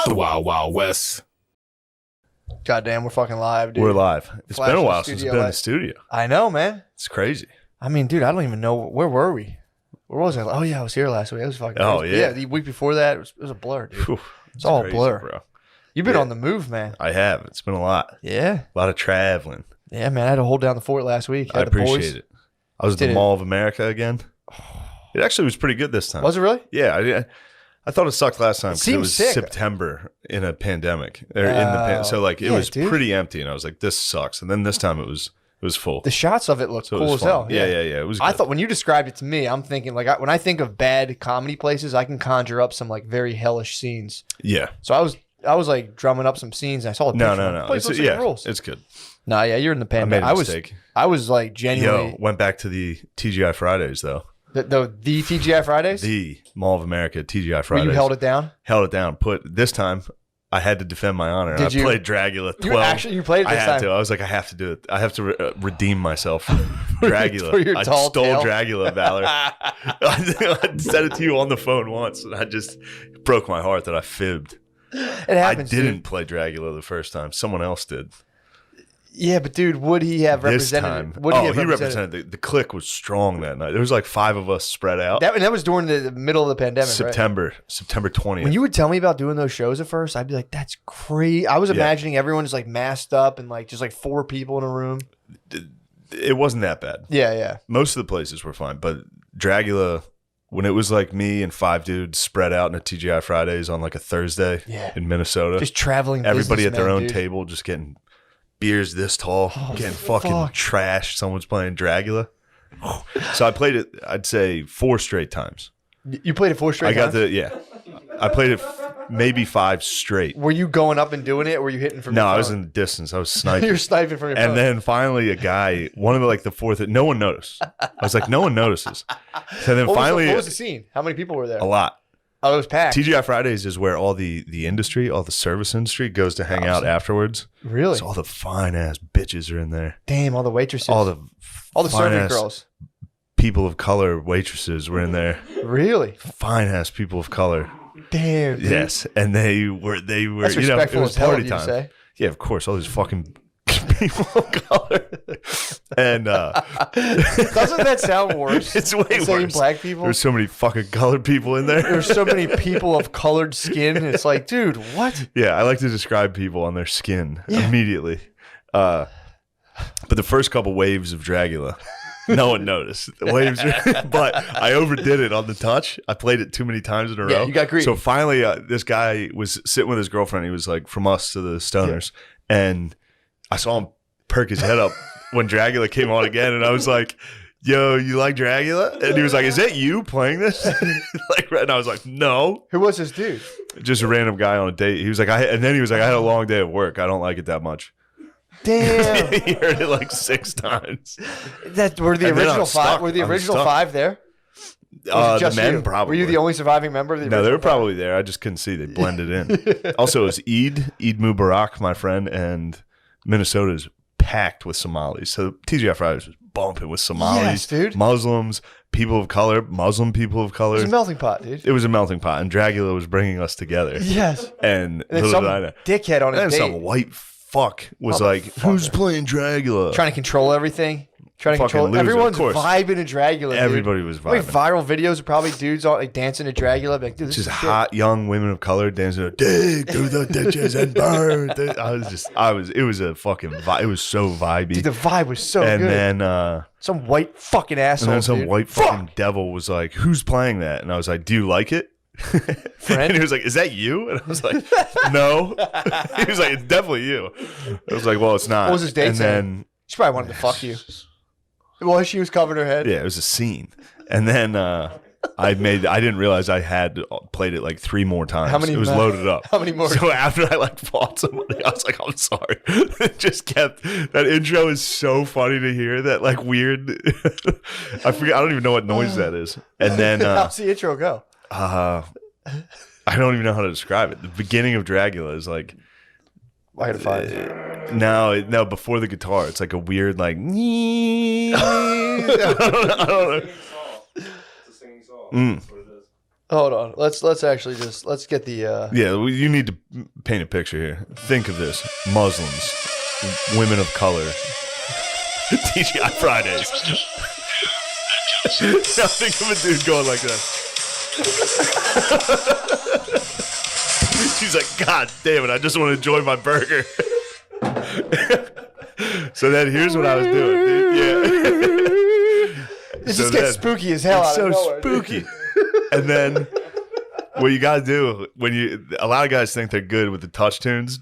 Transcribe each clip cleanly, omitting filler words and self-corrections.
The Wild Wild West. Goddamn, we're fucking live, dude. We're live. It's Flash been a in while the since studio it's been in the studio. I know, man. It's crazy. I mean, dude, I don't even know. Where were we? Where was I? Oh, yeah, I was here last week. It was fucking Oh, crazy. yeah. The week before that, it was a blur, dude. Whew, It's all crazy, blur. bro. You've been Yeah. on the move, man. I have. It's been a lot. Yeah. A lot of traveling. Yeah, man. I had to hold down the fort last week. I Had the boys. appreciate it. I was at Did the it. Mall of America again. It actually was pretty good this time. Was it really? Yeah, I thought it sucked last time because it seems was sick. September in a pandemic. So like it yeah, was dude. pretty empty, and I was like, "This sucks." And then this time it was full. The shots of it looked So it cool was as hell. fun. Yeah. It was. I good. thought when you described it to me, I'm thinking like when I think of bad comedy places, I can conjure up some like very hellish scenes. Yeah. So I was like drumming up some scenes. And I saw the picture. No. Place looks like it rules. It's good. Nah, yeah, you're in the I made pandemic. a mistake. I was like genuinely Went back to the TGI Fridays though. the TGI Fridays. The Mall of America TGI Where Fridays. you held it down. Held it down. This time, I had to defend my honor. Did I you? played Dragula 12. You played it I this had time. to. I was like, I have to do it. I have to redeem myself from Dragula. For your I tall stole tale. Dragula, Valor. I said it to you on the phone once, and I just broke my heart that I fibbed. It happens. I didn't Dude. play Dragula the first time. Someone else did. Yeah, but dude, would he have This represented? time, He represented. The clique was strong that night. There was like 5 of us spread out. That was during the middle of the pandemic, right? September 20th. When you would tell me about doing those shows at first, I'd be like, "That's crazy." I was imagining everyone just like masked up and like just like 4 people in a room. It wasn't that bad. Yeah. Most of the places were fine, but Dragula, when it was like me and 5 dudes spread out in a TGI Fridays on like a Thursday in Minnesota, Just traveling. everybody at their businessmen, own dude. table just getting beers this tall, getting fucking trashed. Someone's playing Dragula. So I played it, I'd say 4 straight times. You played it 4 straight times? I played it maybe 5 straight. Were you going up and doing it, or were you hitting from? No, your I was phone? in the distance. I was sniping. You're sniping from your phone. And then finally a guy, one of the, like the 4th, no one noticed. I was like, no one notices. So then finally, what was the scene? How many people were there? a lot. Oh, it was packed. TGI Fridays is where all the industry, all the service industry goes to hang out afterwards. Really? So all the fine ass bitches are in there. Damn, all the waitresses. All the serving fine-ass girls. people of color waitresses were in there. Really? Fine ass people of color. Damn. Dude. Yes, and they were That's you know, it respectful was as hell of party you to time. say. Yeah, of course, all these fucking people of color. And Doesn't that sound worse? it's way than saying worse. black people. There's so many fucking colored people in there. There's so many people of colored skin. It's like, dude, what? Yeah, I like to describe people on their skin immediately. But the first couple waves of Dragula, no one noticed. The waves, but I overdid it on the touch. I played it too many times in a row. You got greedy. So finally, this guy was sitting with his girlfriend. He was like from us to the Stoners, and I saw him perk his head up when Dragula came on again, and I was like, "Yo, you like Dragula?" And he was like, "Is that you playing this?" And I was like, "No." Who was this dude? Just a random guy on a date. He was like, I had a long day at work. I don't like it that much. Damn. He heard it like 6 times. That were the And then original I'm stuck. 5? Were the I'm original stuck. 5 there? Was it The just men you? probably. Were you the only surviving member of the No, they were original 5? probably there. I just couldn't see. They blended in. Also, it was Eid Mubarak, my friend, and Minnesota is packed with Somalis. So TGI Fridays was bumping with Somalis, Yes, dude. Muslims, people of color, Muslim people of color. It was a melting pot, dude. It was a melting pot, and Dragula was bringing us together. Yes. And And then little some did I know. dickhead on a And date some white fuck was like, "Who's playing Dragula?" trying to control everything. Trying to Fucking control loser, of everyone's course. vibing to Dragula. Dude. Everybody was Like vibing. viral videos of probably dudes all like dancing to Dragula. Like, dude, this Just is hot young women of color dancing, dig through the ditches and burn. It was a fucking vibe. It was so vibey. Dude, the vibe was so and good. then Some white fucking asshole. and then some dude. white fucking devil was like, "Who's playing that?" And I was like, "Do you like it?" Friend? And he was like, "Is that you?" And I was like, "No." He was like, "It's definitely you." I was like, "Well, it's not." What was his date And saying? then She probably wanted to fuck you. Well, she was covering her head. yeah, it was a scene. And then I didn't realize I had played it like 3 more times. How many It was more? loaded up. How many more? So after I like fought somebody, I was like, "I'm sorry." It just kept, that intro is so funny to hear, that like weird I forget, I don't even know what noise that is. And then How's the intro go? I don't even know how to describe it. The beginning of Dragula is like, I gotta find it. no, before the guitar, it's like a weird like I don't know. It's a singing song. That's what it is. Hold on. Let's actually just let's get the. You need to paint a picture here. Think of this: Muslims, women of color, TGI Fridays. Now think of a dude going like this. She's like, God damn it! I just want to enjoy my burger. So then here's what I was doing, dude. Yeah. It just gets spooky as hell. It's so spooky. And then what you gotta do a lot of guys think they're good with the touch tunes.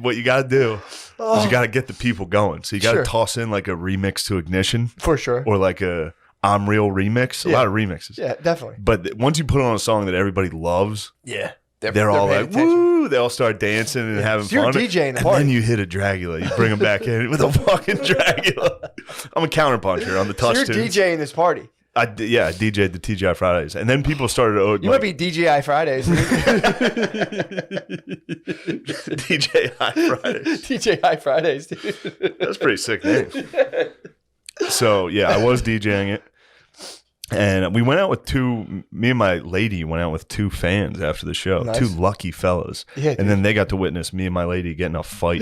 What you gotta do is you gotta get the people going. So you gotta toss in like a remix to Ignition for sure, or like a I'm Real remix. A lot of remixes. Yeah, definitely. But once you put on a song that everybody loves, they're all like, attention. Woo! They all start dancing and having You're fun. DJing the and party. then you hit a Dragula. You bring them back in with a fucking Dragula. I'm a counterpuncher on the touch You're tunes. DJing this party. I DJ'd the TGI Fridays. And then people started... You might be DJI Fridays. DJI Fridays. DJI Fridays, dude. That's a pretty sick name. So, yeah, I was DJing it. And we went out with me and my lady went out with 2 fans after the show. Nice. 2 lucky fellas. Yeah, and then they got to witness me and my lady getting a fight.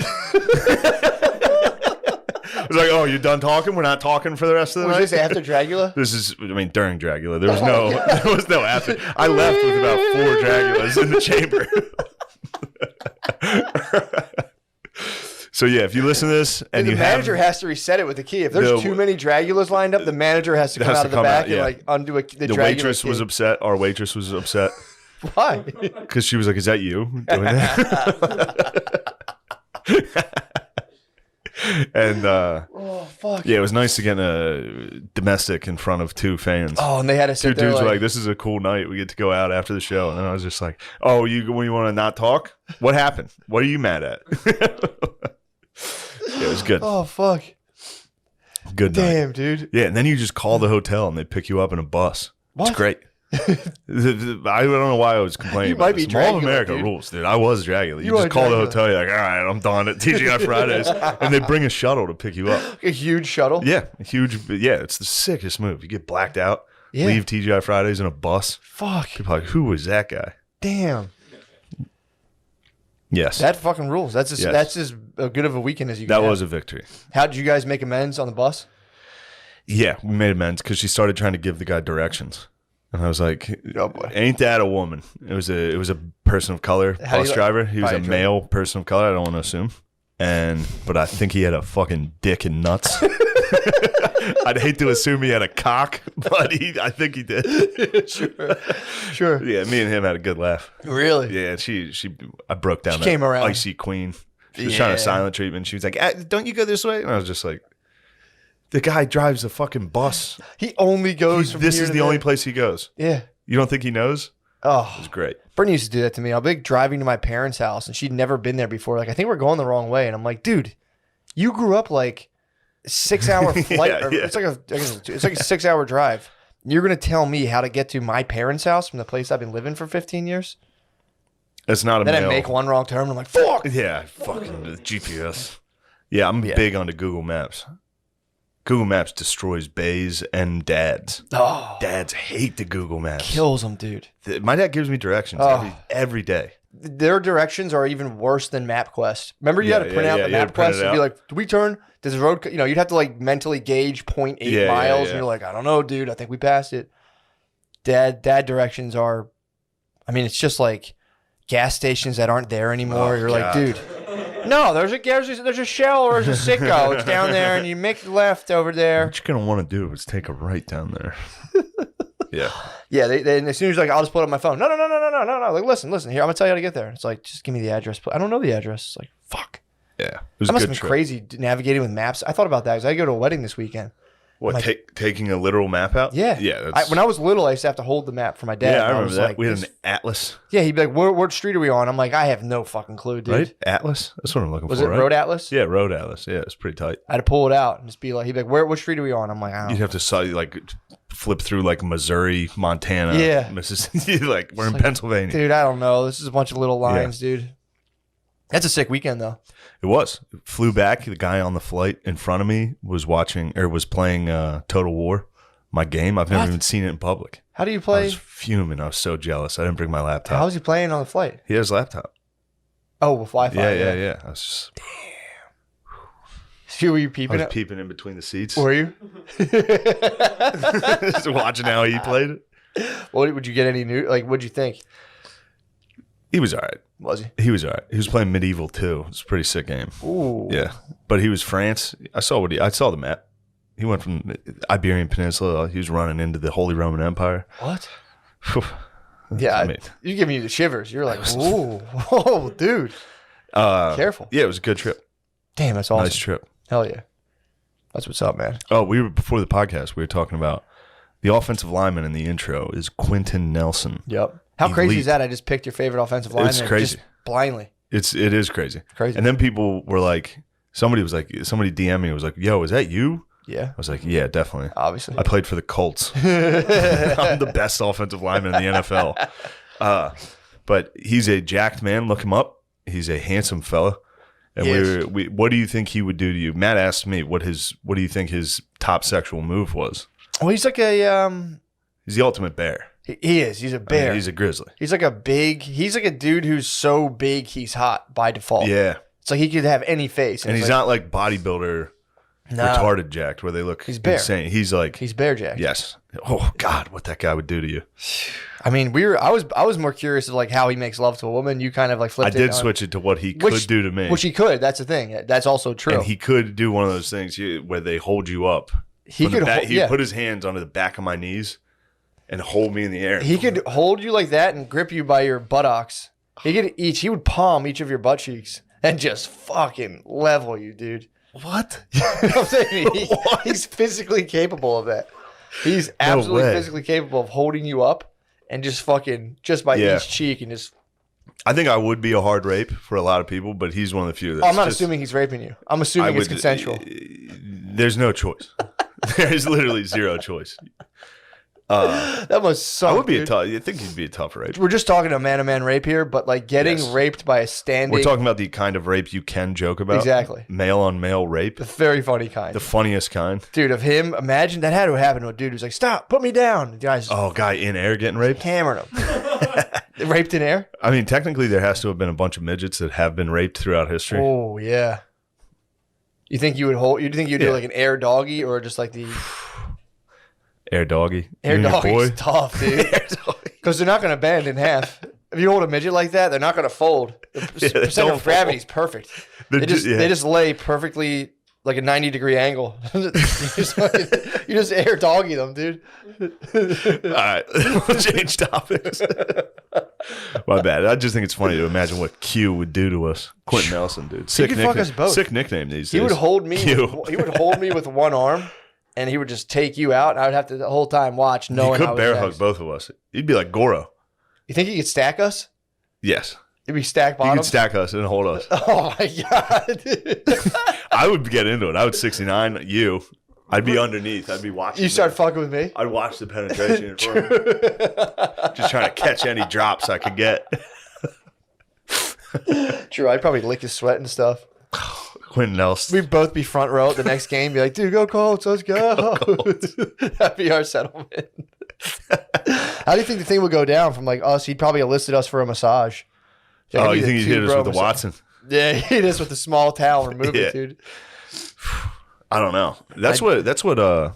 It was like, oh, you're done talking? We're not talking for the rest of the night? Was this after Dragula? This is, during Dragula. There was no after. I left with about 4 Dragulas in the chamber. So yeah, if you listen to this and the manager has to reset it with the key. If there's too many Dragulas lined up, the manager has to come out of the back and like undo the Dragula waitress key. was upset. Our waitress was upset. Why? Because she was like, "Is that you doing that?" And oh fuck yeah, it was nice to get a domestic in front of 2 fans. Oh, and they had to sit 2 there dudes like, were like, "This is a cool night. We get to go out after the show." And then I was just like, "Oh, you want to not talk? What happened? What are you mad at?" Yeah, it was good. Oh fuck! Good night. Damn, dude. Yeah, and then you just call the hotel and they pick you up in a bus. What? It's great. I don't know why I was complaining. You about might be this. Mall of Dragula, America dude. rules, dude. I was Dragula. You You just are call the Dragula. hotel. You're like, all right, I'm done at TGI Fridays, and they bring a shuttle to pick you up. A huge shuttle. Yeah, huge. Yeah, it's the sickest move. You get blacked out, Yeah. leave TGI Fridays in a bus. Fuck. People are like, who was that guy? Damn. Yes, That fucking rules. That's as good of a weekend as you can that have. was a victory. How did you guys make amends on the bus? Yeah, we made amends because she started trying to give the guy directions. And I was like, Oh, boy. Ain't that a woman? It was a person of color How do bus you- driver. He was a Bike male person of color. I don't want to assume. But I think he had a fucking dick and nuts. I'd hate to assume he had a cock, but I think he did. Sure. Yeah, me and him had a good laugh. Really? Yeah, I broke down She that came around. icy queen. She was trying Yeah. to silent treatment. She was like, don't you go this way? And I was just like, the guy drives a fucking bus. He only goes from This here is to the there. only place he goes. Yeah. You don't think he knows? It Oh, was great. Brittany used to do that to me. I'll be like driving to my parents' house, and she'd never been there before. Like, I think we're going the wrong way, and I'm like, dude, you grew up like 6-hour flight. Yeah, or yeah. It's like a 6-hour drive. You're gonna tell me how to get to my parents' house from the place I've been living for 15 years? It's not a Then male. I make one wrong turn, and I'm like, fuck. Yeah, fucking the GPS. Yeah, I'm big onto Google Maps. Google Maps destroys bays and dads. Oh, Dads hate the Google Maps. kills them, dude. My dad gives me directions Oh. every day. Their directions are even worse than MapQuest. Remember, you had to print out the you had to print MapQuest it and be out. like, "Do we turn? Does the road? You'd have to like mentally gauge 0.8 Yeah, miles, yeah. and you're like, I don't know, dude. I think we passed it." Dad directions are, I mean, it's just like gas stations that aren't there anymore. Oh, you're God. like, dude, no, there's a Shell or there's a Sicko. It's down there, and you make left over there. What you're gonna want to do is take a right down there. Yeah. Yeah, they and as soon as you're like, I'll just pull it up my phone. No. Like, listen. Here, I'm gonna tell you how to get there. It's like, just give me the address. I don't know the address. It's like, fuck. Yeah. It was That a must good have been trip. crazy navigating with maps. I thought about that because I go to a wedding this weekend. What, like- taking a literal map out? Yeah. Yeah. That's, When I was little, I used to have to hold the map for my dad. yeah, I and remember was that. like, We had this- an atlas, yeah, he'd be like, what street are we on? I'm like, I have no fucking clue, dude. right? Atlas? That's what I'm looking Was for, it right? Road Atlas? Yeah, Road Atlas. Yeah, it's pretty tight. I had to pull it out and just be like, he'd be like, what street are we on? I'm like, I don't You'd know. have to like flip through like Missouri, Montana, Yeah. Mississippi. Like we're in like, Pennsylvania. Dude, I don't know. This is a bunch of little lines, dude. That's a sick weekend, though. It was. Flew back. The guy on the flight in front of me was playing Total War, my game. I've never What? even seen it in public. How do you I play? was fuming. I was so jealous. I didn't bring my laptop. How was he playing on the flight? He has a laptop. Oh, with Wi-Fi. Yeah. I was just, Were you peeping? I was peeping in between the seats. Were you? Just watching how he played it. What would you get any new? Like, what'd you think? He was all right. Was he? He was all right. He was playing Medieval too. It's a pretty sick game. Ooh. Yeah, but he was France. I saw the map. He went from Iberian Peninsula. He was running into the Holy Roman Empire. What? Yeah, you're giving me the shivers. You're like, ooh, whoa, dude. Careful. Yeah, it was a good trip. Damn, that's awesome. Nice trip. Hell yeah. That's what's up, man. Oh, before the podcast, we were talking about the offensive lineman in the intro is Quentin Nelson. Yep. How crazy is that? I just picked your favorite offensive lineman. It's crazy. Just blindly. It is crazy. Crazy. And then people were like, somebody DM'd me was like, yo, is that you? Yeah. I was like, yeah, definitely. Obviously. I played for the Colts. I'm the best offensive lineman in the NFL. But he's a jacked man. Look him up. He's a handsome fella. And what do you think he would do to you? Matt asked me what do you think his top sexual move was? Well, he's like he's the ultimate bear. He is. He's a bear. I mean, he's a grizzly. He's like a dude who's so big he's hot by default. Yeah. So he could have any face. And he's not like bodybuilder retarded jacked where they look insane. He's bear jacked. Yes. Oh God, what that guy would do to you. I mean, I was more curious of like how he makes love to a woman. You kind of like flipped it. I did switch it to what he could do to me. Which he could. That's the thing. That's also true. And he could do one of those things where they hold you up. He could put his hands onto the back of my knees and hold me in the air. He could hold you like that and grip you by your buttocks. He would palm each of your butt cheeks and just fucking level you, dude. What? I'm saying he's physically capable of that. He's absolutely physically capable of holding you up and just by each cheek and just. I think I would be a hard rape for a lot of people, but he's one of the few. I'm not assuming he's raping you. I'm assuming it's consensual. There's no choice. There's literally zero choice. That must suck. I would be I think he'd be a tough rape. We're just talking a man-to-man rape here, but like getting raped by a standing. We're talking about the kind of rape you can joke about. Exactly. Male on male rape. The very funny kind. The funniest kind. Dude, of him, imagine that had to happen to a dude who's like, stop, put me down. The guy's guy in air getting raped? Hammering him. Raped in air? I mean, technically there has to have been a bunch of midgets that have been raped throughout history. Oh, yeah. You think you'd do like an air doggy or just like the... Air doggy. Air doggy's tough, dude. Because they're not going to bend in half. If you hold a midget like that, they're not going to fold. The percent of gravity is perfect. They just lay perfectly like a 90-degree angle. you just air doggy them, dude. All right, we'll change topics. My bad. I just think it's funny to imagine what Q would do to us. Quentin Nelson, dude. Sick nickname. Fuck us both. Sick nickname these days. He would hold me. He would hold me with one arm. And he would just take you out, and I would have to the whole time watch, knowing he could bear hug both of us. He'd be like Goro. You think he could stack us? Yes. He'd be stack bottom? He could stack us and hold us. Oh, my God. I would get into it. I would 69 you. I'd be underneath. I'd be watching. You start fucking with me? I'd watch the penetration in front of me. Just trying to catch any drops I could get. True. I'd probably lick his sweat and stuff. Quentin Nelson. We'd both be front row at the next game. Be like, dude, go Colts. Let's go. That'd be our settlement. How do you think the thing would go down from like us? He'd probably enlisted us for a massage. You think he'd hit us with the Watson? Yeah, he hit us with the small towel. Remove it, dude. I don't know. That's what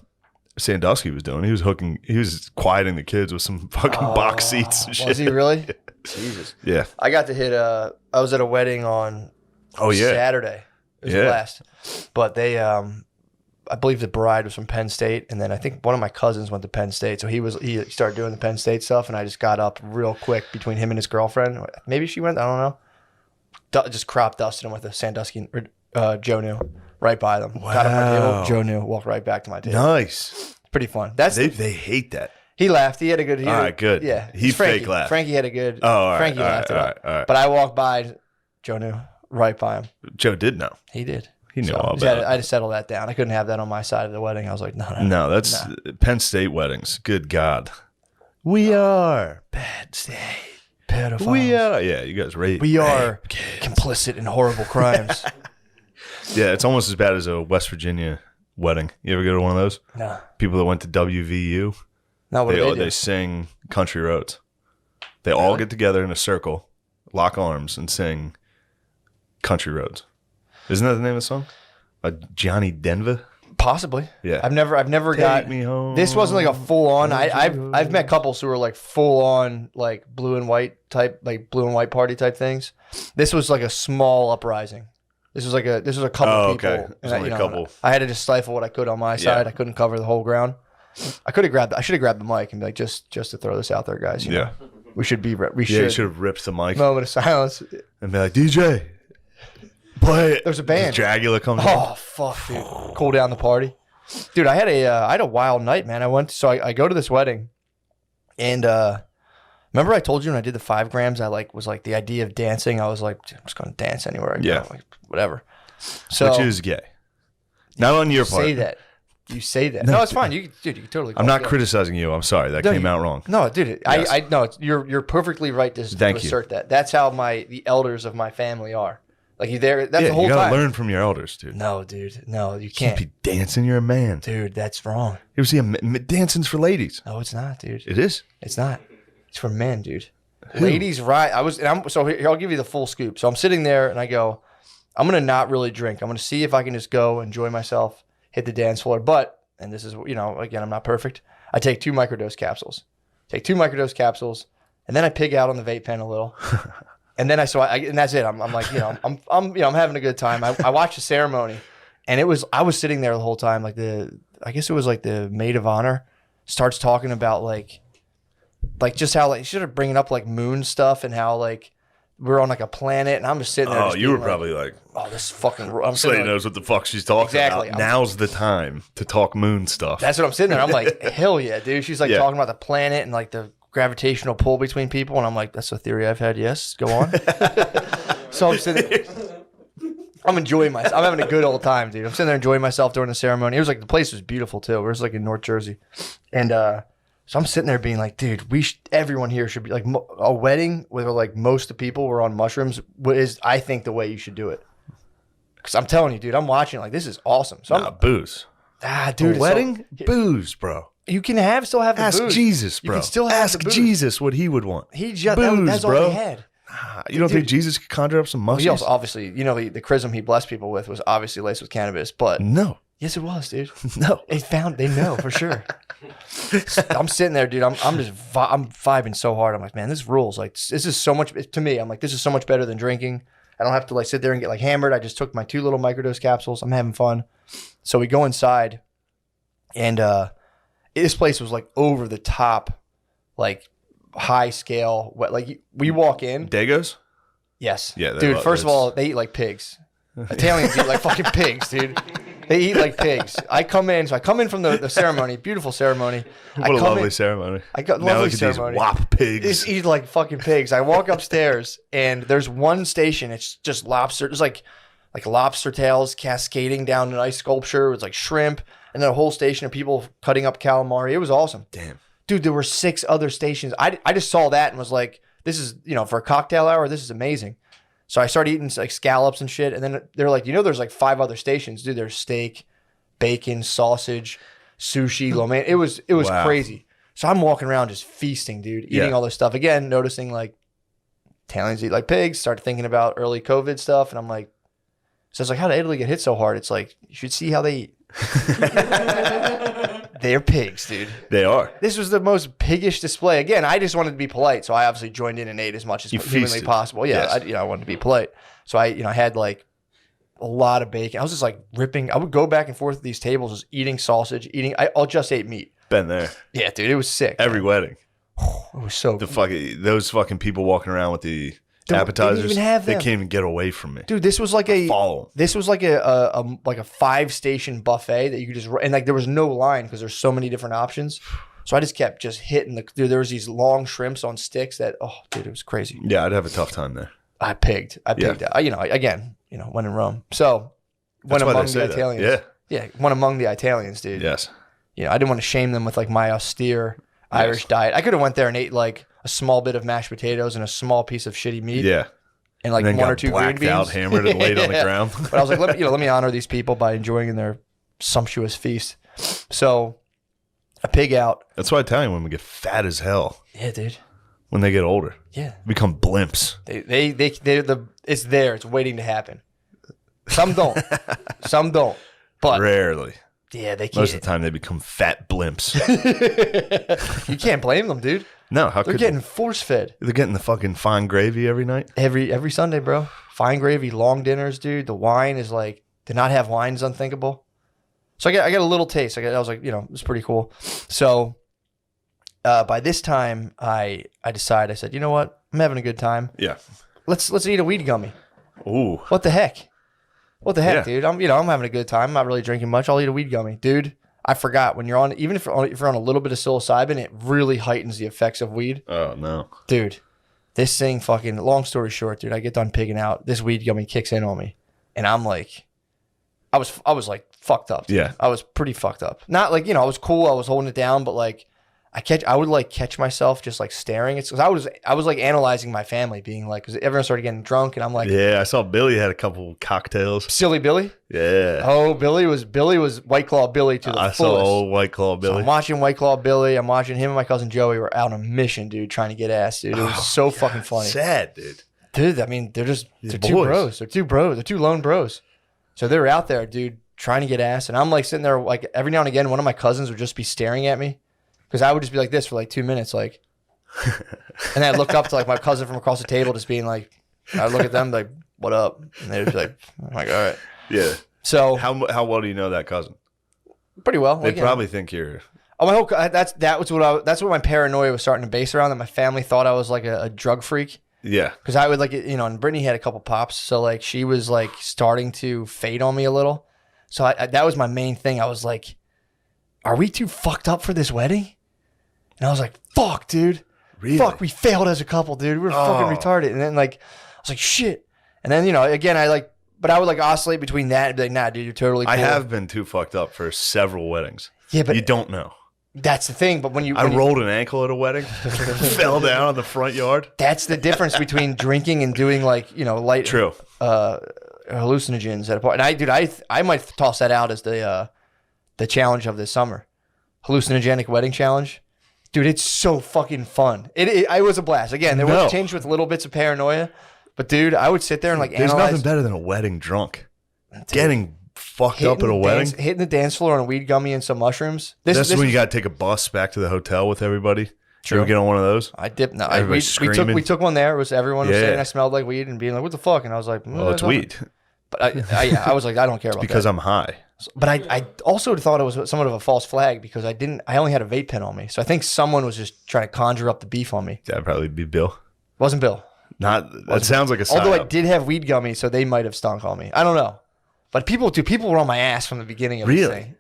Sandusky was doing. He was quieting the kids with some fucking box seats and shit. Was he really? Jesus. Yeah. I got to hit I was at a wedding on Saturday. It was a blast. But they, I believe the bride was from Penn State, and then I think one of my cousins went to Penn State, so he started doing the Penn State stuff, and I just got up real quick between him and his girlfriend. Maybe she went, I don't know. Just crop dusted him with a Sandusky, Joe New, right by them. Wow. Got up my table, Joe New, walked right back to my table. Nice. Pretty fun. They hate that. He laughed. He had a good. All right, good. Yeah, he fake laughed. Frankie had a good. Oh, all right. Frankie laughed it up. But I walked by, Joe New. Right by him. Joe did know. He did. He knew all about it. I just settled that down. I couldn't have that on my side of the wedding. I was like, no. No, that's Penn State weddings. Good God. We are Penn State. Pedophiles. We are. Yeah, you guys rape. We are complicit in horrible crimes. Yeah, it's almost as bad as a West Virginia wedding. You ever go to one of those? No. People that went to WVU. No, what do? They sing Country Roads. They all get together in a circle, lock arms, and sing Country Roads. Isn't that the name of the song? Johnny Denver? Possibly. Yeah. I've never got me home. This wasn't like a full on. I've met couples who were like full on like blue and white party type things. This was like a small uprising. This was a couple people. Okay. It was only a couple. I had to just stifle what I could on my side. I couldn't cover the whole ground. I should have grabbed the mic and be like, just to throw this out there, guys. You know, we should be. You should have ripped the mic. Moment of silence and be like, DJ, play it. There's a band. Dragula comes. Oh fuck, dude! Cool down the party, dude. I had a wild night, man. I go to this wedding, and remember I told you when I did the 5 grams, I was like the idea of dancing. I was like, I'm just gonna dance anywhere I go, like, whatever. So which is gay. Not on your part. Say that. You say that. No, it's fine. You can totally. I'm not criticizing you. I'm sorry. That came out wrong. No, dude. Yes. I know. You're perfectly right to assert that. That's how the elders of my family are. Like you there. That's the whole time. You gotta learn from your elders, dude. No, dude. No, you can't. Be dancing. You're a man, dude. That's wrong. You ever see dancing's for ladies? No, it's not, dude. It is. It's not. It's for men, dude. Who? Ladies, right? So here, I'll give you the full scoop. So I'm sitting there and I go, I'm gonna not really drink. I'm gonna see if I can just go enjoy myself, hit the dance floor. But and this is, again, I'm not perfect. I take 2 microdose capsules. And then I pig out on the vape pen a little. And then and that's it. I'm like, I'm having a good time. I watched the ceremony, and I was sitting there the whole time. Like I guess it was like the maid of honor starts talking about like just how like she started bringing up like moon stuff and how like we're on like a planet, and I'm just sitting there. Oh, you were probably like, oh, this fucking. Slade knows what the fuck she's talking about. Now's the time to talk moon stuff. That's what I'm sitting there. I'm like, hell yeah, dude. She's like talking about the planet and like the gravitational pull between people, and I'm like, that's a theory I've had. Yes, go on. So I'm sitting there. I'm enjoying myself. I'm having a good old time, dude. I'm sitting there enjoying myself during the ceremony. It was like the place was beautiful too. It was like in North Jersey, and so I'm sitting there being like, dude, everyone here should be like a wedding where like most of the people were on mushrooms is, I think, the way you should do it. Because I'm telling you, dude, I'm watching like, this is awesome. So booze. Dude. A wedding? Booze, bro. You can still have the Ask booze. Jesus, bro. You can still have Ask Jesus what he would want. He just, booze, that's bro. all he had. You don't think Jesus could conjure up some mushrooms? He also, obviously, the chrism he blessed people with was obviously laced with cannabis, but. No. Yes, it was, dude. No. They know for sure. I'm sitting there, dude. I'm vibing so hard. I'm like, man, this rules. Like, this is so much to me. I'm like, this is so much better than drinking. I don't have to like sit there and get like hammered. I just took my 2 little microdose capsules. I'm having fun. So we go inside, and this place was like over the top, like high scale. Like we walk in. Dagos? Yes. Yeah, dude. First of all, they eat like pigs. Italians eat like fucking pigs, dude. They eat like pigs. I come in from the ceremony, beautiful ceremony. What a lovely ceremony. I got lovely ceremony. These wop pigs. Just eat like fucking pigs. I walk upstairs and there's one station. It's just lobster. There's like lobster tails cascading down an ice sculpture. It's like shrimp, and then a whole station of people cutting up calamari. It was awesome. Damn, dude. There were 6 other stations. I just saw that and was like, this is for a cocktail hour. This is amazing. So I started eating like scallops and shit. And then they're like, there's like 5 other stations. Dude, there's steak, bacon, sausage, sushi, lo mein. It was wow. Crazy. So I'm walking around just feasting, dude, eating all this stuff. Again, noticing like Italians eat like pigs, started thinking about early COVID stuff. And I'm like, so it's like, how did Italy get hit so hard? It's like, you should see how they eat. They're pigs, dude. They are. This was the most piggish display. Again, I just wanted to be polite, so I obviously joined in and ate as much as humanly possible. Yeah, yes. I wanted to be polite, so I had like a lot of bacon. I was just like ripping. I would go back and forth at these tables, just eating sausage, I'll just ate meat. Been there. Yeah, dude, it was sick. Every wedding. It was so. Those fucking people walking around with the appetizers. They can't even get away from me, dude. This was like a 5-station buffet that you could just, and like there was no line because there's so many different options. So I just kept hitting dude. There was these long shrimps on sticks that, oh, dude, it was crazy. Yeah, I'd have a tough time there. I pigged. Again, when in Rome. So one among the Italians. Yeah, one among the Italians, dude. Yes. I didn't want to shame them with like my austere Irish diet. I could have went there and ate like a small bit of mashed potatoes and a small piece of shitty meat. Yeah. And like and 1 or 2 green beans. Out, hammered, and laid on the ground. But I was like, let me honor these people by enjoying their sumptuous feast. So I pig out. That's why Italian women get fat as hell. Yeah, dude. When they get older. Yeah. Become blimps. It's there. It's waiting to happen. Some don't. Some don't. But rarely. Yeah, they can't. Most of the time they become fat blimps. You can't blame them, dude. No, how they're could getting force fed. They're getting the fucking fine gravy every night? Every Sunday, bro. Fine gravy, long dinners, dude. The wine is like, to not have wine is unthinkable. So I got a little taste. I was like, it was pretty cool. So by this time, I decided, I said, you know what? I'm having a good time. Yeah. Let's eat a weed gummy. Ooh. What the heck? What the heck, Yeah. dude? I'm having a good time. I'm not really drinking much. I'll eat a weed gummy, dude. I forgot when you're on, even if you're on a little bit of psilocybin, it really heightens the effects of weed. Oh no, dude. This thing fucking. Long story short, dude. I get done pigging out. This weed gummy kicks in on me, and I'm like, I was like fucked up. Dude. Yeah. I was pretty fucked up. Not like, I was cool. I was holding it down, but like, I would like catch myself just like staring. It's because I was like analyzing my family, being like, because everyone started getting drunk, and I'm like, yeah, I saw Billy had a couple cocktails. Silly Billy. Yeah. Oh, Billy was White Claw Billy to the fullest. Saw old White Claw Billy. So I'm watching White Claw Billy. I'm watching him and my cousin Joey were out on a mission, dude, trying to get ass, dude. It was so fucking funny. Sad, dude. Dude, I mean, they're boys. two bros. They're two bros. They're two lone bros. So they were out there, dude, trying to get ass, and I'm like sitting there, like every now and again, one of my cousins would just be staring at me. Because I would just be like this for like 2 minutes, like, and then I'd look up to like my cousin from across the table, just being like, I'd look at them like, "What up?" And they'd be like, "I'm like, all right." Yeah. So how well do you know that cousin? Pretty well. They probably think you're. Oh, my whole that's what my paranoia was starting to base around. That my family thought I was like a drug freak. Yeah. Because I would like and Brittany had a couple pops, so like she was like starting to fade on me a little. So that was my main thing. I was like, "Are we too fucked up for this wedding?" And I was like, fuck, dude. Really? Fuck, we failed as a couple, dude. We were fucking retarded. And then, like, I was like, shit. And then, again, I would, like, oscillate between that and be like, nah, dude, you're totally cool. I have been too fucked up for several weddings. Yeah, but you don't know. That's the thing. But when I rolled an ankle at a wedding, fell down in the front yard. That's the difference between drinking and doing, like, light True. Hallucinogens at a party. And I might toss that out as the challenge of this summer. Hallucinogenic wedding challenge. Dude, it's so fucking fun. It was a blast. Again, there was a change with little bits of paranoia, but dude, I would sit there and like There's analyze. nothing better than a wedding drunk. Dude, getting fucked up at a wedding, hitting the dance floor on a weed gummy and some mushrooms. That's when you got to take a bus back to the hotel with everybody. True. You ever get on one of those? I dipped. No, we took one there. It was everyone was saying I smelled like weed and being like, "What the fuck?" And I was like, "Well, it's weed." But I was like, I don't care about because that. I'm high. But I also thought it was somewhat of a false flag because I only had a vape pen on me. So I think someone was just trying to conjure up the beef on me. That'd probably be Bill. Wasn't Bill. That sounds like a sign. Although I did have weed gummies, so they might have stunk on me. I don't know. But people were on my ass from the beginning of this thing.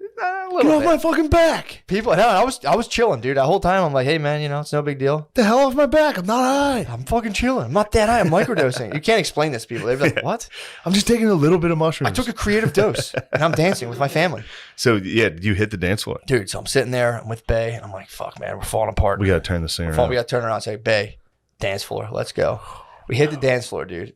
Get off my fucking back. I was chilling, dude. The whole time I'm like, hey man, it's no big deal. The hell off my back. I'm not high. I'm fucking chilling. I'm not that high. I'm microdosing. You can't explain this to people. They're like, what? I'm just taking a little bit of mushrooms. I took a creative dose and I'm dancing with my family. So yeah, you hit the dance floor. Dude, so I'm sitting there, I'm with Bay, and I'm like, fuck man, we're falling apart. We gotta turn this thing around. We gotta turn around and say, Bay, dance floor, let's go. We hit the dance floor, dude.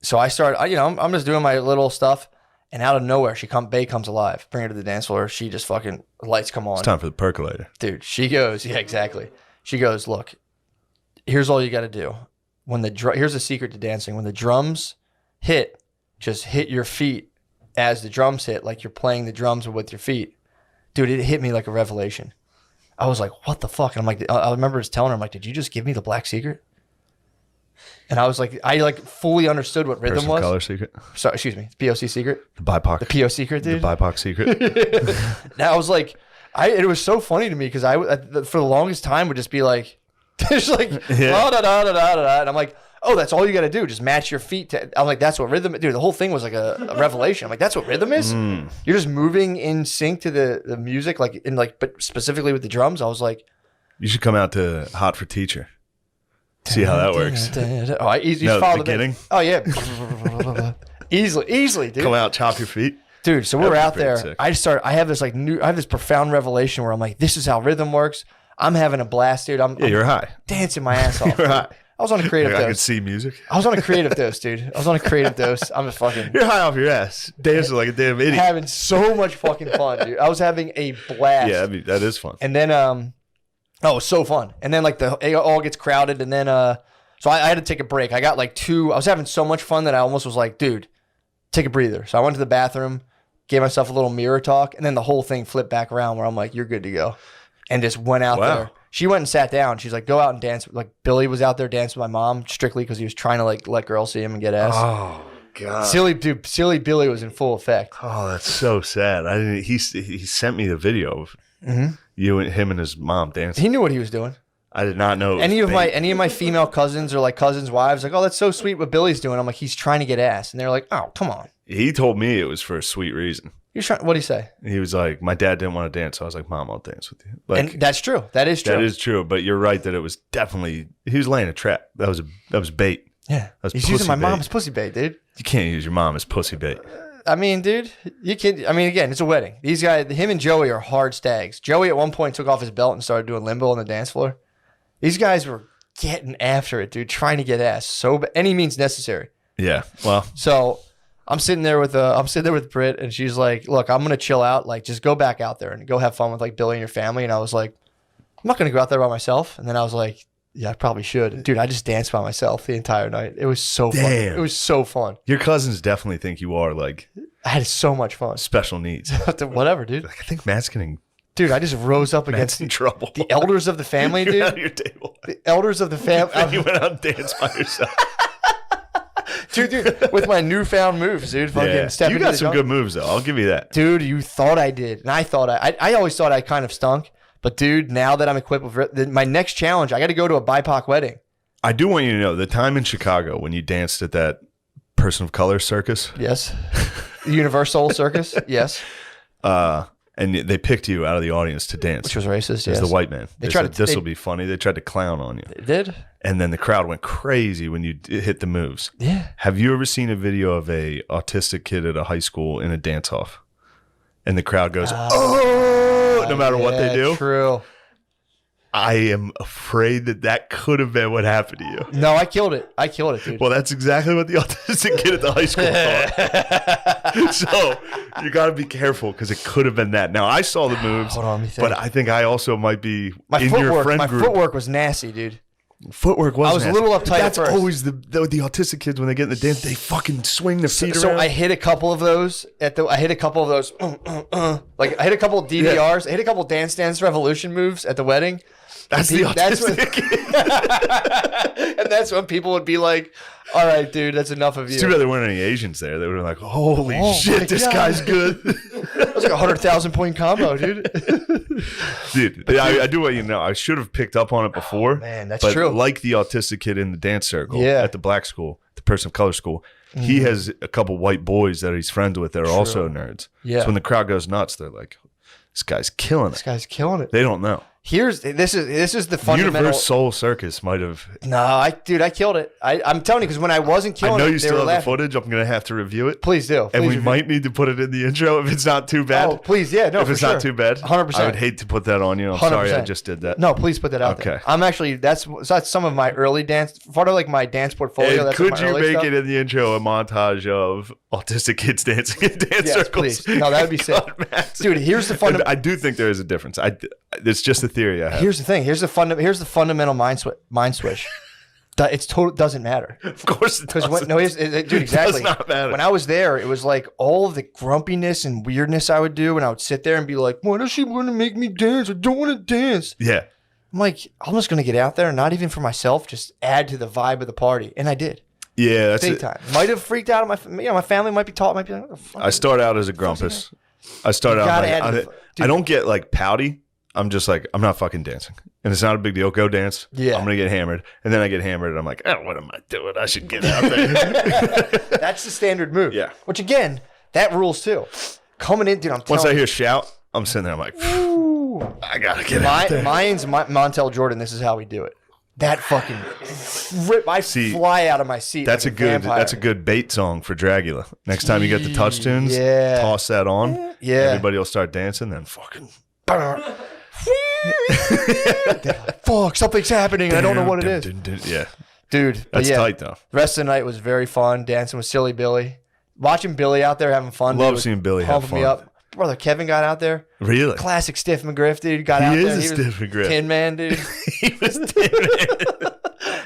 So I start, I'm just doing my little stuff. And out of nowhere, Bay comes alive. Bring her to the dance floor. She just fucking, lights come on. It's time for the percolator. Dude, she goes, yeah, exactly. She goes, look, here's all you got to do. Here's the secret to dancing. When the drums hit, just hit your feet as the drums hit, like you're playing the drums with your feet. Dude, it hit me like a revelation. I was like, what the fuck? And I'm like, I remember just telling her, I'm like, did you just give me the black secret? And I was like, I fully understood what rhythm was. Color secret. Sorry, excuse me. POC secret. The BIPOC. The PO secret, dude. The BIPOC secret. And I was like, it was so funny to me because for the longest time would just be like, just like, da da da da da, and I'm like, oh, that's all you got to do. Just match your feet to. I'm like, that's what rhythm. Dude, the whole thing was like a revelation. I'm like, that's what rhythm is. You're just moving in sync to the music, but specifically with the drums. I was like, you should come out to Hot for Teacher. See how that works. Oh, I easily follow the beginning. Oh yeah, easily, dude. Come out, chop your feet, dude. So we're out there. Sick. I have this profound revelation where I'm like, this is how rhythm works. I'm having a blast, dude. You're high, dancing my ass off. You're high. I was on a creative dose. I could see music. I was on a creative dose, dude. I was on a creative dose. I'm a fucking... You're high off your ass. Dancing like a damn idiot. Having so much fucking fun, dude. I was having a blast. Yeah, that is fun. And then, it was so fun. And then, like, it all gets crowded. And then, so I had to take a break. I got, like, I was having so much fun that I almost was like, dude, take a breather. So I went to the bathroom, gave myself a little mirror talk, and then the whole thing flipped back around where I'm like, you're good to go. And just went out there. She went and sat down. She's like, go out and dance. Like, Billy was out there dancing with my mom strictly because he was trying to, like, let girls see him and get ass. Oh, God. Silly Billy was in full effect. Oh, that's so sad. He sent me the video of you and him and his mom dancing. He knew what he was doing. I did not know. Any of my female cousins or like cousins' wives, like, oh, that's so sweet what Billy's doing. I'm like, he's trying to get ass. And they're like, oh, come on. He told me it was for a sweet reason. What'd he say? He was like, my dad didn't want to dance. So I was like, Mom, I'll dance with you. Like, and that's true. That is true. That is true. But you're right that it was definitely, he was laying a trap. That was bait. Yeah. He's using my mom's pussy bait, dude. You can't use your mom as pussy bait. I mean, dude, you can. I mean, again, it's a wedding. These guys, him and Joey are hard stags. Joey at one point took off his belt and started doing limbo on the dance floor. These guys were getting after it, dude, trying to get ass any means necessary. Yeah. Well. So I'm sitting there with Britt, and she's like, "Look, I'm gonna chill out. Like, just go back out there and go have fun with like Billy and your family." And I was like, "I'm not gonna go out there by myself." And then I was like, yeah, I probably should. Dude, I just danced by myself the entire night. It was so fun. It was so fun. Your cousins definitely think you are like... I had so much fun. Special needs. Whatever, dude. Like, I think Matt's getting... Dude, I just rose up against in trouble. The elders of the family, dude. Out of your table. The elders of the family. You went out and danced by yourself. Dude, with my newfound moves, dude. Yeah. You got some good moves, though. I'll give you that. Dude, you thought I did. And I thought I always thought I kind of stunk. But, dude, now that I'm equipped with my next challenge, I got to go to a BIPOC wedding. I do want you to know the time in Chicago when you danced at that person of color circus. Yes. Universal circus. Yes. And they picked you out of the audience to dance. Which was racist, yes. As the white man. They said, this will be funny. They tried to clown on you. They did? And then the crowd went crazy when you hit the moves. Yeah. Have you ever seen a video of a autistic kid at a high school in a dance-off? And the crowd goes, oh, no matter what they do. True. I am afraid that could have been what happened to you. No, I killed it, dude. Well, that's exactly what the autistic kid at the high school thought. So you got to be careful because it could have been that. Now, I saw the moves, Hold on, let me think. but I think I also might be your friend group. My footwork was nasty, dude. Footwork was I was nasty. a little uptight That's at first. always the autistic kids when they get in the dance, they fucking swing their feet around. So I hit a couple of those like I hit a couple of DVRs. Yeah. I hit a couple Dance Dance Revolution moves at the wedding. That's the autistic. And that's when people would be like, all right, dude, that's enough of you. It's too bad there weren't any Asians there. They were like, holy shit, this guy's good. That was like a 100,000-point combo, dude. Dude, I do want you to know. I should have picked up on it before. Man, that's true. Like the autistic kid in the dance circle at the black school, the person of color school, he has a couple white boys that he's friends with that are also nerds. Yeah. So when the crowd goes nuts, they're like, this guy's killing it. This guy's killing it. They don't know. This is the fundamental. Universe Soul Circus might have. No, I killed it. I'm telling you, because when I wasn't killing it, I know you still have the footage. I'm gonna have to review it. Please do. And we might need to put it in the intro if it's not too bad. Oh, please, yeah, no, if it's not too bad, 100%. I would hate to put that on you. I'm 100%. Sorry, I just did that. No, please put that out there. I'm actually that's some of my early dance, part of like my dance portfolio. And that's could you make stuff. it in the intro a montage of autistic kids dancing in dance circles? Please. No, that would be sick. Dude, here's the fundamental. I do think there is a difference. It's just a theory I have. Here's the thing. Here's the fundamental mind switch. It doesn't matter. Of course it doesn't. Dude, exactly. It does not matter. When I was there, it was like all of the grumpiness and weirdness I would do, and I would sit there and be like, why does she want to make me dance? I don't want to dance. Yeah. I'm like, I'm just going to get out there and not even for myself, just add to the vibe of the party. And I did. Yeah, that's big time. Might have freaked out. My family might be like, oh, I start out as a grumpus. I don't get like pouty. I'm just like, I'm not fucking dancing. And it's not a big deal. Go dance. Yeah. I'm going to get hammered. And then I get hammered and I'm like, oh, what am I doing? I should get out there. That's the standard move. Yeah. Which again, that rules too. Coming in, dude, I'm telling you. Once I hear shout, I'm sitting there, I'm like, I got to get out there. Mine's Montel Jordan. This is how we do it. That fucking rip. I fly out of my seat. That's like that's a good bait song for Dragula. Next time you get the touch tunes, toss that on. Yeah. Everybody will start dancing, then fucking fuck, something's happening. I don't know what it is. Yeah. Dude. That's tight, though. The rest of the night was very fun. Dancing with Silly Billy. Watching Billy out there having fun. Love seeing Billy have fun. Me up. Brother Kevin got out there. Really? Classic Stiff McGriff, dude. Got out there. He is a Stiff McGriff. Tin Man, dude. He was Tin Man.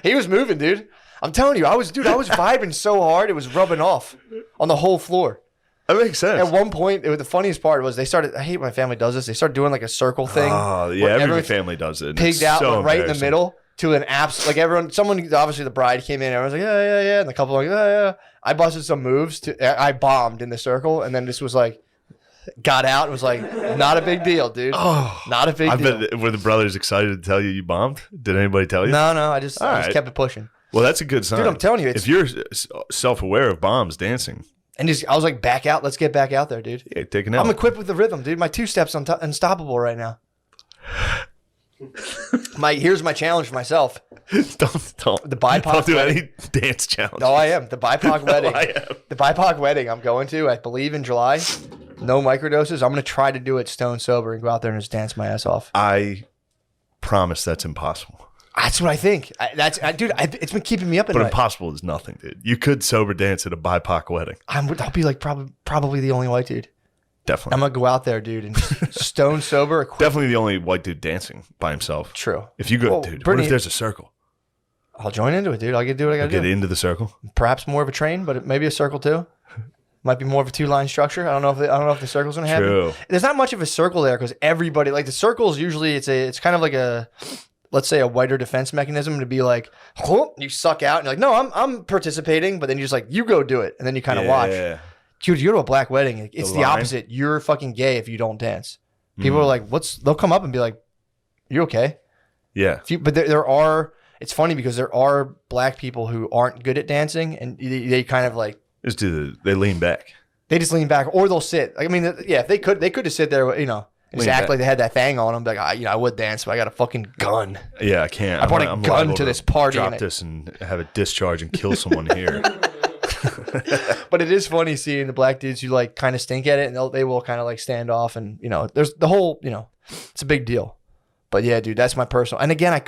He was moving, dude. I'm telling you, I was vibing so hard, it was rubbing off on the whole floor. That makes sense. At one point, the funniest part was they started, I hate when my family does this, they started doing like a circle thing. Oh, yeah, every family does it. Pigged out right in the middle to an abs. Like someone, obviously the bride came in, everyone's like, yeah. And the couple like, yeah. I busted some moves. I bombed in the circle, and then this was like, got out and was like, not a big deal, dude. Oh, not a big deal. Were the brothers excited to tell you bombed? Did anybody tell you? No, I just kept it pushing. Well, that's a good sign. Dude, I'm telling you. If you're self-aware of bombs dancing. And I was like, back out. Let's get back out there, dude. Yeah, take it out. I'm equipped with the rhythm, dude. My 2-step's unstoppable right now. Here's my challenge for myself. Don't. The BIPOC don't do wedding. any dance challenge. No, I am. The BIPOC wedding. I am. The BIPOC wedding I'm going to, I believe in July. No microdoses. I'm going to try to do it stone sober and go out there and just dance my ass off. I promise that's impossible. That's what I think. Dude, it's been keeping me up at night. But impossible is nothing, dude. You could sober dance at a BIPOC wedding. I'll be like probably the only white dude. Definitely. I'm going to go out there, dude, and just stone sober. Definitely the only white dude dancing by himself. True. If you go, dude, Brittany, what if there's a circle? I'll join into it, dude. I'll do what I got to do. Get into the circle? Perhaps more of a train, but maybe a circle too. Might be more of a 2-line structure. I don't know if the circle's gonna happen. True. There's not much of a circle there because everybody like the circles usually it's kind of like a, let's say, a whiter defense mechanism to be like, you suck out and you're like, no, I'm participating, but then you're just like, you go do it, and then you kind of watch. Dude, you go to a black wedding, it's the opposite. You're fucking gay if you don't dance. People are like, they'll come up and be like, you okay? Yeah. But there are. It's funny because there are black people who aren't good at dancing, and they kind of like they lean back. They just lean back, or they'll sit. I mean, yeah, if they could just sit there, just act like they had that thing on them. Like, I would dance, but I got a fucking gun. Yeah, I can't. I brought a gun to this party. Drop this and have it discharge and kill someone here. But it is funny seeing the black dudes who like kind of stink at it, and they will kind of like stand off, and there's the whole, it's a big deal. But yeah, dude, that's my personal. And again,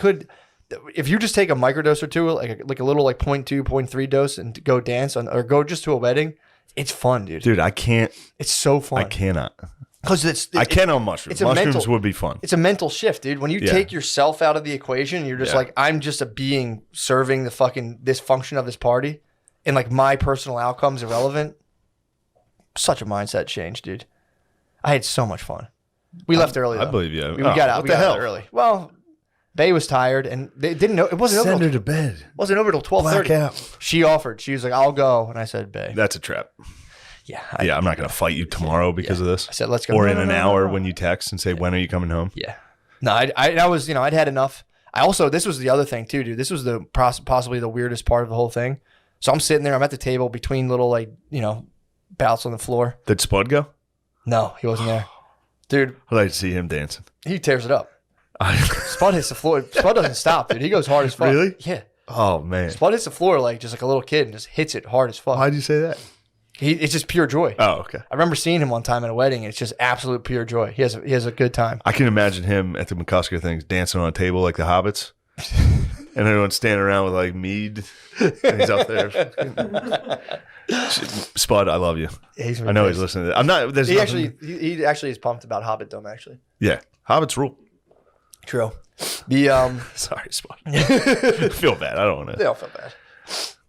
if you just take a microdose or two, like a little like 0.2, 0.3 dose, and go dance or go just to a wedding, it's fun, dude. Dude, I can't. It's so fun. I cannot. Because I can on mushrooms. Mushrooms would be fun. It's a mental shift, dude. When you take yourself out of the equation, you're just like, I'm just a being serving the fucking this function of this party, and like my personal outcomes irrelevant. Such a mindset change, dude. I had so much fun. We left early, though. I believe you. We got out. We got out early. Well, Bay was tired, and they didn't know. It wasn't over. Send her to bed. It wasn't over till 12:30. Blackout. She offered. She was like, "I'll go," and I said, "Bay." That's a trap. Yeah. I'm not gonna fight you tomorrow because of this. I said, "Let's go." Or in an hour when you text and say, "When are you coming home?" Yeah. No, I was, I'd had enough. I also, this was the other thing too, dude. This was the possibly the weirdest part of the whole thing. So I'm sitting there. I'm at the table between little bouts on the floor. Did Spud go? No, he wasn't there. Dude, I'd like to see him dancing. He tears it up. Spud hits the floor. Spud doesn't stop, dude. He goes hard as fuck. Really? Yeah. Oh, man. Spud hits the floor like just like a little kid and just hits it hard as fuck. Why'd you say that? It's just pure joy. Oh, okay. I remember seeing him one time at a wedding. And it's just absolute pure joy. He has a good time. I can imagine him at the McCusker things dancing on a table like the Hobbits. And everyone's standing around with like mead. And he's up there. Spud, I love you. Yeah, I know he's listening to that. I'm not. There's he actually is pumped about Hobbit Dome. Actually, yeah, Hobbits rule. True. Sorry, Spud. I feel bad. I don't want to. They don't feel bad.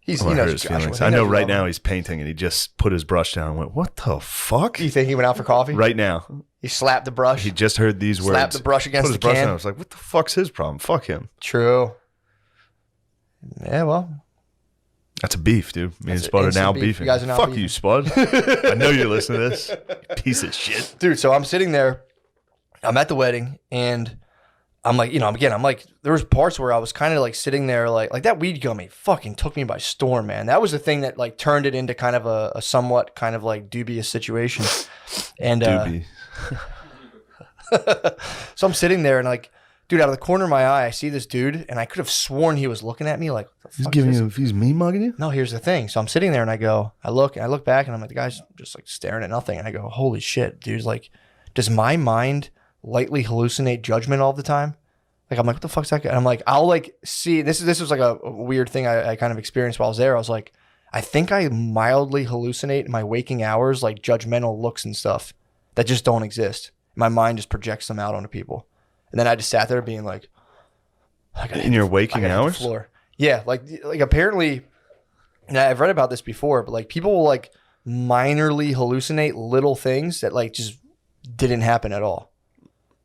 He knows his feelings. I know right now he's painting and he just put his brush down and went, "What the fuck?" You think he went out for coffee? Right now. He slapped the brush. He just heard these words. Slapped the brush against the can. Down. I was like, "What the fuck's his problem? Fuck him." True. Yeah, well. That's a beef, dude. Me and Spud are now beefing. You guys are now Fuck beefing. you, Spud. I know you're listening to this. You piece of shit. Dude, so I'm sitting there. I'm at the wedding, and I'm like, I'm like, there was parts where I was kind of like sitting there like that weed gummy fucking took me by storm, man. That was the thing that like turned it into kind of a somewhat kind of like dubious situation. And so I'm sitting there and like, dude, out of the corner of my eye, I see this dude, and I could have sworn he was looking at me like, he's mean mugging you? No, here's the thing. So I'm sitting there and I look back and I'm like, the guy's just like staring at nothing. And I go, holy shit, dude. Like, does my mind lightly hallucinate judgment all the time? Like, I'm like, what the fuck's that guy? And I'm like, I'll like see, this was like a weird thing I kind of experienced while I was there. I was like, I think I mildly hallucinate in my waking hours, like judgmental looks and stuff that just don't exist. My mind just projects them out onto people. And then I just sat there being like, in your waking hours? Floor. Yeah. Like apparently, and I've read about this before, but like people will like minorly hallucinate little things that like just didn't happen at all.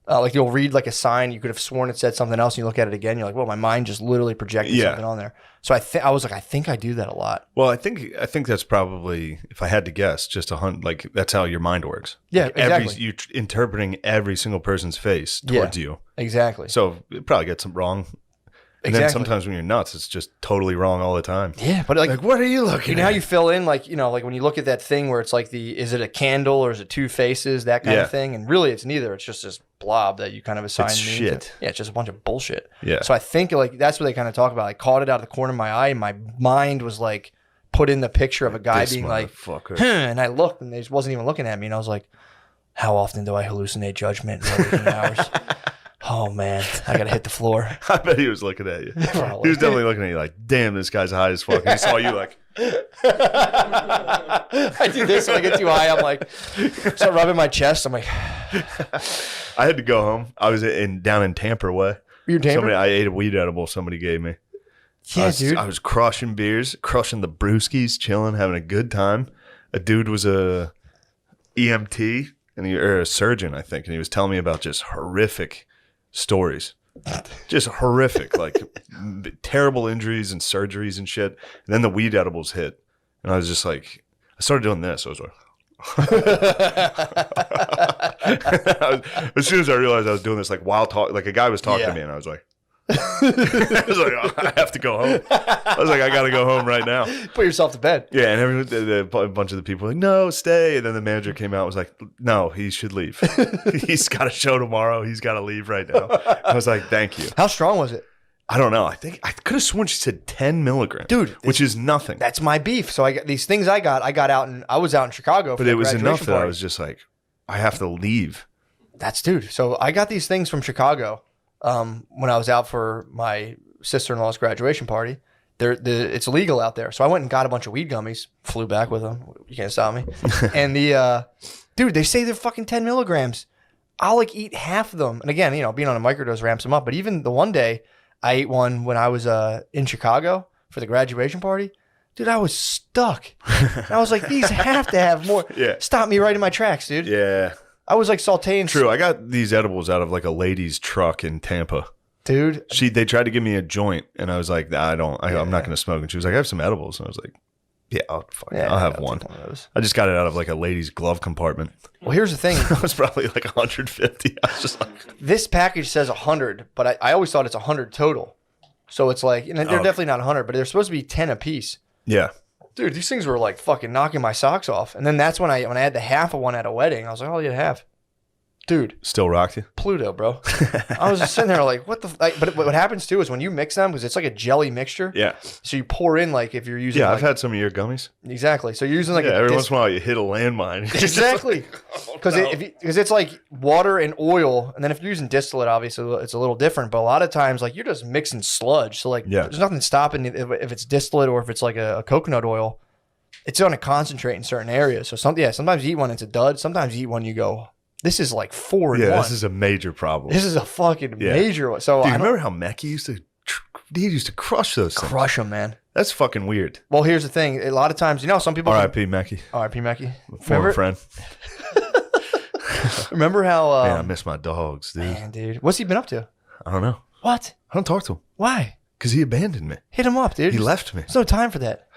Like you'll read like a sign, you could have sworn it said something else, and you look at it again, you're like, well, my mind just literally projected something on there. So I was like, I think I do that a lot. Well, I think that's probably, if I had to guess, just a hunt. Like that's how your mind works. Yeah, like exactly. You're interpreting every single person's face towards you. Exactly. So it probably gets them wrong. And then sometimes when you're nuts, it's just totally wrong all the time. Yeah, but like what are you looking at? You know how you fill in, like, you know, like when you look at that thing where it's like is it a candle or is it two faces, that kind of thing? And really it's neither. It's just this blob that you kind of assign meaning to. Yeah, it's just a bunch of bullshit. Yeah. So I think like that's what they kind of talk about. I caught it out of the corner of my eye and my mind was like put in the picture of a guy being like, and I looked and they just wasn't even looking at me. And I was like, how often do I hallucinate judgment in my waking hours? Oh, man, I got to hit the floor. I bet he was looking at you. He was definitely looking at you like, damn, this guy's high as fuck. And he saw you like. I do this when I get too high. I'm like, start rubbing my chest. I'm like. I had to go home. I was down in Tampa way. You Tampa? I ate a weed edible somebody gave me. Yeah, dude. I was crushing beers, crushing the brewskis, chilling, having a good time. A dude was a EMT or a surgeon, I think, and he was telling me about just horrific stories, just horrific, like terrible injuries and surgeries and shit. And then the weed edibles hit, and I was just like, I started doing this. I was like, as soon as I realized I was doing this, like while talking, like a guy was talking to me, and I was like, I was like, oh, I have to go home. I was like, I got to go home right now. Put yourself to bed. Yeah, and a bunch of the people were like, no, stay. And then the manager came out and was like, no, he should leave. He's got a show tomorrow. He's got to leave right now. I was like, thank you. How strong was it? I don't know. I think I could have sworn she said 10 milligrams. Dude. Which is nothing. That's my beef. So I got these things I got out and I was out in Chicago for but it was enough party. that I was just like, I have to leave. Dude. So I got these things from Chicago. When I was out for my sister-in-law's graduation party. It's illegal out there. So I went and got a bunch of weed gummies, flew back with them. You can't stop me. And dude, they say they're fucking 10 milligrams. I'll like eat half of them. And again, you know, being on a microdose ramps them up. But even the one day I ate one when I was in Chicago for the graduation party, dude, I was stuck. And I was like, these have to have more. Yeah. Stop me right in my tracks, dude. Yeah. I was like sauteing. True. I got these edibles out of like a lady's truck in Tampa. Dude. They tried to give me a joint and I was like, nah, I'm not going to smoke. And she was like, I have some edibles. And I was like, yeah, I'll have one. I just got it out of like a lady's glove compartment. Well, here's the thing. It was probably like 150. I was just like, this package says 100, but I always thought it's 100 total. So it's like, and they're definitely not 100, but they're supposed to be 10 a piece. Yeah. Dude, these things were like fucking knocking my socks off. And then that's when I had the half of one at a wedding. I was like, oh, you have. Dude. Still rocked you? Pluto, bro. I was just sitting there like, what the... but what happens too is when you mix them, because it's like a jelly mixture. Yeah. So you pour in like if you're using... Yeah, I've had some of your gummies. Exactly. So you're using like... every once in a while you hit a landmine. Exactly. Because it's like water and oil. And then if you're using distillate, obviously it's a little different. But a lot of times like you're just mixing sludge. So like there's nothing stopping if it's distillate or if it's like a coconut oil. It's going to concentrate in certain areas. So sometimes you eat one, it's a dud. Sometimes you eat one, you go... This is like 4 in 1. Yeah, this is a major problem. This is a fucking major one. So dude, you remember how Mecky used to crush those things? Crush them, man. That's fucking weird. Well, here's the thing. A lot of times, you know, some people... R.I.P. Mecky. R.I.P. Mecky. Former friend. Remember how... man, I miss my dogs, dude. Man, dude. What's he been up to? I don't know. What? I don't talk to him. Why? Because he abandoned me. Hit him up, dude. He left me. There's no time for that.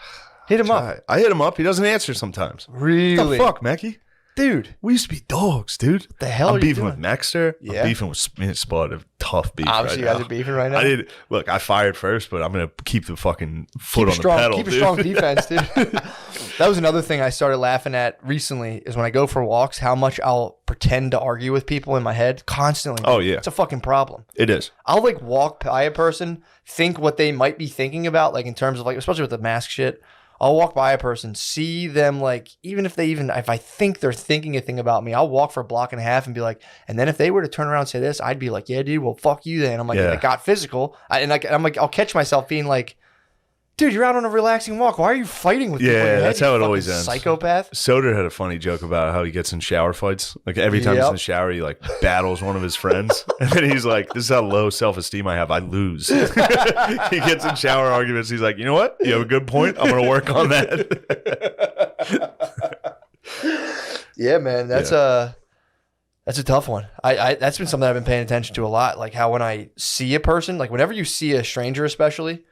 Hit him up. I hit him up. He doesn't answer sometimes. Really? What the fuck, Mecky? Dude. We used to be dogs, dude. What the hell I'm are you beefing doing? with Maxter. Yeah. I'm beefing with Spud. A tough beef Obviously, right you guys are beefing right now. Look, I fired first, but I'm going to keep the fucking foot on the pedal, Keep dude. a strong defense, dude. That was another thing I started laughing at recently is when I go for walks, how much I'll pretend to argue with people in my head constantly. Oh, yeah. It's a fucking problem. It is. I'll like walk by a person, think what they might be thinking about, like in terms of like, especially with the mask shit, I'll walk by a person, see them like, if I think they're thinking a thing about me, I'll walk for a block and a half and be like, and then if they were to turn around and say this, I'd be like, yeah, dude, well, fuck you then. I'm like, it got physical. I'm like, I'll catch myself being like, dude, you're out on a relaxing walk. Why are you fighting with people? Yeah, that's how it always ends. Psychopath. Soder had a funny joke about how he gets in shower fights. Like every time he's in the shower, he like battles one of his friends. And then he's like, this is how low self-esteem I have. I lose. He gets in shower arguments. He's like, you know what? You have a good point. I'm going to work on that. Yeah, man. That's a tough one. That's been something I've been paying attention to a lot. Like how when I see a person, like whenever you see a stranger especially,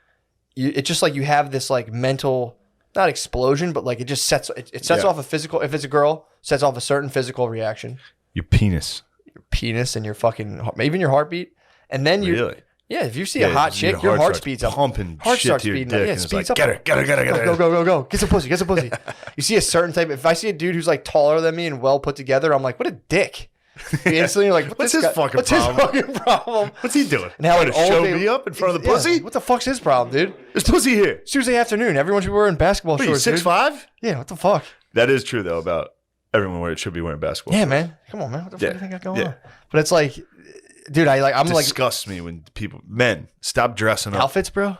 it's just like you have this like mental, not explosion, but like it just sets off a physical, if it's a girl, sets off a certain physical reaction. Your penis And your fucking, even your heartbeat. And then really? Yeah, if you see a hot chick, your heart speeds up. Pumping heart shit starts to your speeding dick. up. Yeah, and it's speeds like, up. Get her. Go. Get some pussy. You see a certain type. If I see a dude who's like taller than me and well put together, I'm like, what a dick. Instantly, you're like, what's his fucking problem? What's he doing? And how to show me up in front of the pussy? What the fuck's his problem, dude? There's pussy here. It's Tuesday afternoon. Everyone should be wearing basketball shorts. 6'5"? Yeah, what the fuck? That is true though about everyone should be wearing basketball. Yeah, man. Come on, man. What the fuck do you think I got going on? But it's like, dude, I'm like, disgusts me when men stop dressing up. Outfits, bro.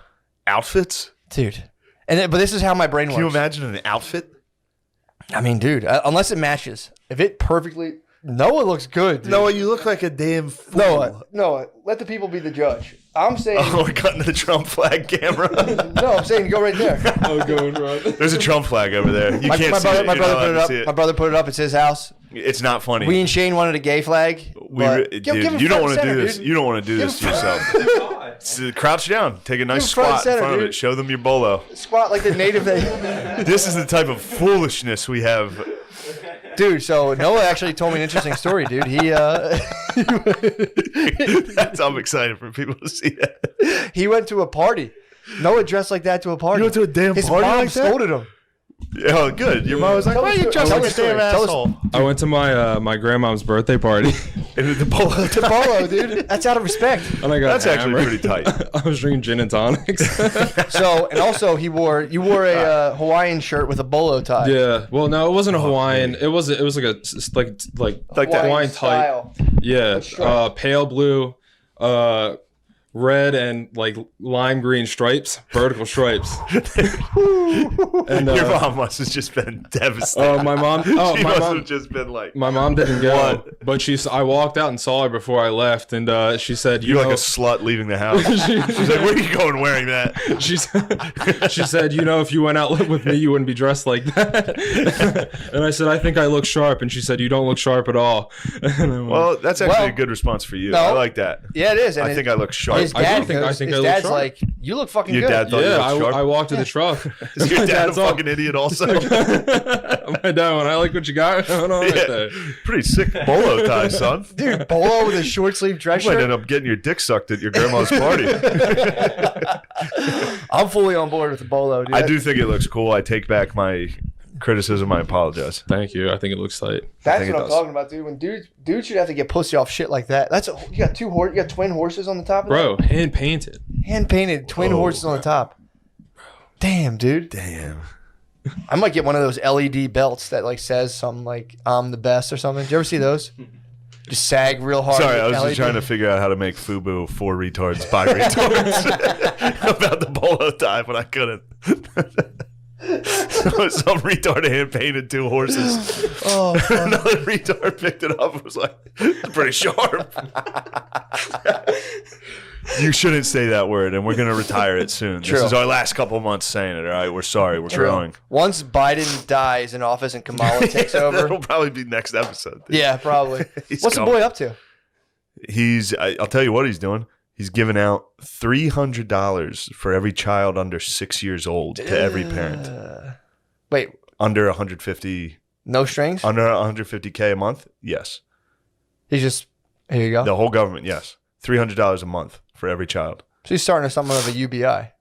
Outfits, dude. But this is how my brain works. Can you imagine an outfit? I mean, dude, unless it matches. If it perfectly. Noah looks good, dude. Noah, you look like a damn fool. Noah, let the people be the judge. I'm saying... Oh, we're cutting to the Trump flag camera. No, I'm saying go right there. Going right. There's a Trump flag over there. You can't see it. My brother put it up. My brother put it up. It's his house. It's not funny. We and Shane wanted a gay flag. Dude, you don't want to do this. You don't want to do this to yourself. Crouch down. Take a nice squat in front of it. Show them your bolo. Squat like the native thing. This is the type of foolishness we have. Dude, so Noah actually told me an interesting story, dude. I'm excited for people to see that. He went to a party. Noah dressed like that to a party. You went to a damn His party mom like that? scolded him. Oh, good. Your mom was like, why are you dressed like a damn asshole? I went to my grandmom's birthday party. The polo, dude. That's out of respect. And I got That's hammered. actually pretty tight. I was drinking gin and tonics. So, and also you wore a Hawaiian shirt with a bolo tie. Yeah. Well, no, it wasn't a Hawaiian. Baby. It was like that Hawaiian style. type. Yeah. Pale blue, red and like lime green stripes, vertical stripes. And your mom must have just been devastated. My mom. Oh, she my must mom have just been like. My mom didn't go, but I walked out and saw her before I left, and she said, "You're like a slut leaving the house." She's like, "Where are you going wearing that?" She said, if you went out with me, you wouldn't be dressed like that. And I said, "I think I look sharp," and she said, "You don't look sharp at all." Well, that's actually a good response for you. No, I like that. Yeah, it is. And I think I look sharp. His dad his dad's like, "You look fucking your good." Dad thought you looked sharp? I walked to the truck. Is your dad a fucking idiot also? My dad went, I like what you got going on right there. Pretty sick bolo tie, son. Dude, bolo with a short sleeve dress shirt. You might end up getting your dick sucked at your grandma's party. I'm fully on board with the bolo, dude. I do think it looks cool. I take back my criticism. I apologize. Thank you. I think it looks tight. That's what I'm talking about, dude. When dude should have to get pussy off shit like that. You got you got twin horses on the top of Bro, hand painted. Hand painted twin horses on the top. Damn, dude. Damn. I might get one of those LED belts that like says something like I'm the best or something. Did you ever see those? Just sag real hard. Sorry, I was just trying to figure out how to make FUBU for retards by retards about the bolo tie, but I couldn't. Some retard hand painted two horses. Oh, another retard picked it up and was like, "It's pretty sharp." You shouldn't say that word, and we're going to retire it soon. True. This is our last couple months saying it, all right? We're sorry. We're growing. Once Biden dies in office and Kamala takes over. It'll probably be next episode. Dude. Yeah, probably. What's the boy up to? I'll tell you what he's doing. He's giving out $300 for every child under 6 years old to every parent. Wait. Under 150. No strings? Under 150K a month? Yes. He's just, here you go. The whole government, yes. $300 a month for every child. So he's starting somewhat of a UBI.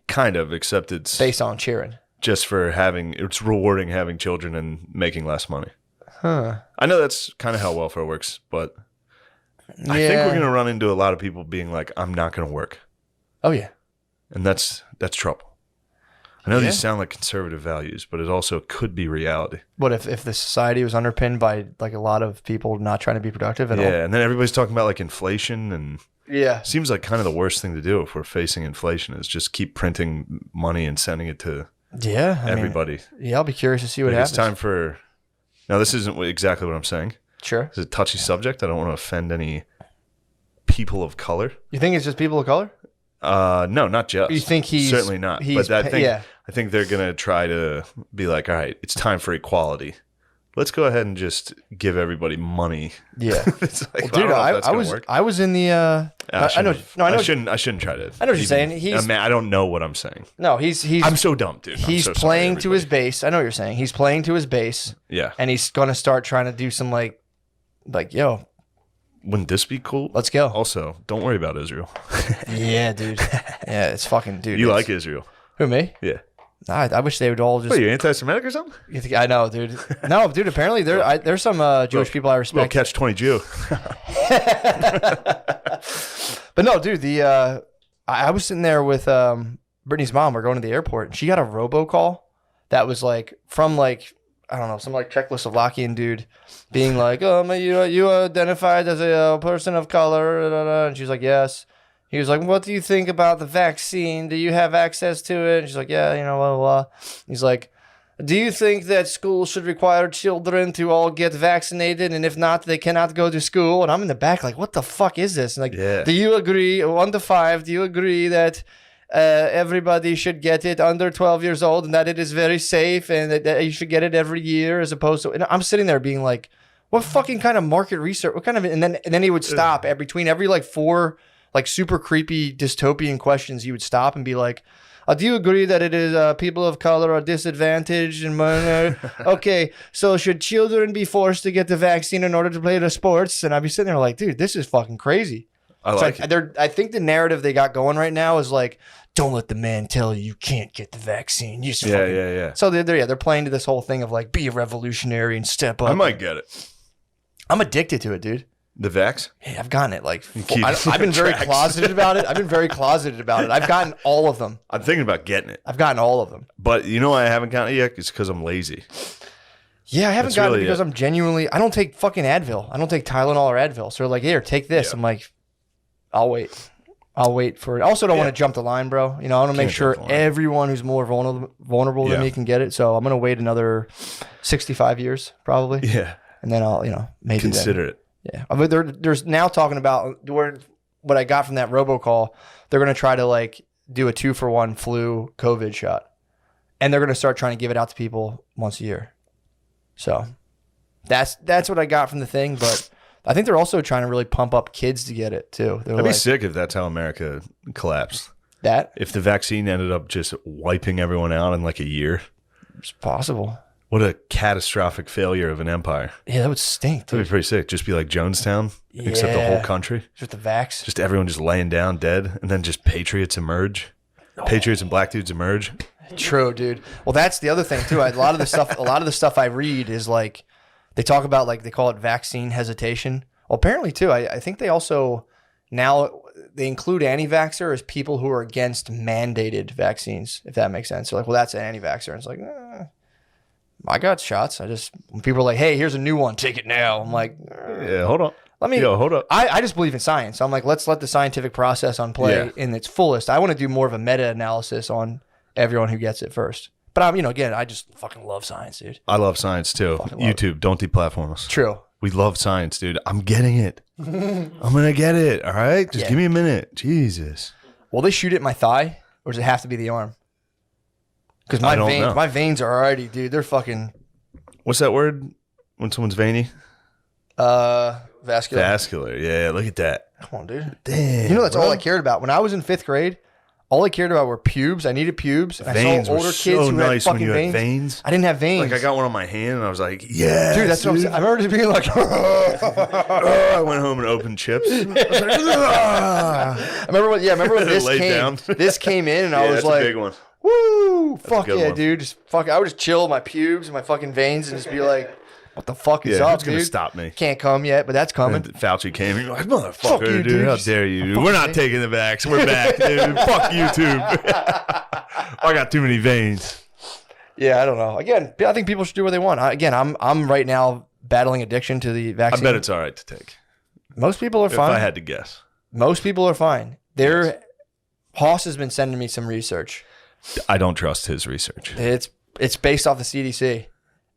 Kind of, except it's based on cheering. Just for it's rewarding having children and making less money. Huh. I know that's kind of how welfare works, but I think we're going to run into a lot of people being like, I'm not going to work. Oh, yeah. And that's trouble. I know these sound like conservative values, but it also could be reality. What if the society was underpinned by like a lot of people not trying to be productive at all? Yeah, and then everybody's talking about like inflation, and seems like kind of the worst thing to do if we're facing inflation is just keep printing money and sending it to everybody. I'll be curious to see what happens. It's time for. Now, this isn't exactly what I'm saying. Sure, it's a touchy subject. I don't want to offend any people of color. You think it's just people of color? No, not just. You think he's certainly not? But I think they're gonna try to be like, all right, it's time for equality. Let's go ahead and just give everybody money. Yeah, it's like, dude, I was in the. I know. No, I know. I shouldn't try to. I know what you're saying. I don't know what I'm saying. No, he's. I'm so dumb, dude. He's playing to his base. I know what you're saying. He's playing to his base. Yeah, and he's gonna start trying to do some like, yo. Wouldn't this be cool? Let's go. Also, don't worry about Israel. Yeah, dude. Yeah, it's fucking dude. You like Israel? Who, me? Yeah. I wish they would all just. What, are you anti-Semitic or something? I know, dude. No, dude. Apparently, there's some Jewish people I respect. Well, catch-20 Jew. But no, dude. I was sitting there with Brittany's mom. We're going to the airport, and she got a robocall that was like from like. I don't know, some like Czechoslovakian dude being like, oh, you identified as a person of color, and she's like, yes. He was like, what do you think about the vaccine? Do you have access to it? And she's like, yeah, blah, blah, blah. He's like, do you think that schools should require children to all get vaccinated, and if not, they cannot go to school? And I'm in the back like, what the fuck is this? And like, do you agree, 1 to 5, do you agree that everybody should get it under 12 years old and that it is very safe and that you should get it every year as opposed to, and I'm sitting there being like, what fucking kind of market research, what kind of, and then he would stop between every like 4 like super creepy dystopian questions. He would stop and be like, do you agree that it is people of color are disadvantaged? And okay, so should children be forced to get the vaccine in order to play the sports? And I'd be sitting there like, dude, this is fucking crazy. I think the narrative they got going right now is like, don't let the man tell you can't get the vaccine. You yeah. So they're playing to this whole thing of like, be a revolutionary and step up. I might get it. I'm addicted to it, dude. The vax? Yeah, I've gotten it. Like, I've been very closeted about it. I've gotten all of them. I'm thinking about getting it. I've gotten all of them. But you know why I haven't gotten it yet? It's because I'm lazy. Yeah, I haven't gotten it because I'm genuinely, I don't take fucking Advil. I don't take Tylenol or Advil. So they're like, here, take this. Yeah. I'm like, I'll wait for it. I also don't want to jump the line, bro. I want to make sure everyone who's more vulnerable than me can get it. So I'm going to wait another 65 years probably. Yeah. And then I'll, maybe consider it. Yeah. I mean, there's now talking about what I got from that robocall. They're going to try to like do a 2-for-1 flu COVID shot. And they're going to start trying to give it out to people once a year. So that's what I got from the thing. But I think they're also trying to really pump up kids to get it too. I'd be sick if that's how America collapsed. If the vaccine ended up just wiping everyone out in like a year. It's possible. What a catastrophic failure of an empire. Yeah, that would stink, dude. That'd be pretty sick. Just be like Jonestown, except the whole country. Just the vax. Just everyone just laying down dead, and then just patriots emerge. Oh. Patriots and black dudes emerge. True, dude. Well, that's the other thing too. A lot of the stuff I read is like, they talk about like, they call it vaccine hesitation. Well, apparently too, I think they also now they include anti-vaxxer as people who are against mandated vaccines, if that makes sense. So like, well, that's an anti-vaxxer. And it's like, I got shots. When people are like, hey, here's a new one, take it now. I'm like, yeah, hold on. Hold up. I just believe in science. I'm like, let's let the scientific process on play in its fullest. I want to do more of a meta-analysis on everyone who gets it first. But I'm, again, I just fucking love science, dude. I love science too. YouTube, don't deplatform us. True. We love science, dude. I'm getting it. I'm gonna get it. All right, just give me a minute. Jesus. Will they shoot it in my thigh, or does it have to be the arm? Because my veins are already, dude. They're fucking. What's that word when someone's veiny? Vascular. Vascular. Yeah, look at that. Come on, dude. Damn. That's all I cared about when I was in 5th grade. All I cared about were pubes. I needed pubes. Veins. I saw older kids who had fucking veins. I didn't have veins. Like I got one on my hand and I was like, yeah. Dude, that's what I'm saying. I remember just being like, I went home and opened chips. I was like, I remember when this came in and I was like, a big one. Woo! Fuck yeah, dude. I would just chill my pubes and my fucking veins and just be like, what the fuck is Yeah, up, who's going dude? to stop me? Can't come yet, but that's coming. And Fauci came. He's like, motherfucker, Fuck you, dude. How dude. dare you? We're not taking the vax. We're back, dude. Fuck YouTube. I got too many veins. Yeah, I don't know. Again, I think people should do what they want. I'm right now battling addiction to the vaccine. I bet it's all right to take. Most people are fine. If I had to guess. Most people are fine. Hoss has been sending me some research. I don't trust his research. It's based off the CDC,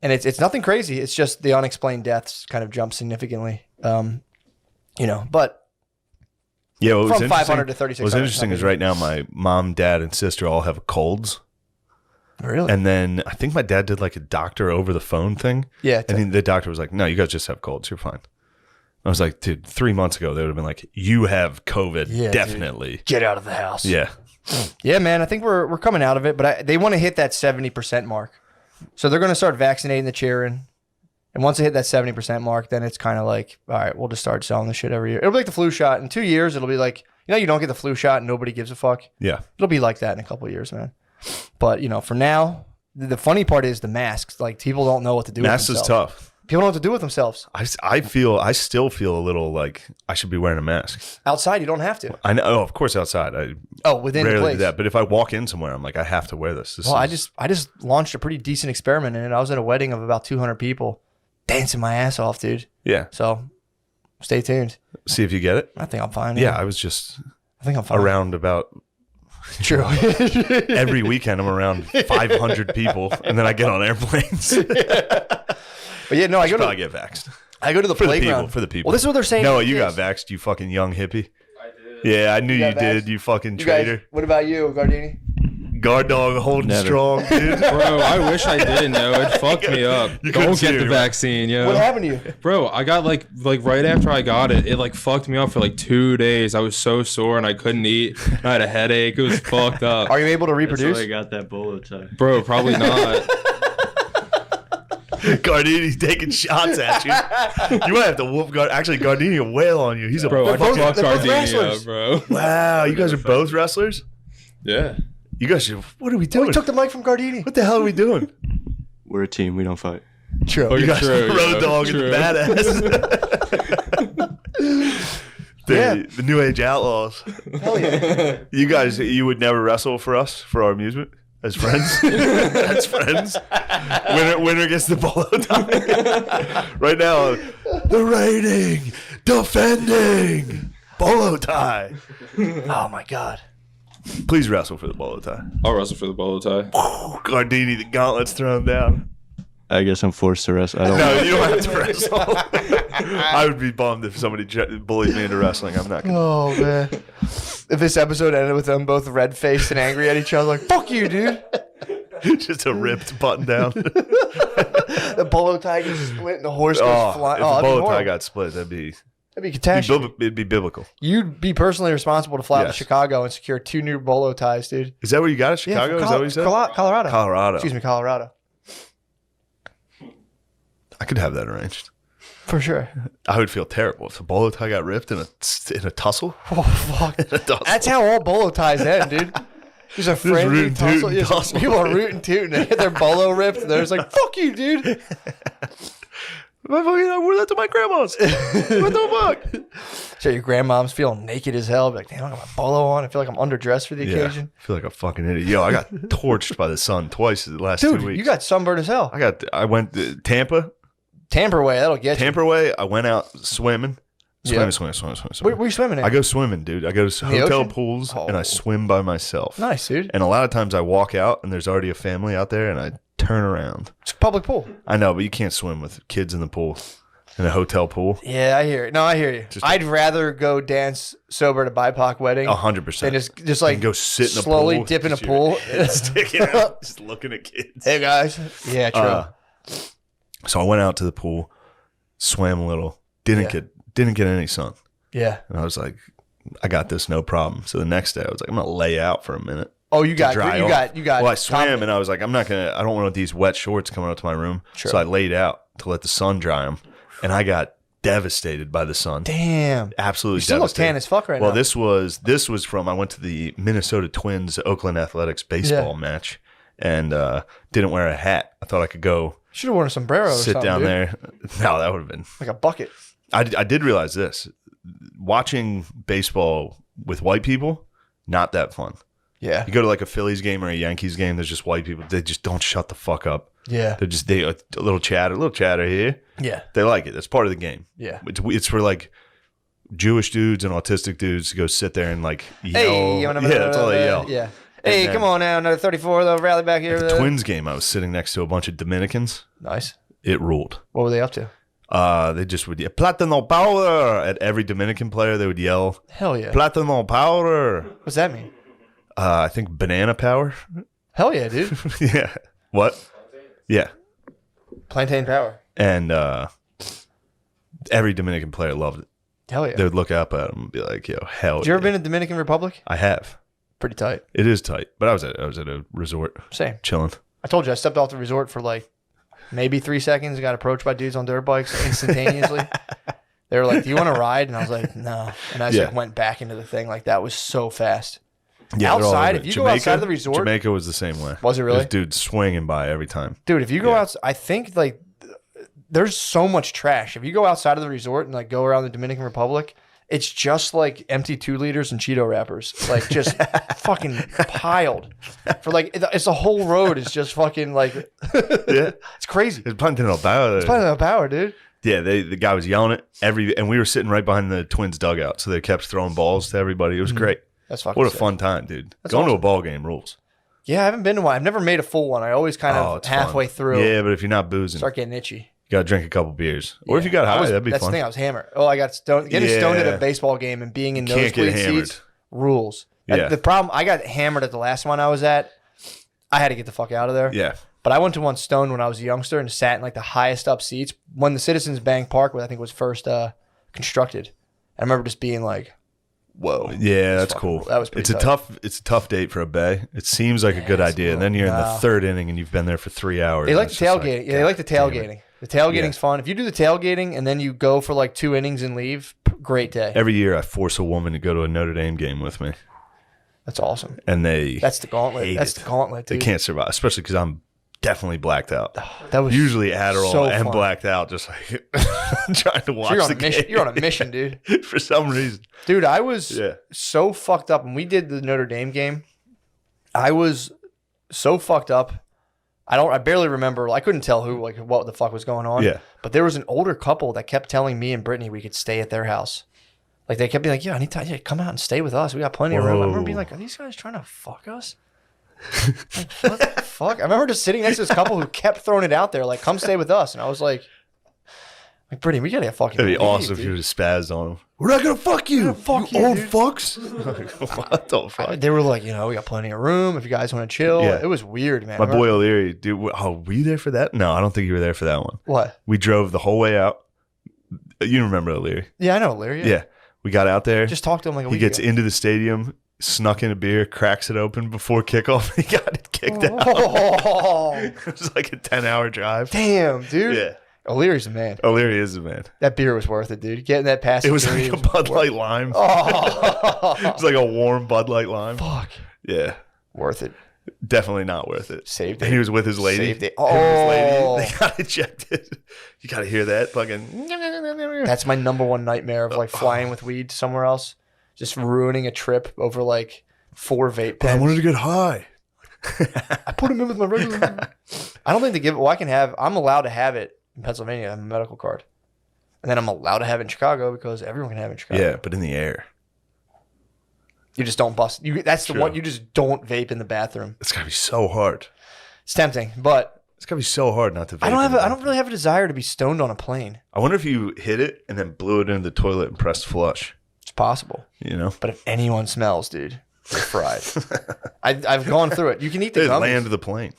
and it's nothing crazy. It's just the unexplained deaths kind of jumped significantly. But yeah, what was from 500 to 3600. What's interesting is right now my mom, dad, and sister all have colds. Really? And then I think my dad did like a doctor over the phone thing. Yeah. And the doctor was like, "No, you guys just have colds. You're fine." I was like, dude, 3 months ago, they would have been like, "You have COVID, Yeah, definitely. Get out of the house." Yeah. Yeah, man. I think we're coming out of it, but they want to hit that 70% mark. So they're going to start vaccinating the children. And once they hit that 70% mark, then it's kind of like, all right, we'll just start selling this shit every year. It'll be like the flu shot. In 2 years, it'll be like, you don't get the flu shot and nobody gives a fuck. Yeah. It'll be like that in a couple of years, man. But, for now, the funny part is the masks. Like, people don't know what to do Masks with is themselves. tough. People don't know what to do with themselves. I still feel a little like I should be wearing a mask. Outside, you don't have to. I know, of course, outside. I Within the rarely place. do that. But if I walk in somewhere, I'm like, I have to wear this. I just launched a pretty decent experiment in it. I was at a wedding of about 200 people, dancing my ass off, dude. Yeah. So, stay tuned. See if you get it. I think I'm fine. Yeah, I was just I think I'm fine. around about True. every weekend. I'm around 500 people, and then I get on airplanes. But yeah, no, I go Probably get vaxxed. I go to the playground. For the people. Well, this is what they're saying. No, to you got kids. vaxxed, you fucking young hippie. I did. Yeah, I knew you got did, vaxxed? you fucking You guys, traitor. what about you, Gardini? Guard dog holding Never. strong, dude. Bro, I wish I did know. It fucked me up. You couldn't Don't see get it, the right? vaccine, yo. What happened to you? Bro, I got like right after I got it, it like fucked me up for like 2 days. I was so sore and I couldn't eat. I had a headache. It was fucked up. Are you able to That's reproduce? why I got that bolo tie. Bro, probably not. Gardini's taking shots at you. You might have to whoop Actually, Gardini will wail on you. He's a Bro, I both- fucked they're both Gardenia, wrestlers. bro. Wow, you guys are both wrestlers? Yeah. You guys should, what are we Oh, doing? we took the mic from Gardini. What the hell are we doing? We're a team. We don't fight. True. You guys True, are road yo, dog and true. badass. Yeah. The New Age Outlaws. Hell yeah. You guys, you would never wrestle for us, for our amusement? As friends? As friends? Winner gets the bolo tie. Right now, the reigning, defending bolo tie. Oh my God. Please wrestle for the bolo tie. I'll wrestle for the bolo tie. Gardini, the gauntlet's thrown down. I guess I'm forced to wrestle. I don't No, know. you don't have to wrestle. I would be bummed if somebody bullied me into wrestling. I'm not going to. Oh man. If this episode ended with them both red-faced and angry at each other, like, fuck you, dude. Just a ripped button down. The bolo tie gets split and the horse goes flying. If the that'd be bolo tie horrible. got split, that'd be catastrophe. it'd be biblical. You'd be personally responsible to fly out Yes. to Chicago and secure 2 new bolo ties, dude. Is that where you got it? Chicago? from Is that what you said? Colorado. Colorado. Excuse me, Colorado. I could have that arranged. For sure. I would feel terrible if the bolo tie got ripped in a tussle. Oh, fuck. In a tussle. That's how all bolo ties end, dude. There's a friendly rootin' tussle. tootin' Yes, tussle. people are rooting tooting. They get their bolo ripped. And they're just like, fuck you, dude. I wore that to my grandma's. What the fuck? So your grandmom's feeling naked as hell. Be like, damn, I got my bolo on. I feel like I'm underdressed for the occasion. I feel like a fucking idiot. Yo, I got torched by the sun twice in the last 2 Dude, weeks. you got sunburned as hell. I went to Tampa. Tamper way, that'll get you. Tampa way. I went out swimming. Yeah. Swimming. Where you swimming in? I go swimming, dude. I go to the hotel ocean? pools Oh. and I swim by myself. Nice, dude. And a lot of times I walk out and there's already a family out there and I turn around. It's a public pool. I know, but you can't swim with kids in the pool, in a hotel pool. Yeah, I hear it. No, I hear you. I'd rather go dance sober at a BIPOC wedding 100%. than just like And go sit in a slowly pool. dip in a Just pool. Sticking out, just looking at kids. Hey guys. Yeah, true. So I went out to the pool, swam a little, didn't get any sun. Yeah. And I was like, I got this, no problem. So the next day I was like, I'm gonna lay out for a minute. Oh, you got dry you off. got. Well, I swam and I was like, I don't want these wet shorts coming up to my room. Sure. So I laid out to let the sun dry them, and I got devastated by the sun. Damn. Absolutely You still look devastated. tan as fuck right Well, now. this was from I went to the Minnesota Twins Oakland Athletics baseball match, and didn't wear a hat. I thought I could go Should have worn a sombrero or sit something, down dude. there. No, that would have been Like a bucket. I did realize this. Watching baseball with white people, not that fun. Yeah. You go to like a Phillies game or a Yankees game, there's just white people. They just don't shut the fuck up. Yeah. They're just a little chatter here. Yeah. They like it. That's part of the game. Yeah. It's for like Jewish dudes and autistic dudes to go sit there and like yell. Hey, Yeah, that's all they yell. Yeah. Hey, then- come on now, another 34, they'll rally back here. At the Twins game, I was sitting next to a bunch of Dominicans. Nice. It ruled. What were they up to? They just would yell, Platano powder at every Dominican player. They would yell, Hell yeah. Platano powder. What's that mean? I think banana power. Hell yeah, dude. Yeah. What? Yeah. Plantain power. And every Dominican player loved it. Hell yeah. They would look up at him and be like, "Yo, hell." Have you ever yeah." been to Dominican Republic? I have. Pretty tight. It is tight, but I was at a resort, Same. chilling. I told you I stepped off the resort for like maybe 3 seconds. Got approached by dudes on dirt bikes instantaneously. They were like, "Do you want to ride?" And I was like, "No." And I just like went back into the thing. Like that was so fast. Yeah, they're all Outside, over if it. you go outside of the resort, Jamaica was the same way. Was it really? There's dudes swinging by every time. dude, if you go Yeah. out, I think like there's so much trash. If you go outside of the resort and like go around the Dominican Republic, it's just like empty 2-liters and Cheeto wrappers, like just fucking piled for like it's the whole road is just fucking like Yeah, it's crazy. it's planting on power. It's plenty of power, dude. Yeah, the guy was yelling it and we were sitting right behind the Twins dugout, so they kept throwing balls to everybody. It was great. That's fucking What a sick. fun time, dude! That's Going to awesome. a ball game rules. Yeah, I haven't been to one. I've never made a full one. I always kind Oh, of it's halfway fun. through Yeah, but if you're not boozing, start getting itchy. you gotta drink a couple beers, or if you got I high, was- that'd be that's fun. the thing. I was hammered. Oh, I got stoned. Getting stoned at Yeah. a baseball game and being in Can't get nosebleed hammered. seats rules. Yeah. The problem, I got hammered at the last one I was at. I had to get the fuck out of there. Yeah, But I went to one stoned when I was a youngster and sat in like the highest up seats when the Citizens Bank Park, I think, was first constructed. I remember just being like, "Whoa, yeah, that's fucking- cool. that was pretty it's tight. a tough date for a bay. It seems like a good it's idea, and cool. then you're in No. the third inning and you've been there for 3 hours. They and like the it's just tailgating. Yeah, they like the God damn it. tailgating. The tailgating's fun. If you do the tailgating and then you go for like 2 innings and leave, great day. Every year, I force a woman to go to a Notre Dame game with me, That's awesome. and they That's the gauntlet. hate That's it. the gauntlet, They dude. can't survive, especially because I'm definitely blacked out. That was Usually Adderall so and fun. blacked out, just like trying to watch So you're on the a mission. game. You're on a mission, dude. for some reason. Dude, I was Yeah. so fucked up when we did the Notre Dame game. I was so fucked up. I barely remember. I couldn't tell who, like, what the fuck was going on. Yeah. But there was an older couple that kept telling me and Brittany we could stay at their house. Like they kept being like, "Yeah, anytime, yeah, come out and stay with us. We got plenty of room." I remember being like, "Are these guys trying to fuck us?" Like, what the fuck? I remember just sitting next to this couple who kept throwing it out there, like, "Come stay with us," and I was like, Brittany, we gotta get fucking. It'd be leave, awesome if dude." you would have spazzed on them. We're not gonna fuck you, fuck you, old dude. fucks. What the fuck? They were like, we got plenty of room if you guys want to chill. Yeah. It was weird, man. My I remember- boy O'Leary, dude. Were you there for that? No, I don't think you were there for that one. What? We drove the whole way out. You remember O'Leary? Yeah, I know, Larry. Yeah. We got out there. Just talked to him like a He week gets ago. into the stadium, snuck in a beer, cracks it open before kickoff. He got it kicked out. Oh, It was like a 10-hour drive. damn, dude. Yeah. O'Leary's the man. O'Leary is the man. That beer was worth it, dude. Getting that pass. It was like a Bud Light Lime. Oh, It was like a warm Bud Light Lime. fuck. Yeah. Worth it. Definitely not worth it. Saved And it. he was with his lady. Saved it. Him and his lady, Oh. they got ejected. You got to hear that fucking. That's my number one nightmare of like flying with weed somewhere else. Just ruining a trip over like 4 vape But I pens. wanted to get high. I put them in with my regular. I don't think they give. Well, I'm allowed to have it in Pennsylvania. I have a medical card, and then I'm allowed to have it in Chicago because everyone can have it in Chicago. Yeah, but in the air. You just don't bust. That's the True. one. You just don't vape in the bathroom. It's got to be so hard. It's tempting, but It's got to be so hard not to vape. I don't in the I don't bathroom. really have a desire to be stoned on a plane. I wonder if you hit it and then blew it into the toilet and pressed flush. It's possible, You know? but if anyone smells, dude, they're fried. I've gone through it. You can eat the They'd gummies. land the plane.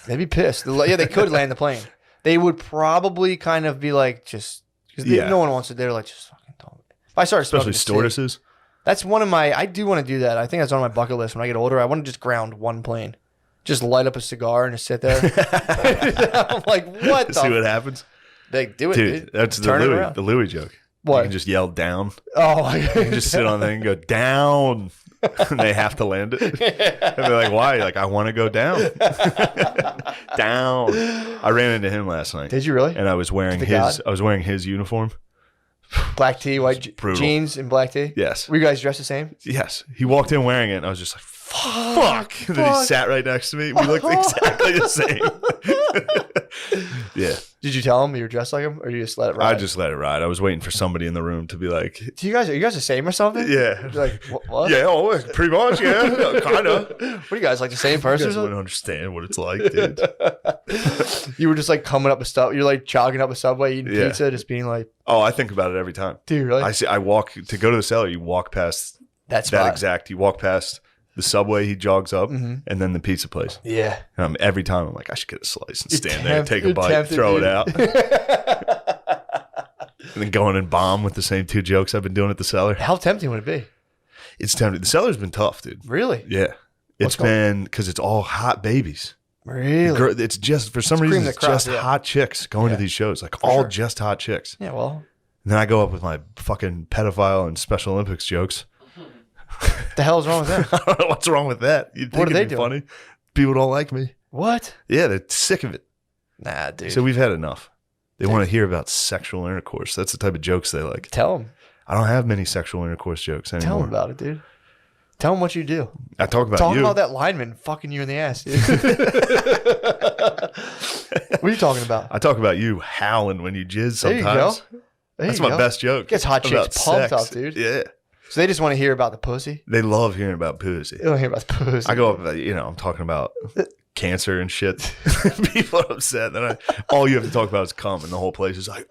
They'd be pissed. Yeah, they could land the plane. They would probably kind of be like, just because Yeah. no one wants it. They're like, just fucking don't. If I started smoking Especially a cig- stewardesses. That's one of my. I do want to do that. I think that's on my bucket list. When I get older, I want to just ground one plane, just light up a cigar and just sit there. I'm like, what See the? what happens? They do it, Dude, dude. that's Turn it the around. Louis joke. What? You can just yell down. Oh, my God. You can just sit on there and go down. And they have to land it. And they're like, why? You're like, I want to go down. Down. I ran into him last night. Did you really? And I was wearing his uniform. Black tee, white jeans, and black tee? Yes. Were you guys dressed the same? Yes. He walked in wearing it, and I was just like, fuck. And then he sat right next to me. We looked exactly the same. Yeah. Did you tell him you were dressed like him, or you just let it ride? I just let it ride. I was waiting for somebody in the room to be like, are you guys the same or something? yeah. You're like, what? Yeah, oh, pretty much, yeah. Kind of. What are you guys, like the same You person? guys wouldn't understand what it's like, dude. You were just like coming up a stuff. You're like jogging up a subway, eating Yeah. pizza, just being like, Oh, I think about it every time. dude, really? I walk to go to the cellar. You walk past That's you walk past the subway. He jogs up, and then the pizza place. Yeah. And every time I'm like, I should get a slice and You're stand there, take a you're bite, tempted, throw dude. it out, and then go in and bomb with the same 2 jokes I've been doing at the cellar. How tempting would it be? It's tempting. The cellar's been tough, dude. Really? Yeah, it's been because it's all hot babies. Really? It's just for some It's reason cream of it's the crop, just yeah. hot chicks going to these shows, like all sure. just hot chicks. Yeah, well, And then I go up with my fucking pedophile and Special Olympics jokes. what the hell's wrong with that? I don't know what's wrong with that. You'd think What are they it'd be doing? funny. People don't like me. What? Yeah, they're sick of it. Nah, dude. So we've had enough. They want to hear about sexual intercourse. That's the type of jokes they like. Tell them. I don't have many sexual intercourse jokes anymore. Tell them about it, dude. Tell them what you do. I talk about Talk you. about that lineman fucking you in the ass, dude. What are you talking about? I talk about you howling when you jizz There you sometimes. go. There That's you my go. best joke. Gets hot about chicks pumped sex. up, dude. Yeah. So they just want to hear about the pussy. They love hearing about pussy. They don't hear about the pussy. I go up, I'm talking about cancer and shit. People are upset. Then all you have to talk about is cum, and the whole place is like,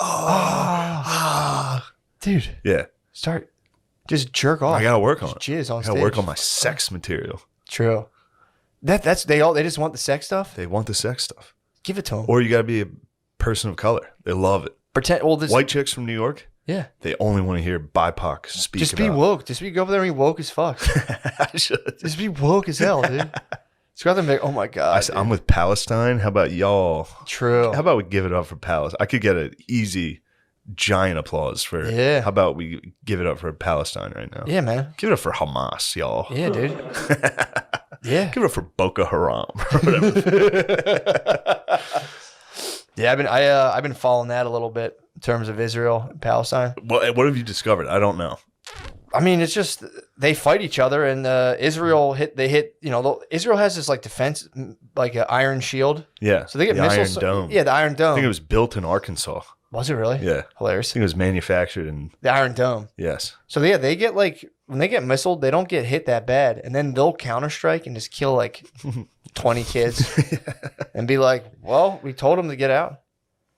dude. Yeah. Start. Just jerk off. I gotta work on it. Jizz on I stage. gotta work on my sex material. True. They just want the sex stuff. They want the sex stuff. Give it to them. Or you gotta be a person of color. They love it. Pretend. Well, this. White chicks from New York, Yeah. they only want to hear BIPOC speak Just be about. woke. Just go over there and be woke as fuck. I should. Just be woke as hell, dude. Just go out there and be like, oh my god. I'm with Palestine. How about y'all? True. How about we give it up for Palestine? I could get an easy, giant applause for. Yeah. How about we give it up for Palestine right now? Yeah, man. Give it up for Hamas, y'all. Yeah, dude. Yeah. Give it up for Boko Haram or whatever. Yeah, I've been following that a little bit in terms of Israel and Palestine. what have you discovered? I don't know. I mean, it's just they fight each other, and Israel hit. Israel has this like defense, like an iron shield. Yeah. So they get the missiles. Iron Dome. Yeah, the Iron Dome. I think it was built in Arkansas. Was it really? Yeah. I Hilarious. think it was manufactured in. The Iron Dome. Yes. So yeah, they get like when they get missiled, they don't get hit that bad, and then they'll counter strike and just kill like 20 kids, and be like, "Well, we told them to get out."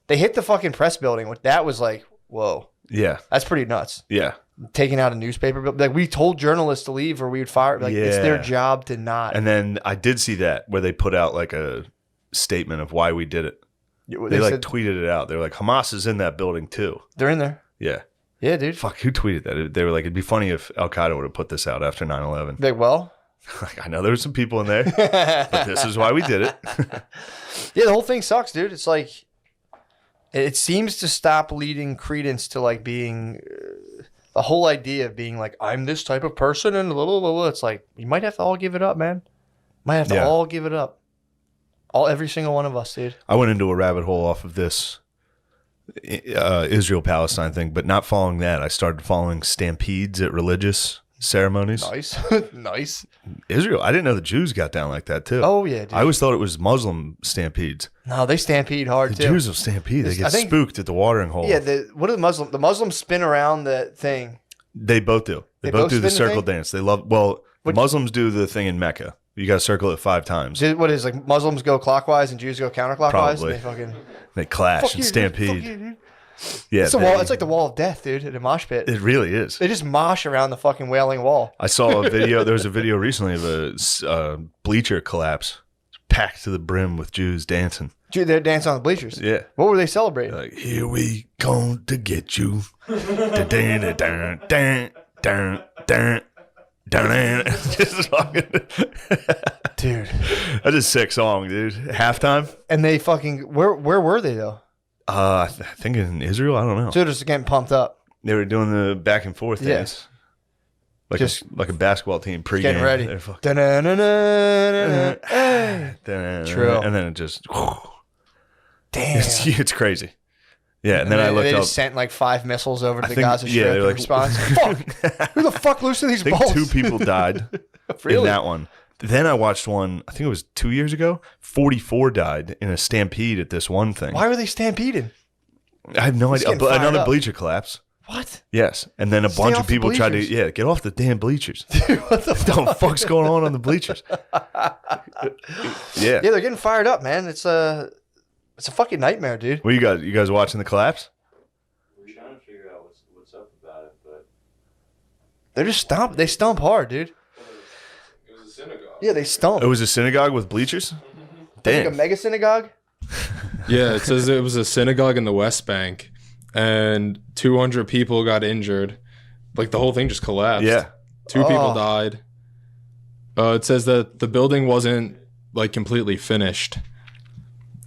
They hit the fucking press building. That was like, whoa, Yeah. that's pretty nuts. Yeah. Taking out a newspaper, but like we told journalists to leave or we would fire. Like it's their Yeah. job to not. And then I did see that where they put out like a statement of why we did it. They like said, tweeted it out. They were like, Hamas is in that building too. they're in there. Yeah. Yeah, dude. Fuck, who tweeted that? They were like, it'd be funny if Al Qaeda would have put this out after 9/11. Like, well, Like, I know there were some people in there, but this is why we did it. yeah, the whole thing sucks, dude. It's like it seems to stop leading credence to like being the whole idea of being like I'm this type of person and blah, blah, blah, blah. It's like you might have to all give it up, man. Might have to Yeah. all give it up. Every single one of us, dude. I went into a rabbit hole off of this Israel-Palestine thing, but not following that. I started following stampedes at religious ceremonies. Nice, nice. Israel, I didn't know the Jews got down like that too. Oh yeah, dude. I always thought it was Muslim stampedes. No, they stampede hard The too. Jews will stampede. They I get think- spooked at the watering hole. Yeah, what are the Muslims? The Muslims spin around the thing. They both do. They They both do both the spin the circle thing? dance. They love. Well, What- Muslims do the thing in Mecca. You got to circle it 5 times. What is like Muslims go clockwise and Jews go counterclockwise? Probably. And they fucking They clash fuck and you, dude. stampede. Fuck you, dude. Yeah, It's a wall. It's like the wall of death, dude. At a mosh pit, it really is. they just mosh around the fucking wailing wall. I saw a video. There was a video recently of a bleacher collapse, packed to the brim with Jews dancing. Dude, they're dancing on the bleachers. Yeah, What were they celebrating? like here we come to get you. Just fucking- Dude. That's a sick song, dude. Halftime. And they fucking where were they though? I think in Israel. I don't know. So they're just getting pumped up. They were doing the back and forth dance. Like Just like a basketball team pregame. getting ready. They're fucking- True. And then it just Damn. it's crazy. Yeah, and then I looked they up. just sent like 5 missiles over to I the think- Gaza yeah, Strip they're in like- response. Fuck! Who the fuck loosened these I think bolts? 2 people died in Really? that one. Then I watched one, I think it was 2 years ago. 44 died in a stampede at this one thing. Why were they stampeding? I have no It's idea. getting fired Another up. bleacher collapse. What? Yes. And then a Stay bunch off of the people tried to, bleachers. get off the damn bleachers. What the What the fuck's going on the bleachers? Yeah. Yeah, they're getting fired up, man. It's a fucking nightmare, dude. What you guys watching the collapse? We're trying to figure out what's up about it, but They're just stomp. They stomp hard, dude. It was a synagogue. Yeah, they stomp. It was a synagogue with bleachers? Like a Damn. mega synagogue. Yeah, it says it was a synagogue in the West Bank, and 200 people got injured. Like the whole thing just collapsed. Yeah. 2 people Oh. died. It says that the building wasn't like completely finished,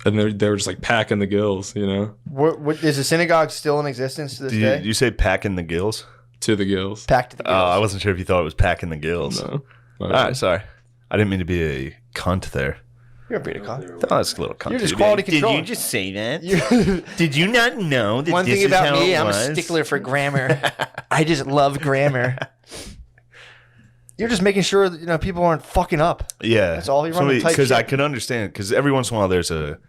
and they were just like packing the gills, you know, What is the synagogue still in existence to this Do day? you say packing the gills? to the gills. Packed to the Oh, I gills. wasn't sure if you thought it was packing the gills. No. All right, sorry. I didn't mean to be a cunt there. You're a beat con. Oh, that's a little cunt. You're just quality control. Did you just say that? You- Did you not know that One this thing is about how me, it I'm a was? stickler for grammar. I just love grammar. You're just making sure that people aren't fucking up. Yeah, That's all you run to type because I shit. can understand. Because every once in a while, there's a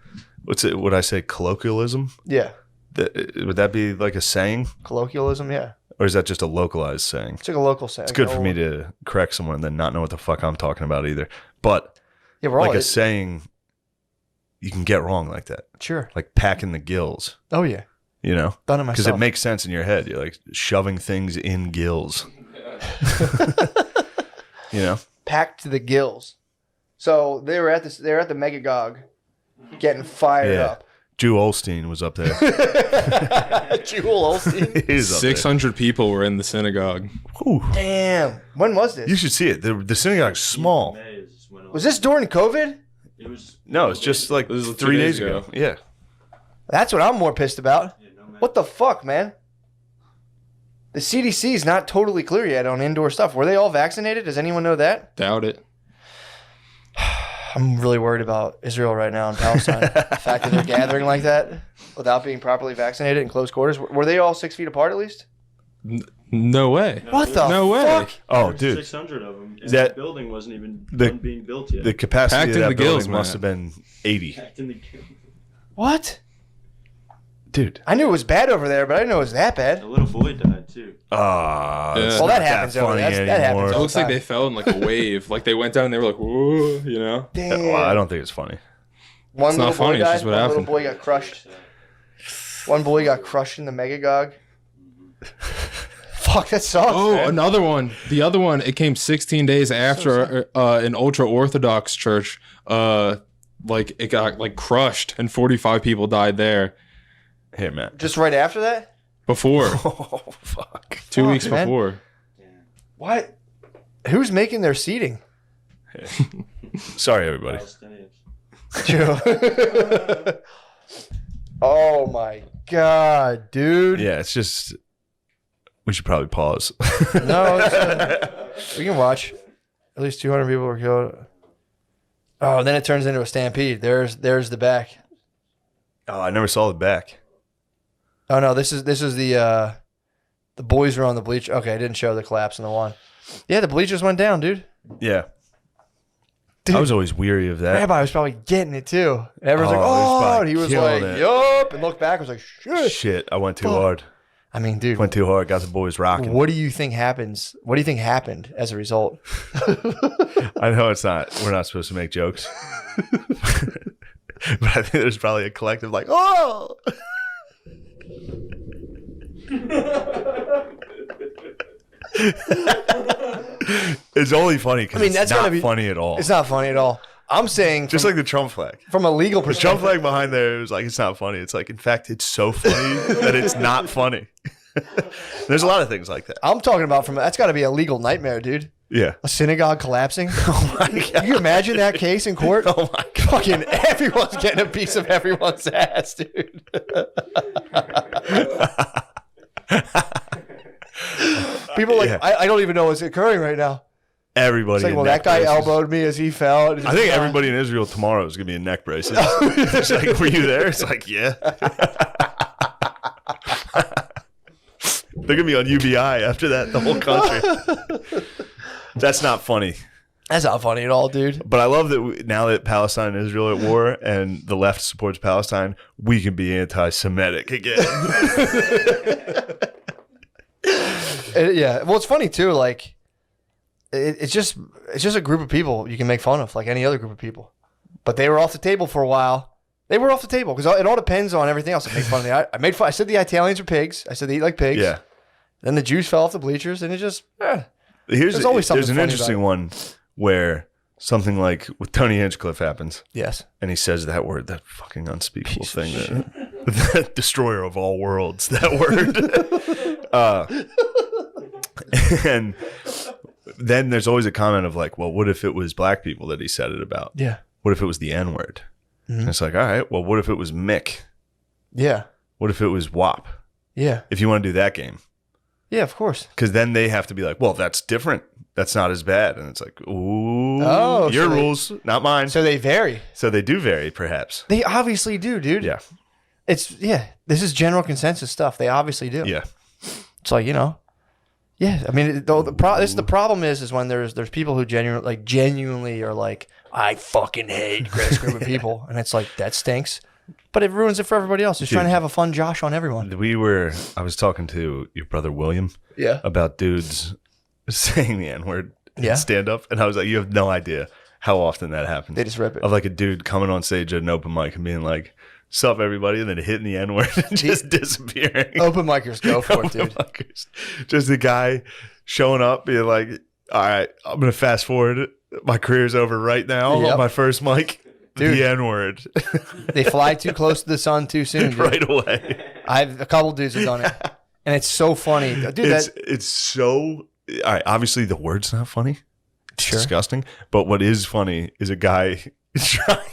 would I say colloquialism? Yeah, Would that be like a saying, colloquialism. Yeah, or is that just a localized saying? it's like a local saying. It's good for me to correct someone and then not know what the fuck I'm talking about either. But Yeah, we're all like a saying, you can get wrong like that, sure. like packing the gills. Oh yeah, You know, done it because myself. it makes sense in your head. You're like shoving things in gills. You know, packed to the gills. So they were at this. They were at the Megagog, getting fired Yeah. up. Jew Olstein was up there. Jewel Olstein. He's up there. 600 people were in the synagogue. Whew. Damn. When was this? You should see it. The synagogue's small. May is when it Was this during COVID? It was. No, it's just like This is 3 days ago. Yeah. That's what I'm more pissed about. Yeah, no, man. What the fuck, man? The CDC is not totally clear yet on indoor stuff. Were they all vaccinated? Does anyone know that? Doubt it. I'm really worried about Israel right now and Palestine. The fact that they're gathering like that without being properly vaccinated in close quarters. Were they all 6 feet apart at least? No way. What the No way. fuck? Oh, There's dude. 600 of them. And That- the building wasn't even the- done being built yet. The capacity Packed of in that the building gills, must man. have been 80. Packed in the What? Dude. I knew it was bad over there, but I didn't know it was that bad. A little boy died too. Ah, Yeah. it's Well, that not happens over funny there. That happens anymore. It all looks the like time. they fell in like a wave. Like they went down and they were like, whoa, you know? Damn. Well, I don't think it's funny. One It's not little boy funny, it's died. just what One happened. little boy got crushed. One boy got crushed in the Megagog. Fuck, that sucks. Oh, man. another one. The other one, it came 16 days after an ultra Orthodox church. Like it got like crushed and 45 people died there. Here, Matt. Just right after that? Before. Oh, fuck. 2 weeks man. before. What? Who's making their seating? Sorry, everybody. Palestinians. Oh my god, dude. Yeah, it's just. We should probably pause. No, we can watch. At least 200 people were killed. Oh, and then it turns into a stampede. There's the back. Oh, I never saw the back. Oh no, this is the boys were on the bleach. Okay, I didn't show the collapse in the one. Yeah, the bleachers went down, dude. Yeah. Dude. I was always weary of that. Rabbi was probably getting it too. And everyone's Oh, like, he was oh, probably and he was killing like, it. yup, and looked back and was like, shit. Shit, I went too Fuck. hard. I mean, dude, Went too hard. Got the boys rocking. what do you think happens? What do you think happened as a result? I know it's not. We're not supposed to make jokes. But I think there's probably a collective like, oh. It's only funny because I mean, that's it's not gotta be- funny at all. It's not funny at all. I'm saying Just from, like the Trump flag. from a legal The Trump perspective. flag behind there was like, it's not funny. It's like, in fact, it's so funny that it's not funny. There's a lot of things like that. I'm talking about that's got to be a legal nightmare, dude. Yeah. A synagogue collapsing. Oh my Can you imagine that case in court? Oh my God. Fucking everyone's getting a piece of everyone's ass, dude. People are like, Yeah. I don't even know what's occurring right now. Everybody. It's like, in well, neck that guy braces. elbowed me as he fell. I think everybody in Israel tomorrow is gonna be in neck braces. It's like, were you there? It's like, yeah. They're gonna be on UBI after that. The whole country. That's not funny. That's not funny at all, dude. But I love that now that Palestine and Israel are at war and the left supports Palestine, we can be anti-Semitic again. Yeah. Well, it's funny too. Like, it's just a group of people you can make fun of, like any other group of people. But they were off the table for a while. They were off the table because it all depends on everything else. I made fun of I said the Italians are pigs. I said they eat like pigs. Yeah. Then the Jews fell off the bleachers, and it just. There's always something there's an funny interesting about one where something like with Tony Hinchcliffe happens. Yes. And he says that word, that fucking unspeakable thing, that destroyer of all worlds, that word. And then there's always a comment of like, well, what if it was black people that he said it about? Yeah. What if it was the N word? And it's like, all right, well, what if it was Mick? Yeah. What if it was WAP? Yeah. If you want to do that game. Yeah, of course. Because then they have to be like, well, that's different. That's not as bad. And it's like, ooh, Oh, your so they- rules, not mine. So they vary. So they do vary, perhaps. They obviously do, dude. Yeah. This is general consensus stuff. They obviously do. Yeah. It's like, yeah. I mean, the problem is when there's people who genuinely are like, I fucking hate this group of people, and it's like that stinks. But it ruins it for everybody else. Just trying to have a fun Josh on everyone. I was talking to your brother William Yeah. about dudes saying the N-word in Yeah. stand up. And I was like, you have no idea how often that happens. They just rip it. Of like a dude coming on stage at an open mic and being like, sup everybody, and then hitting the N-word and just disappearing. Open micers, go for it, Open dude. micers. Just a guy showing up being like, all right, I'm going to fast forward. My career's over right now Yep. on my first mic. Dude. The N-word. They fly too close to the sun too soon, dude. Right away. I've a couple dudes have done it, and it's so funny, dude. It's so all right. Obviously, the word's not funny. It's Sure. disgusting. But what is funny is a guy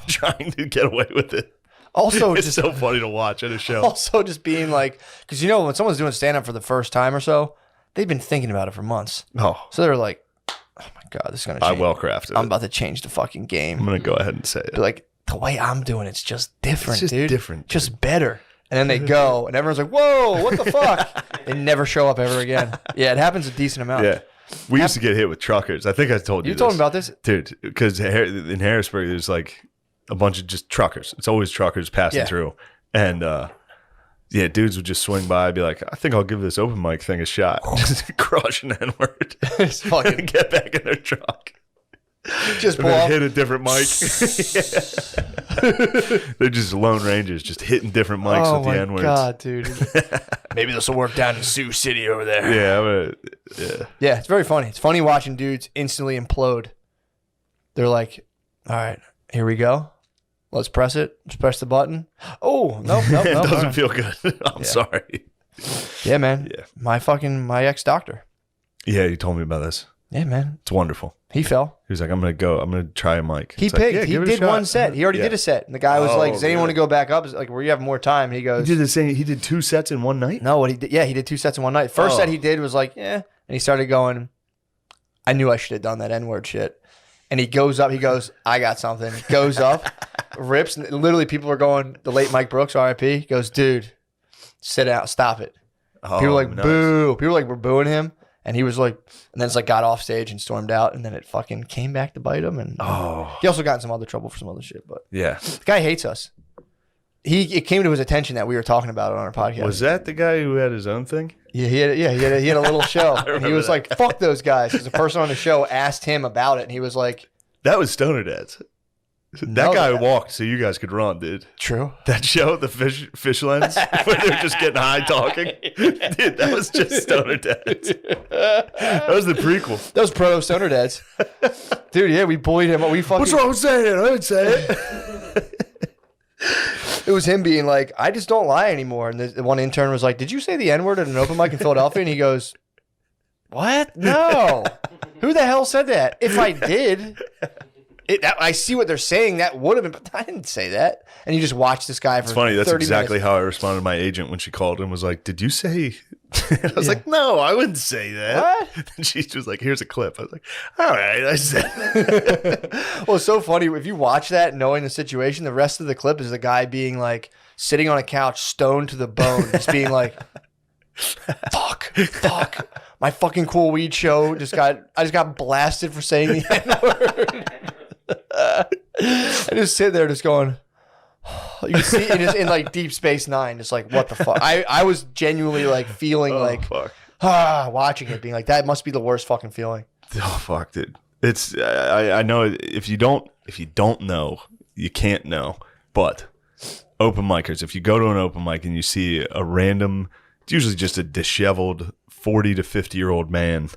trying to get away with it. Also, It's just so funny to watch at a show. also just being like, because when someone's doing stand up for the first time or so, they've been thinking about it for months. Oh, So they're like, oh my God, this is going to I change. well crafted. I'm it. about to change the fucking game. I'm gonna go ahead and say it. But like, the way I'm doing it's just different, It's just dude. different, dude. Just better. And then they go, and everyone's like, whoa, what the fuck? They never show up ever again. Yeah, it happens a decent amount. Yeah, we used to get hit with truckers. I think I told you. You told me about this? dude. Because in Harrisburg, there's like a bunch of just truckers. It's always truckers passing Yeah. through, and yeah, dudes would just swing by and be like, I think I'll give this open mic thing a shot. Just crush an N-word. It's fucking Get back in their truck. just And pull then off. hit a different mic. They're just Lone Rangers, just hitting different mics Oh with the my N-words. God, dude. Maybe this will work down in Sioux City over there. Yeah, Yeah, it's very funny. It's funny watching dudes instantly implode. They're like, all right, here we go. Let's press it. Let's press the button. Oh, no. it doesn't all right. feel good. I'm sorry. Yeah, man. Yeah. My ex-doctor. Yeah, you told me about this. Yeah, man. It's wonderful. He fell. He was like, I'm gonna try a mic. He It's like, picked. yeah, he give it a did shot. one set. He already Yeah. did a set. And the guy was like, does anyone really? want to go back up? It's like, where you have more time? And he He goes, did the same. He did 2 sets in one night. no, what he did. Yeah, he did 2 sets in one night. First Oh. set he did was like, yeah. And he started going, I knew I should have done that N-word shit. And he goes up. He goes, I got something. Goes up, rips. And literally people are going, the late Mike Brooks, RIP, goes, dude, sit down. Stop it. Oh, People were like, nice. boo. People were booing him. And he was like, and then it's like got off stage and stormed out. And then it fucking came back to bite him. And Oh, he also got in some other trouble for some other shit. But yeah. the guy hates us. It came to his attention that we were talking about it on our podcast. Was that the guy who had his own thing? Yeah, he had a little show. And he remember was that. like, fuck those guys. Because the person on the show asked him about it. And he was like, That was Stoner Dads. That No, guy that- walked so you guys could run, dude. true. That show, the fish lens, where they were just getting high talking. Dude, that was just Stoner Dads. That was the prequel. That was proto Stoner Dads. Dude, yeah, we bullied him. We fucking. What's wrong with saying it? I didn't say it. It was him being like, I just don't lie anymore. And the one intern was like, did you say the N-word at an open mic in Philadelphia? And he goes, what? No. Who the hell said that? If I did, I see what they're saying. That would have been, but I didn't say that. And you just watch this guy for It's funny. That's 30 exactly minutes. how I responded to my agent when she called and was like, did you say And I was like, no, I wouldn't say that. What? And she was like, here's a clip. I was like, all right. I said, Well, it's so funny. If you watch that knowing the situation, the rest of the clip is the guy being like sitting on a couch, stoned to the bone, just being like, fuck. My fucking cool weed show I just got blasted for saying the N-word. I just sit there just going, you can see it just in like Deep Space Nine, just like, what the fuck? I was genuinely like feeling fuck. Watching it, being like, that must be the worst fucking feeling. Oh, fuck, dude. It's, I know if you don't know, you can't know. But open micers, if you go to an open mic and you see a random, it's usually just a disheveled 40 to 50-year-old man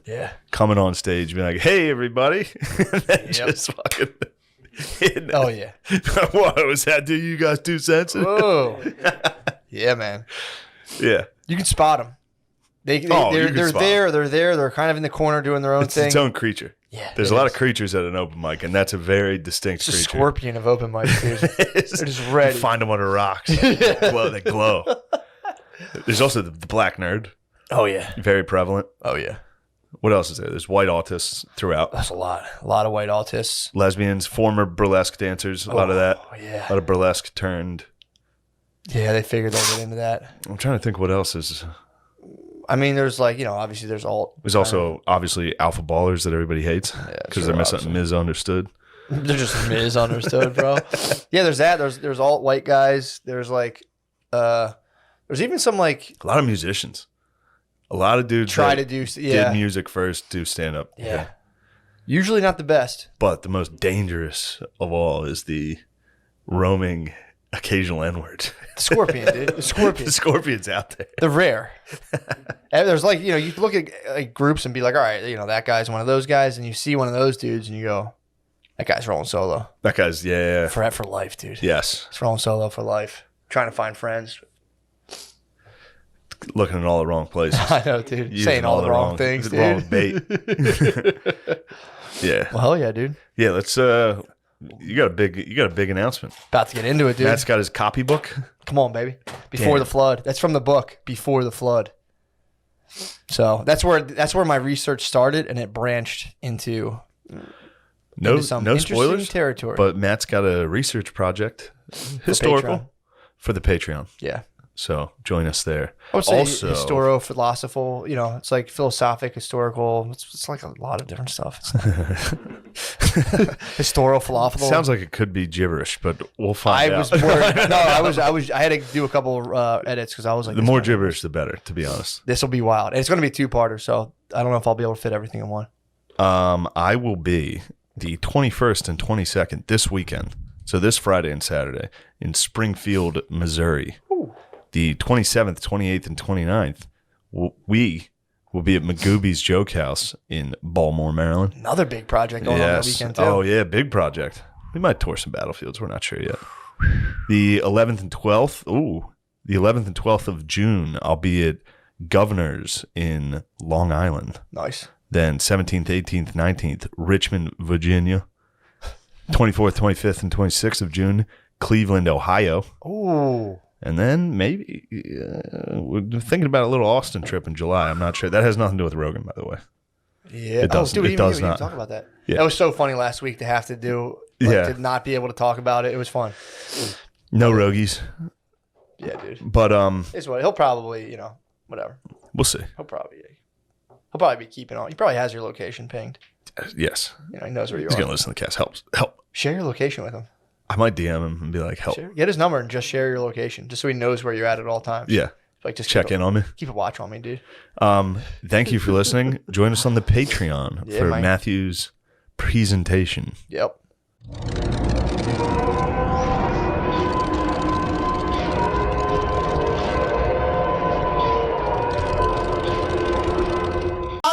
coming on stage being like, hey, everybody. And then just fucking... Oh, yeah. What was that? Do you guys 2 cents? Whoa. Yeah, man. Yeah. You can spot them. They're there. They're kind of in the corner doing their own thing. It's its own creature. Yeah. There's a lot of creatures at an open mic, and that's a very distinct creature. It's a scorpion of open mics, dude. They're just ready. You find them under rocks. They glow. There's also the black nerd. Oh, yeah. Very prevalent. Oh, yeah. What else is there? There's white autists throughout. That's a lot. A lot of white autists. Lesbians, former burlesque dancers, a lot of that. Oh, yeah. A lot of burlesque turned. Yeah, they figured they'll get into that. I'm trying to think what else is. I mean, there's like, obviously there's alt. There's also obviously alpha ballers that everybody hates because they're misunderstood. They're just misunderstood, bro. Yeah, there's that. There's alt white guys. There's like, there's even some like. A lot of musicians. A lot of dudes did music first, do stand up. Yeah. Usually not the best. But the most dangerous of all is the roaming occasional N-word. The scorpion, dude. The scorpion. The scorpion's out there. They're rare. And there's like, you look at like groups and be like, all right, that guy's one of those guys, and you see one of those dudes and you go, that guy's rolling solo. That guy's, For life, dude. Yes. He's rolling solo for life. Trying to find friends. Looking in all the wrong places. I know, dude. Saying all the wrong things, dude. Wrong bait. Yeah. Well, hell yeah, dude. Yeah, let's you got a big announcement. About to get into it, dude. Matt's got his copybook. Come on, baby. Before the Flood. That's from the book Before the Flood. So that's where my research started, and it branched into some no interesting spoilers territory. But Matt's got a research project, historical, for the Patreon. Yeah. So join us there. I would say also, historio-philosophical, it's like philosophic, historical. It's like a lot of different stuff. Historio-philosophical. Sounds like it could be gibberish, but we'll find out. I was worried. No, I had to do a couple edits because I was like, the more gibberish, the better, to be honest. This will be wild. And it's going to be a 2-parter, so I don't know if I'll be able to fit everything in one. I will be the 21st and 22nd this weekend. So this Friday and Saturday in Springfield, Missouri. Ooh. The 27th, 28th, and 29th, we will be at Magooby's Joke House in Baltimore, Maryland. Another big project going on that weekend, too. Oh, yeah, big project. We might tour some battlefields. We're not sure yet. The 11th and 12th, the 11th and 12th of June, I'll be at Governor's in Long Island. Nice. Then 17th, 18th, 19th, Richmond, Virginia. 24th, 25th, and 26th of June, Cleveland, Ohio. Ooh. And then maybe we're thinking about a little Austin trip in July. I'm not sure. That has nothing to do with Rogan, by the way. Yeah. It does, dude, it does not. Talk about that. Yeah. That was so funny last week to have to do, to not be able to talk about it. It was fun. No Rogies. Yeah, dude. But it's what he'll probably, whatever. We'll see. He'll probably be keeping on. He probably has your location pinged. Yes. He knows where you are. He's gonna listen to the cast. Help. Share your location with him. I might DM him and be like, help. Get his number and just share your location, just so he knows where you're at all times. Yeah. Like just check in on me. Keep a watch on me, dude. Thank you for listening. Join us on the Patreon for Matthew's presentation. Yep.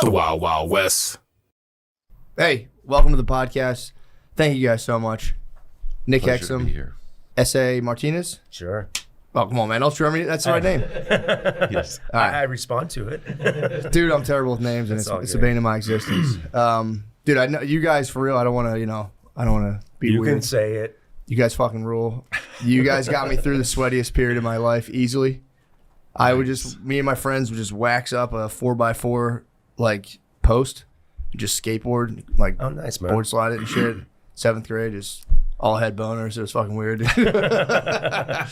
The Wild Wild West. Hey, welcome to the podcast. Thank you guys so much. Nick Hexum, S.A. Martinez. Sure. Oh, come on, man. Don't screw me. That's the right name. Yes. All right. I respond to it. Dude, I'm terrible with names, and it's the bane of my existence. Dude, I know you guys for real. I don't want to, be you weird. You can say it. You guys fucking rule. You guys got me through the sweatiest period of my life easily. I would just, me and my friends would just wax up a 4x4 like post, just skateboard, like Oh, nice, man. board slide it and shit. 7th grade, just all head boners. It was fucking weird. But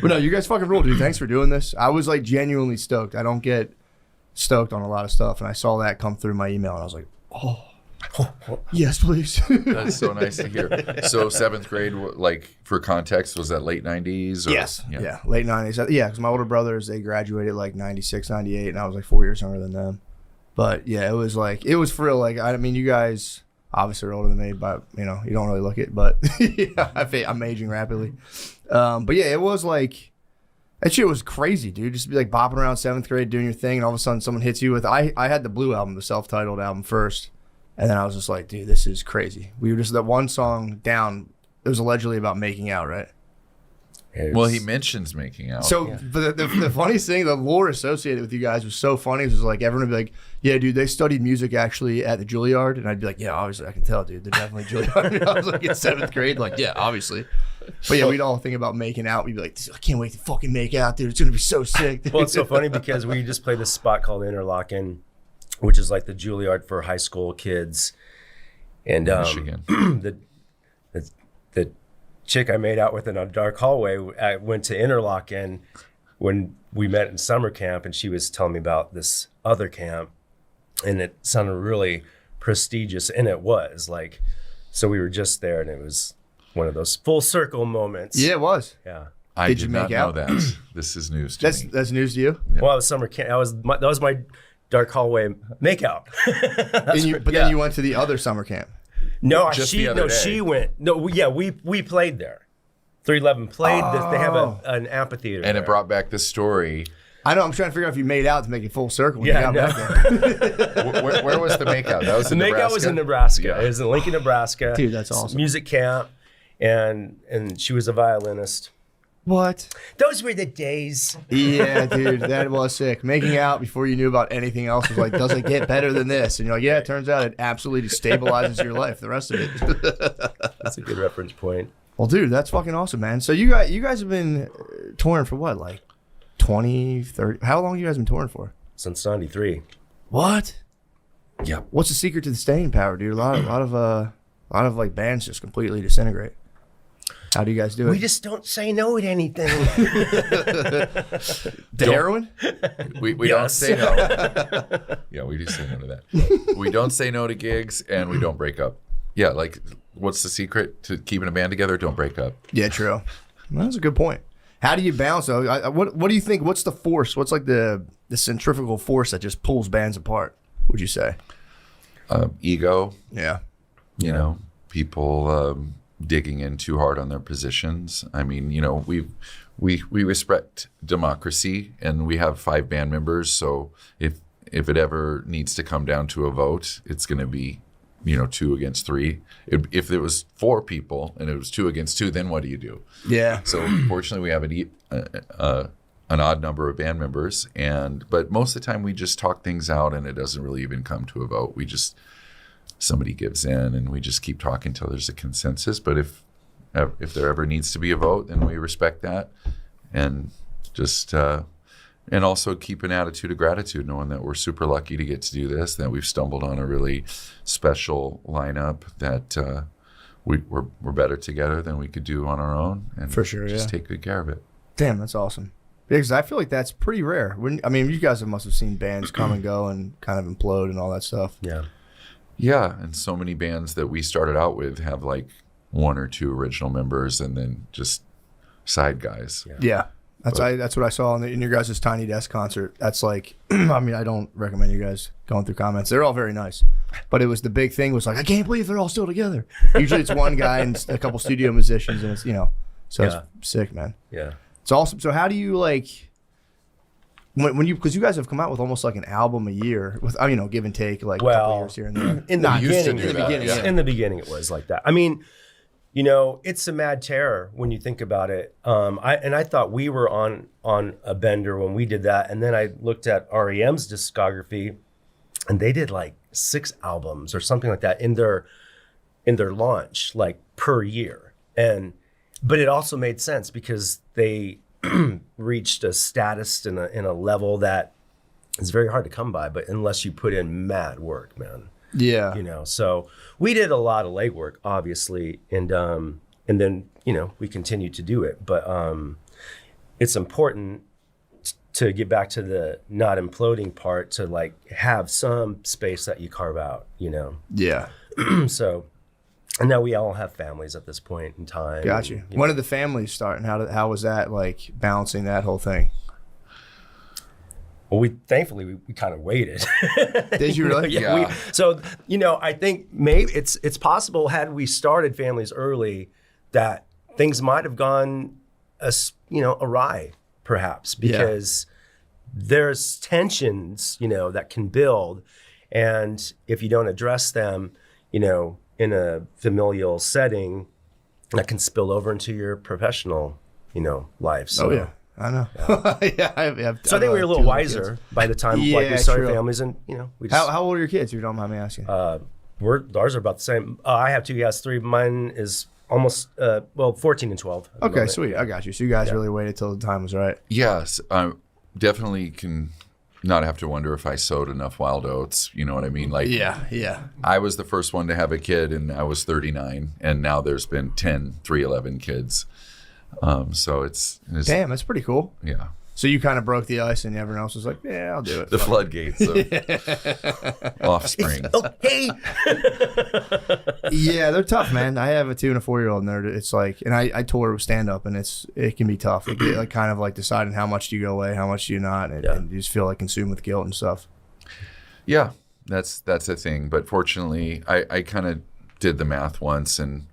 no, you guys fucking rule, dude. Thanks for doing this. I was like genuinely stoked. I don't get stoked on a lot of stuff, and I saw that come through my email, and I was like, oh. Yes, please. That's so nice to hear. So 7th grade, like for context, was that late 90s? Or? Yes. Yeah, late 90s. Yeah, because my older brothers, they graduated like 96, 98, and I was like 4 years younger than them. But yeah, it was for real. Like, I mean, you guys obviously are older than me, but you know, you don't really look it. But yeah, I'm aging rapidly. But yeah, it was like, that shit was crazy, dude. Just be like bopping around 7th grade doing your thing, and all of a sudden someone hits you with, I had the Blue album, the self-titled album first. And then I was just like, dude, this is crazy. We were just that one song down. It was allegedly about making out, right? Well, he mentions making out. So but the funniest thing, the lore associated with you guys was so funny. It was like everyone would be like, yeah, dude, they studied music actually at the Juilliard. And I'd be like, yeah, obviously, I can tell, dude. They're definitely Juilliard. I was like in 7th grade, like, yeah, obviously. But yeah, we'd all think about making out. We'd be like, I can't wait to fucking make out, dude. It's going to be so sick. Dude. Well, it's so funny because we just played this spot called Interlochen, which is like the Juilliard for high school kids. And Michigan. the chick I made out with in a dark hallway, I went to Interlochen when we met in summer camp, and she was telling me about this other camp, and it sounded really prestigious, and it was like, so we were just there, and it was one of those full circle moments. Yeah, it was. Yeah. I Did did you not make know out? that. This is news to me. That's news to you? Well, it was summer camp. That was my dark hallway makeout. Then you went to the other summer camp. No, Just the other day. she went. No, we played there. 311 played. They have an amphitheater. And there. it brought back the story. I know. I'm trying to figure out if you made out to make it full circle. When Yeah, you got no. back there. Where was the makeout? That was The in makeout Nebraska? was in Nebraska. Yeah. It was in Lincoln, Nebraska. Dude, that's awesome. Music camp, and she was a violinist. What? Those were the days. Yeah, dude, that was sick. Making out before you knew about anything else was like, does it get better than this? And you're like, yeah, it turns out it absolutely destabilizes your life, the rest of it. That's a good reference point. Well, dude, that's fucking awesome, man. So you guys have been touring for what, like 20, 30? How long have you guys been touring for? Since '93. What? Yep. What's the secret to the staying power, dude? A lot of like bands just completely disintegrate. How do you guys do it? We just don't say no to anything. Heroin? We don't Yes. say no. Yeah, we do say no to that. We don't say no to gigs, and we don't break up. Yeah, like, what's the secret to keeping a band together? Don't break up. Yeah, true. Well, that's a good point. How do you balance though? What do you think? What's the force? What's like the centrifugal force that just pulls bands apart? Would you say? Ego. Yeah. You know, people digging in too hard on their positions. I mean, you know, we respect democracy, and we have 5 band members. So if it ever needs to come down to a vote, it's going to be, 2 against 3. If there was 4 people and it was 2 against 2, then what do you do? Yeah. So fortunately, we have an odd number of band members, but most of the time we just talk things out, and it doesn't really even come to a vote. Somebody gives in, and we just keep talking until there's a consensus. But if there ever needs to be a vote, then we respect that, and just and also keep an attitude of gratitude, knowing that we're super lucky to get to do this, that we've stumbled on a really special lineup, that we're better together than we could do on our own, and For sure, just yeah. take good care of it. Damn, that's awesome. Because I feel like that's pretty rare. You guys must have seen bands come and go and kind of implode and all that stuff. Yeah. Yeah, and so many bands that we started out with have like 1 or 2 original members, and then just side guys. Yeah. That's what I saw in your guys' Tiny Desk concert. That's like, I don't recommend you guys going through comments. They're all very nice. But it was the big thing was like, I can't believe they're all still together. Usually it's one guy and a couple studio musicians, and it's, so Yeah. it's sick, man. Yeah. It's awesome. So how do you because you guys have come out with almost like an album a year with, give and take, like a couple years here and there. In the used to beginning, do that, yeah. In the beginning, it was like that. I mean, it's a mad terror when you think about it. I thought we were on a bender when we did that, and then I looked at REM's discography, and they did like 6 albums or something like that in their launch, like per year. But it also made sense because they reached a status in a level that is very hard to come by, but unless you put in mad work, man. Yeah. You know, so we did a lot of legwork, obviously, and then, you know, we continued to do it. But it's important to get back to the not imploding part, to like have some space that you carve out, you know? Yeah. So, and now we all have families at this point in time. Got you. When did the families start, and how was that, like, balancing that whole thing? Well, thankfully we kind of waited. Did you really? Yeah. So, you know, I think maybe it's possible, had we started families early, that things might have gone, awry, perhaps, because there's tensions, you know, that can build, and if you don't address them, you know, in a familial setting, that can spill over into your professional, you know, life. So, Oh yeah, I know. Yeah, I've So I think we were a little wiser by the time like Yeah, we started true. families, and you know, we just How old are your kids? If you don't mind me asking. ours are about the same. I have 2, he has 3. Mine is almost 14 and 12. at the Okay, moment. sweet. I got you. So you guys really waited till the time was right. Yes, I definitely can not have to wonder if I sowed enough wild oats. You know what I mean? Like, Yeah. I was the first one to have a kid, and I was 39, and now there's been 11 kids. So it's Damn, that's pretty cool. yeah, So you kind of broke the ice, and everyone else was like, "Yeah, I'll do it." the floodgates of offspring. Hey, Yeah, they're tough, man. I have a 2 and a 4-year-old, and it's like, and I tour with stand up, and it can be tough. It like kind of like deciding how much do you go away, how much do you not, and you just feel like consumed with guilt and stuff. Yeah, that's a thing. But fortunately, I kind of did the math once, and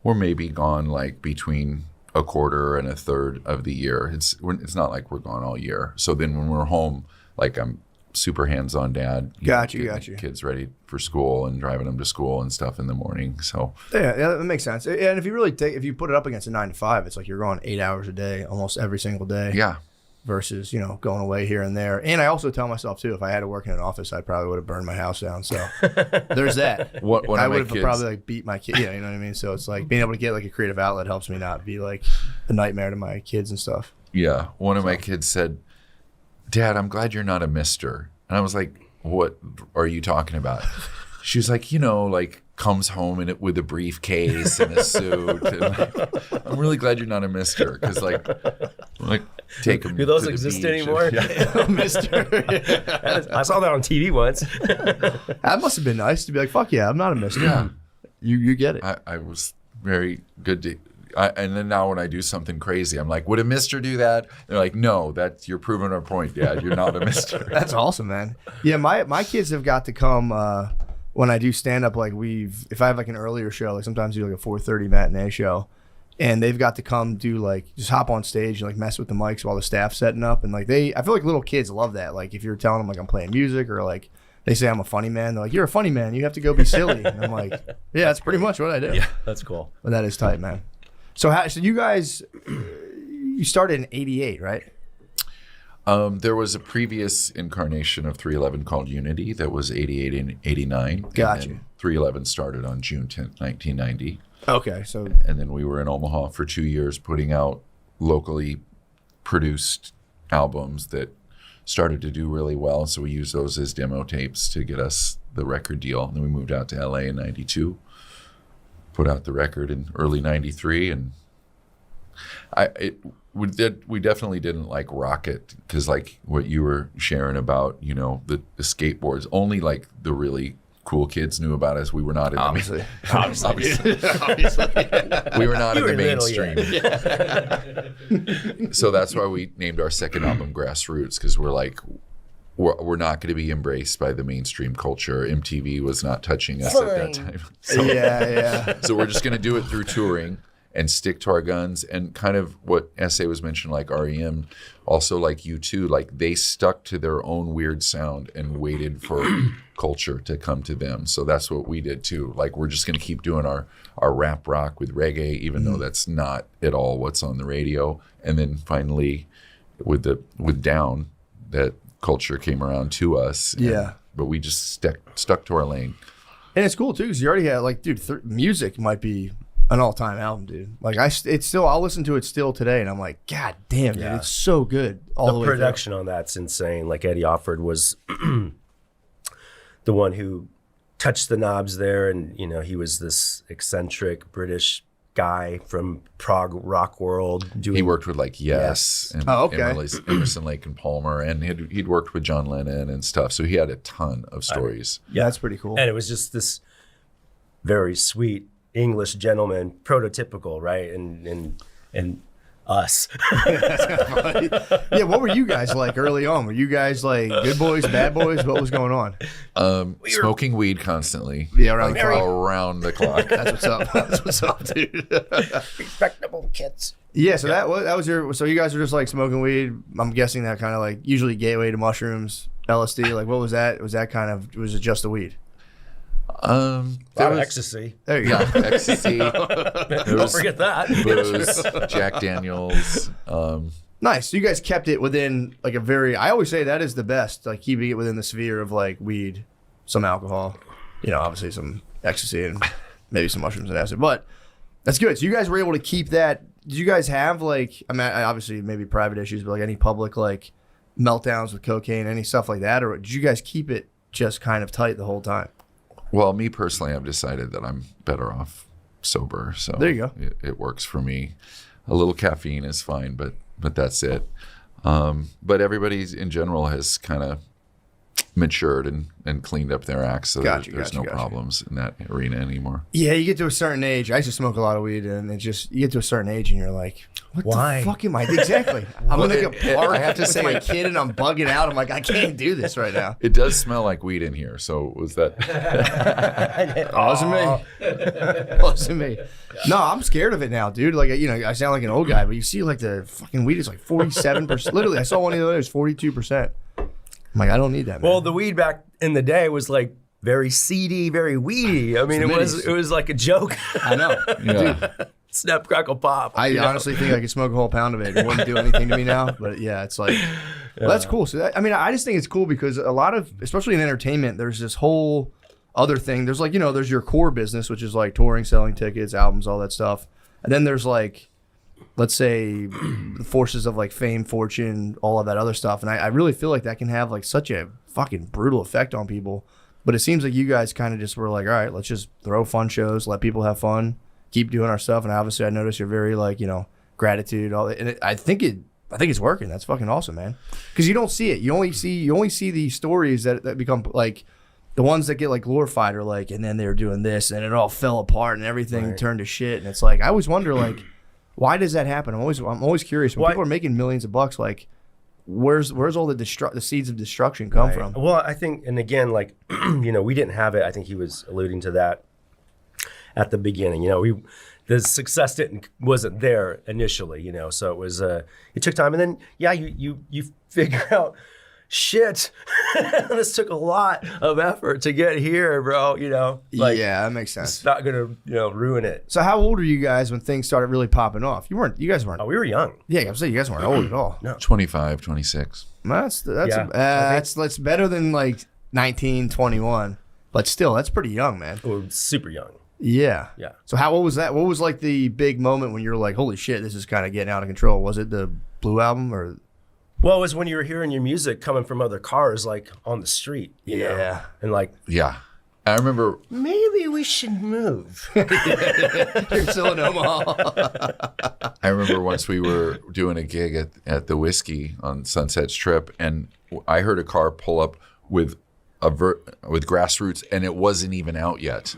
we're maybe gone like between a quarter and a third of the year. It's not like we're gone all year. So then when we're home, like I'm super hands-on dad. Got you. Kids ready for school and driving them to school and stuff in the morning. So Yeah, that makes sense. And if you put it up against a 9 to 5, it's like you're going 8 hours a day, almost every single day. yeah, Versus, you know, going away here and there. And I also tell myself too, if I had to work in an office, I probably would have burned my house down. So there's that. one I of my would have kids, probably like beat my kid. Yeah, you know what I mean. So it's like being able to get like a creative outlet helps me not be like a nightmare to my kids and stuff. yeah, one of my kids said, "Dad, I'm glad you're not a mister." And I was like, "What are you talking about?" She was like, "You know, like comes home in it with a briefcase and a suit." And like, I'm really glad you're not a mister, because like take them. do those to the exist beach anymore? and- Mister. I saw that on TV once. That must have been nice to be like, fuck yeah, I'm not a mister. Yeah. You get it. I was very good to. And then now when I do something crazy, I'm like, "Would a mister do that?" They're like, "No, you're proving our point, Dad. You're not a mister." That's awesome, man. Yeah, my kids have got to come when I do stand up. Like if I have like an earlier show, like sometimes I do like a 4:30 matinee show, and they've got to come do like just hop on stage and like mess with the mics while the staff's setting up, and like I feel like little kids love that. Like if you're telling them like I'm playing music, or like they say I'm a funny man, they're like, "You're a funny man. You have to go be silly." And I'm like, "Yeah, that's pretty much what I do." Yeah, that's cool. But that is tight, man. So you guys, you started in '88, right? There was a previous incarnation of 311 called Unity that was 88 and 89. Got and you. then 311 started on June 10th, 1990. Okay, so And then we were in Omaha for 2 years putting out locally produced albums that started to do really well. So we used those as demo tapes to get us the record deal. And then we moved out to LA in 92, put out the record in early 93. And we definitely didn't like rocket, because like what you were sharing about, you know, the skateboards, only like the really cool kids knew about us. We were not in obviously. we were not in the little, mainstream. So that's why we named our second album Grassroots, because we're like, we're not going to be embraced by the mainstream culture. MTV was not touching us at that time. So, Yeah. so we're just going to do it through touring and stick to our guns. And kind of what S.A. was mentioning, like REM, also like U2, like they stuck to their own weird sound and waited for culture to come to them. So that's what we did too. Like we're just going to keep doing our rap rock with reggae, even though that's not at all what's on the radio. And then finally with Down, that culture came around to us. Yeah. But we just stuck to our lane. And it's cool too, because you already had like, dude, music might be an all-time album, dude. Like it's still, I'll listen to it still today, and I'm like, God damn, dude, it's so good. All the way production on that's insane. Like Eddie Offord was the one who touched the knobs there, and he was this eccentric British guy from prog rock world. He worked with like Yes and Emerson, Lake and Palmer, and he'd worked with John Lennon and stuff. So he had a ton of stories. Yeah, that's pretty cool. And it was just this very sweet English gentleman, prototypical, right? And us. Yeah, what were you guys like early on? Were you guys like good boys, bad boys? What was going on? Smoking weed constantly. Yeah, around the clock. That's what's up. That's what's up, dude. Respectable kids. Yeah, so that was your. So you guys were just like smoking weed. I'm guessing that kind of like usually gateway to mushrooms, LSD. Like, what was that? Was it just the weed? Ecstasy. There you go. Ecstasy. Don't forget that. Booze, Jack Daniels. Nice. So you guys kept it within like a very. I always say that is the best. Like keeping it within the sphere of like weed, some alcohol, obviously some ecstasy and maybe some mushrooms and acid. But that's good. So you guys were able to keep that. Did you guys have like? I mean, obviously maybe private issues, but like any public like meltdowns with cocaine, any stuff like that, or did you guys keep it just kind of tight the whole time? Well, me personally, I've decided that I'm better off sober. So there you go. It works for me. A little caffeine is fine, but that's it. But everybody in general has kind of matured and cleaned up their acts, so there's no problems in that arena anymore. Yeah, you get to a certain age. I used to smoke a lot of weed, and you get to a certain age, and you're like, why? The fuck am I? Exactly. I'm going to go park. I have to say, my kid, and I'm bugging out. I'm like, I can't do this right now. It does smell like weed in here. So was that? Wasn't me. No, I'm scared of it now, dude. Like, I sound like an old guy, but you see, like the fucking weed is like 47%. Literally, I saw one the other day. It was 42%. I'm like, I don't need that, man. Well, the weed back in the day was like very seedy, very weedy. I mean, it was like a joke. I know. Yeah. Snap, crackle, pop. I honestly think I could smoke a whole pound of it. It wouldn't do anything to me now. But yeah, it's like, well, that's cool. So I just think it's cool because a lot of, especially in entertainment, there's this whole other thing. There's like, there's your core business, which is like touring, selling tickets, albums, all that stuff. And then there's like, let's say the forces of like fame, fortune, all of that other stuff. And I really feel like that can have like such a fucking brutal effect on people. But it seems like you guys kind of just were like, all right, let's just throw fun shows, let people have fun, keep doing our stuff. And obviously I notice you're very like, gratitude, all that. And I think it's working. That's fucking awesome, man. Because you don't see it. You only see the stories that become like the ones that get like glorified or like, and then they were doing this and it all fell apart and everything turned to shit. And it's like, I always wonder like, why does that happen? I'm always curious. When people are making millions of bucks, like, where's all the seeds of destruction come from? Well, I think, and again, like, we didn't have it. I think he was alluding to that at the beginning. The success wasn't there initially. So it was it took time, and then you figure out. Shit, this took a lot of effort to get here, bro. Yeah, that makes sense. It's not gonna, ruin it. So, how old were you guys when things started really popping off? You guys weren't. Oh, we were young. Yeah, I'm saying you guys weren't old at all. No, 25, 26. That's better than like 19, 21, but still, that's pretty young, man. We're super young. Yeah. Yeah. So, how old was that? What was like the big moment when you were like, holy shit, this is kind of getting out of control? Was it the Blue album or? Well, it was when you were hearing your music coming from other cars, like on the street. You know? And like, yeah, I remember. Maybe we should move. You're still in Omaha. I remember once we were doing a gig at the Whiskey on Sunset Strip, and I heard a car pull up with Grassroots, and it wasn't even out yet.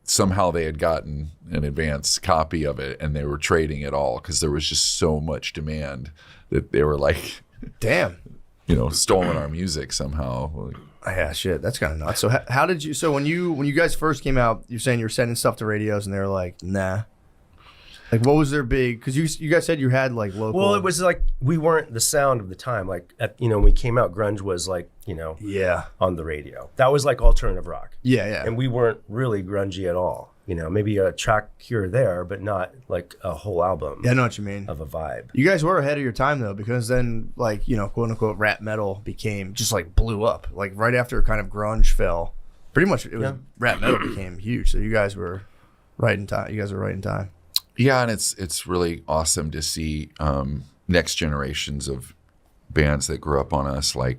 Somehow they had gotten an advance copy of it and they were trading it all because there was just so much demand that they were like, damn, stolen our music somehow. Yeah, shit, that's kind of nuts. So how did you? So when you guys first came out, you're saying you're sending stuff to radios and they were like, nah. Like, what was their big? Because you guys said you had like local. Well, it was like we weren't the sound of the time. Like when we came out, grunge was like on the radio. That was like alternative rock. Yeah. And we weren't really grungy at all. Maybe a track here or there, but not like a whole album. Yeah, I know what you mean. Of a vibe. You guys were ahead of your time though, because then like quote unquote rap metal became just like blew up. Like right after kind of grunge fell, pretty much it was rap metal became huge. So you guys were. Right in time. You guys are right in time. Yeah, and it's really awesome to see next generations of bands that grew up on us, like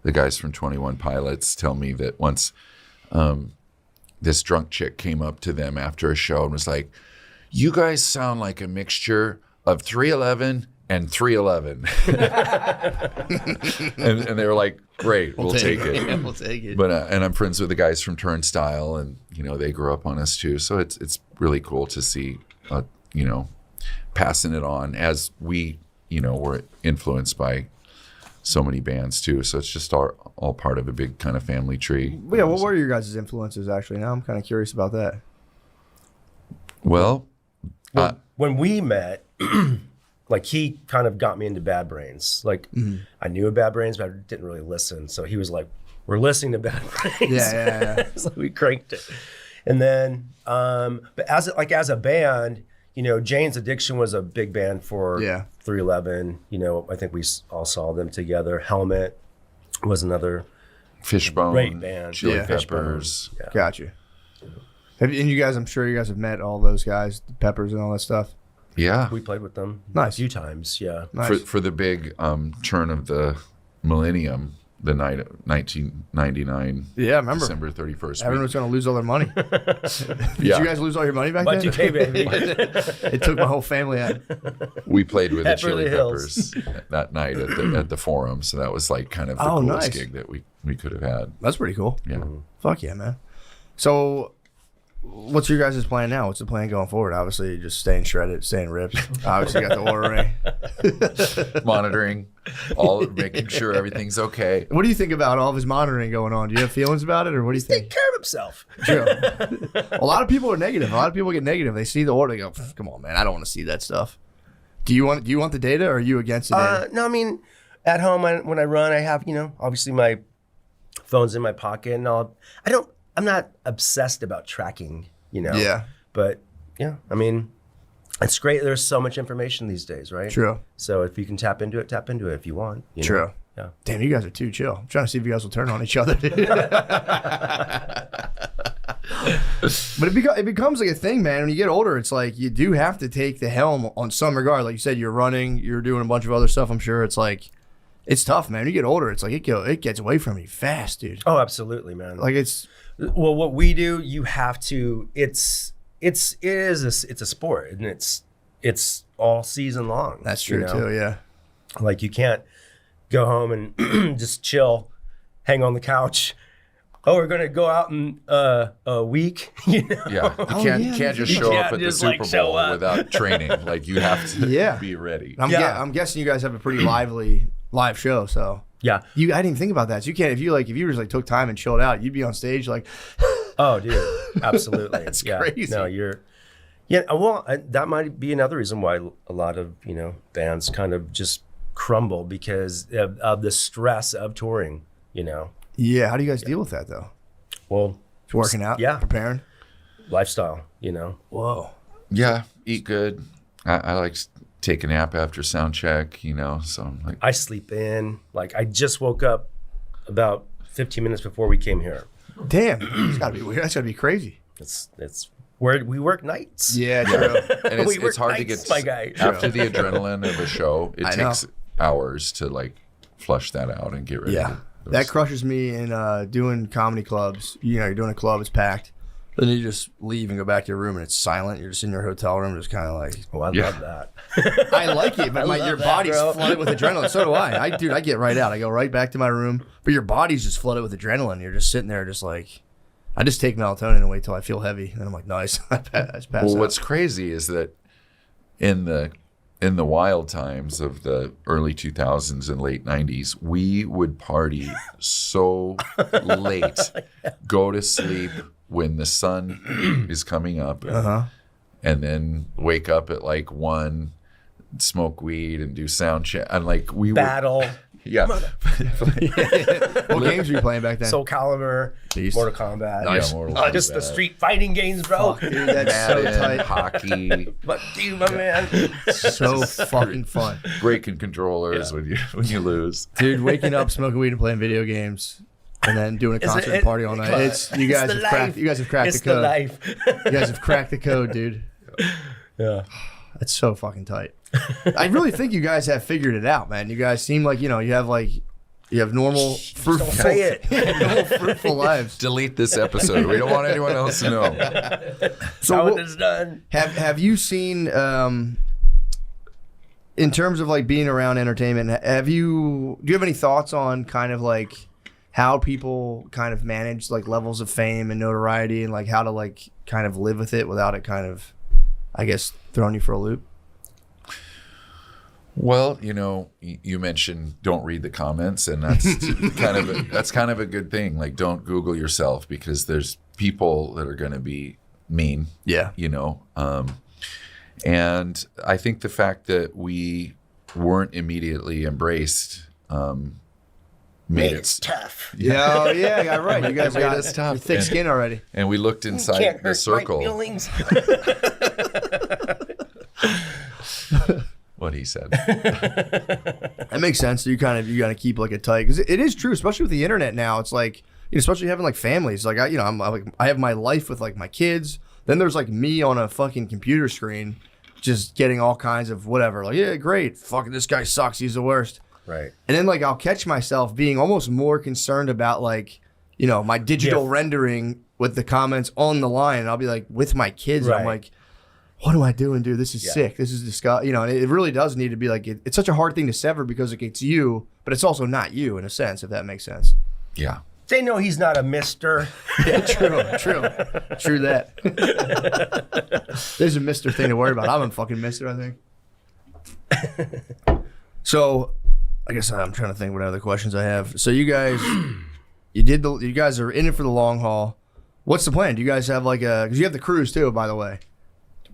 the guys from 21 Pilots tell me that once this drunk chick came up to them after a show and was like, "You guys sound like a mixture of 311 and 311." and they were like, "Great, we'll take it." We'll take it. But and I'm friends with the guys from Turnstile, and they grew up on us too. So it's really cool to see, passing it on as we were influenced by so many bands too. So it's just all part of a big kind of family tree. Yeah, what were your guys' influences actually? Now I'm kind of curious about that. Well, when we met, like he kind of got me into Bad Brains. Like I knew of Bad Brains, but I didn't really listen. So he was like, "We're listening to Bad Brains." Yeah. So we cranked it. And then, but as a band, Jane's Addiction was a big band for 311. I think we all saw them together. Helmet was another Fishbone, great band. Chili Yeah. Peppers. Yeah. Gotcha. And you guys, I'm sure you guys have met all those guys, the Peppers and all that stuff. Yeah, We played with them Nice. a few times. Yeah. Nice. for the big turn of the millennium, the night of 1999. Yeah, I remember. December 31st. Everyone was going to lose all their money. Did Yeah. you guys lose all your money back then? Y2K, baby. It took my whole family out. We played with the At Chili Beverly Hills. Peppers that night at the Forum. So that was like kind of the Oh, coolest nice. gig that we could have had. That's pretty cool. Yeah. Fuck yeah, man. So, what's your guys' plan now? What's the plan going forward? Obviously, just staying shredded, staying ripped. Obviously, you got the Oura Ring. Monitoring, making sure everything's okay. What do you think about all of his monitoring going on? Do you have feelings about it, or what do you Take think? care of himself. True. A lot of people are negative. A lot of people get negative. They see the order, they go, "Come on, man, I don't want to see that stuff." Do you want the data, or are you against the data? No, I mean, at home when I run, I have obviously my phone's in my pocket, and I'm not obsessed about tracking, Yeah. But yeah, I mean, it's great. There's so much information these days, right? True. So if you can tap into it if you want. True. Yeah. Damn, you guys are too chill. I'm trying to see if you guys will turn on each other. But it becomes like a thing, man. When you get older, it's like you do have to take the helm on some regard. Like you said, you're running, you're doing a bunch of other stuff. I'm sure it's like, it's tough, man. When you get older, it's like it gets away from you fast, dude. Oh, absolutely, man. Like it's Well, what we do, you have to. It's a sport, and it's all season long. that's true too. Yeah. Like you can't go home and just chill, hang on the couch. Oh, we're gonna go out in a week. Yeah, you can't just show up at the just, Super show Bowl up. without training. Like you have to Yeah. be ready. I'm guessing you guys have a pretty lively live show, so. Yeah. I didn't even think about that. So you can't if you just like took time and chilled out, you'd be on stage like Oh, dude, absolutely. That's yeah. crazy. No, well, that might be another reason why a lot of bands kind of just crumble because of the stress of touring. Yeah, how do you guys deal with that though? Well, Just working out, yeah. preparing. lifestyle. Whoa. Yeah, eat good. I like take a nap after sound check. So I'm like, I sleep in. Like I just woke up about 15 minutes before we came here. Damn, it's gotta be weird. That's gotta be crazy. It's where we work nights. Yeah, true. and We it's work hard to nights, get my guy. after the adrenaline of a show. It I know. takes hours to like flush that out and get ready. Yeah, that crushes me in doing comedy clubs. You're doing a club, it's packed. Then you just leave and go back to your room and it's silent. You're just in your hotel room, just kind of like. Oh, I Yeah. love that. I like it, but your that, body's bro. flooded with adrenaline. So do I. I get right out. I go right back to my room, but your body's just flooded with adrenaline. You're just sitting there, just like. I just take melatonin and wait till I feel heavy, and I'm like, nice. I pass Well, out. what's crazy is that in the wild times of the early 2000s and late 90s, we would party so late, go to sleep when the sun is coming up, and then wake up at like 1, smoke weed and do sound check. And like we Battle, would, yeah, What games were you playing back then? Soul Calibur, Beast. Mortal Kombat. Nice. Yeah, Mortal Just the Kombat. street fighting games, bro. Fuck, dude, that's so Madden, tight. hockey, Fuck you, my man. So fucking fun. breaking controllers when you lose. Dude, waking up, smoking weed, and playing video games. and then doing a concert and party all night. You guys have cracked the code. The life. You guys have cracked the code, dude. Yeah. That's so fucking tight. I really think you guys have figured it out, man. You guys seem like, you have normal fruitful, normal fruitful lives. Delete this episode. We don't want anyone else to know. So what is done. Have you seen in terms of like being around entertainment, do you have any thoughts on kind of like how people kind of manage like levels of fame and notoriety and like how to like kind of live with it without it kind of, I guess, throwing you for a loop? Well, you mentioned don't read the comments, and that's kind of a good thing. Like, don't Google yourself, because there's people that are going to be mean. Yeah. And I think the fact that we weren't immediately embraced made it tough. Yeah, yeah, right. You guys made got us tough. thick skin already. And we looked inside the circle. What he said. That makes sense. So you got to keep like a tight, because it is true, especially with the internet now. It's like, especially having like families. Like I have my life with like my kids. Then there's like me on a fucking computer screen, just getting all kinds of whatever. Like, yeah, great. Fucking this guy sucks. He's the worst. Right. And then like I'll catch myself being almost more concerned about like, my digital rendering with the comments on the line. And I'll be like with my kids. Right. And I'm like, what am I doing, dude? This is sick. This is disgusting. And it really does need to be like, it's such a hard thing to sever because it's you, but it's also not you in a sense, if that makes sense. Yeah. They know he's not a mister. Yeah, true that. There's a mister thing to worry about. I'm a fucking mister, I think. So, I guess I'm trying to think what other questions I have. So you guys, you guys are in it for the long haul. What's the plan? Do you guys have because you have the cruise too, by the way.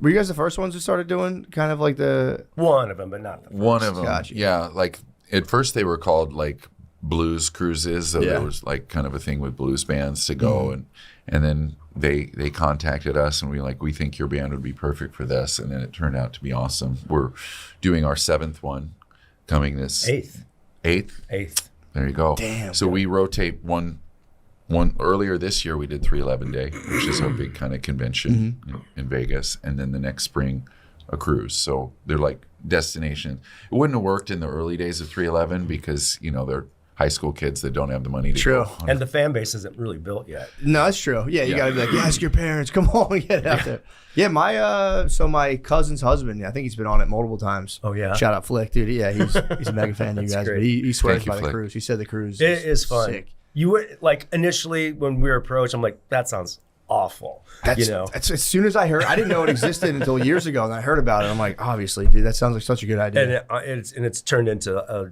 Were you guys the first ones who started doing kind of like the... One of them, but not the first. One of them. Gotcha. Yeah. Like at first they were called like blues cruises. So there was like kind of a thing with blues bands to go. And then they contacted us and we think your band would be perfect for this. And then it turned out to be awesome. We're doing our 7th one coming this... Eighth? There you go. Damn. So we rotate one earlier this year we did 311 Day, which is our big kind of convention in Vegas, and then the next spring a cruise. So they're like destinations. It wouldn't have worked in the early days of 311 because they're high school kids that don't have the money to go. And the fan base isn't really built yet. No, that's true. Yeah, you gotta be like, ask your parents. Come on, get out there. Yeah, my cousin's husband, I think he's been on it multiple times. Oh yeah. Shout out Flick, dude. Yeah, he's a mega fan of you guys. great. But he swears by the Flick. cruise. He said the cruise It is fun. sick. You were like initially when we were approached, I'm like, that sounds awful. That's as soon as I heard, I didn't know it existed until years ago, and I heard about it. I'm like, obviously, dude, that sounds like such a good idea. And it's turned into a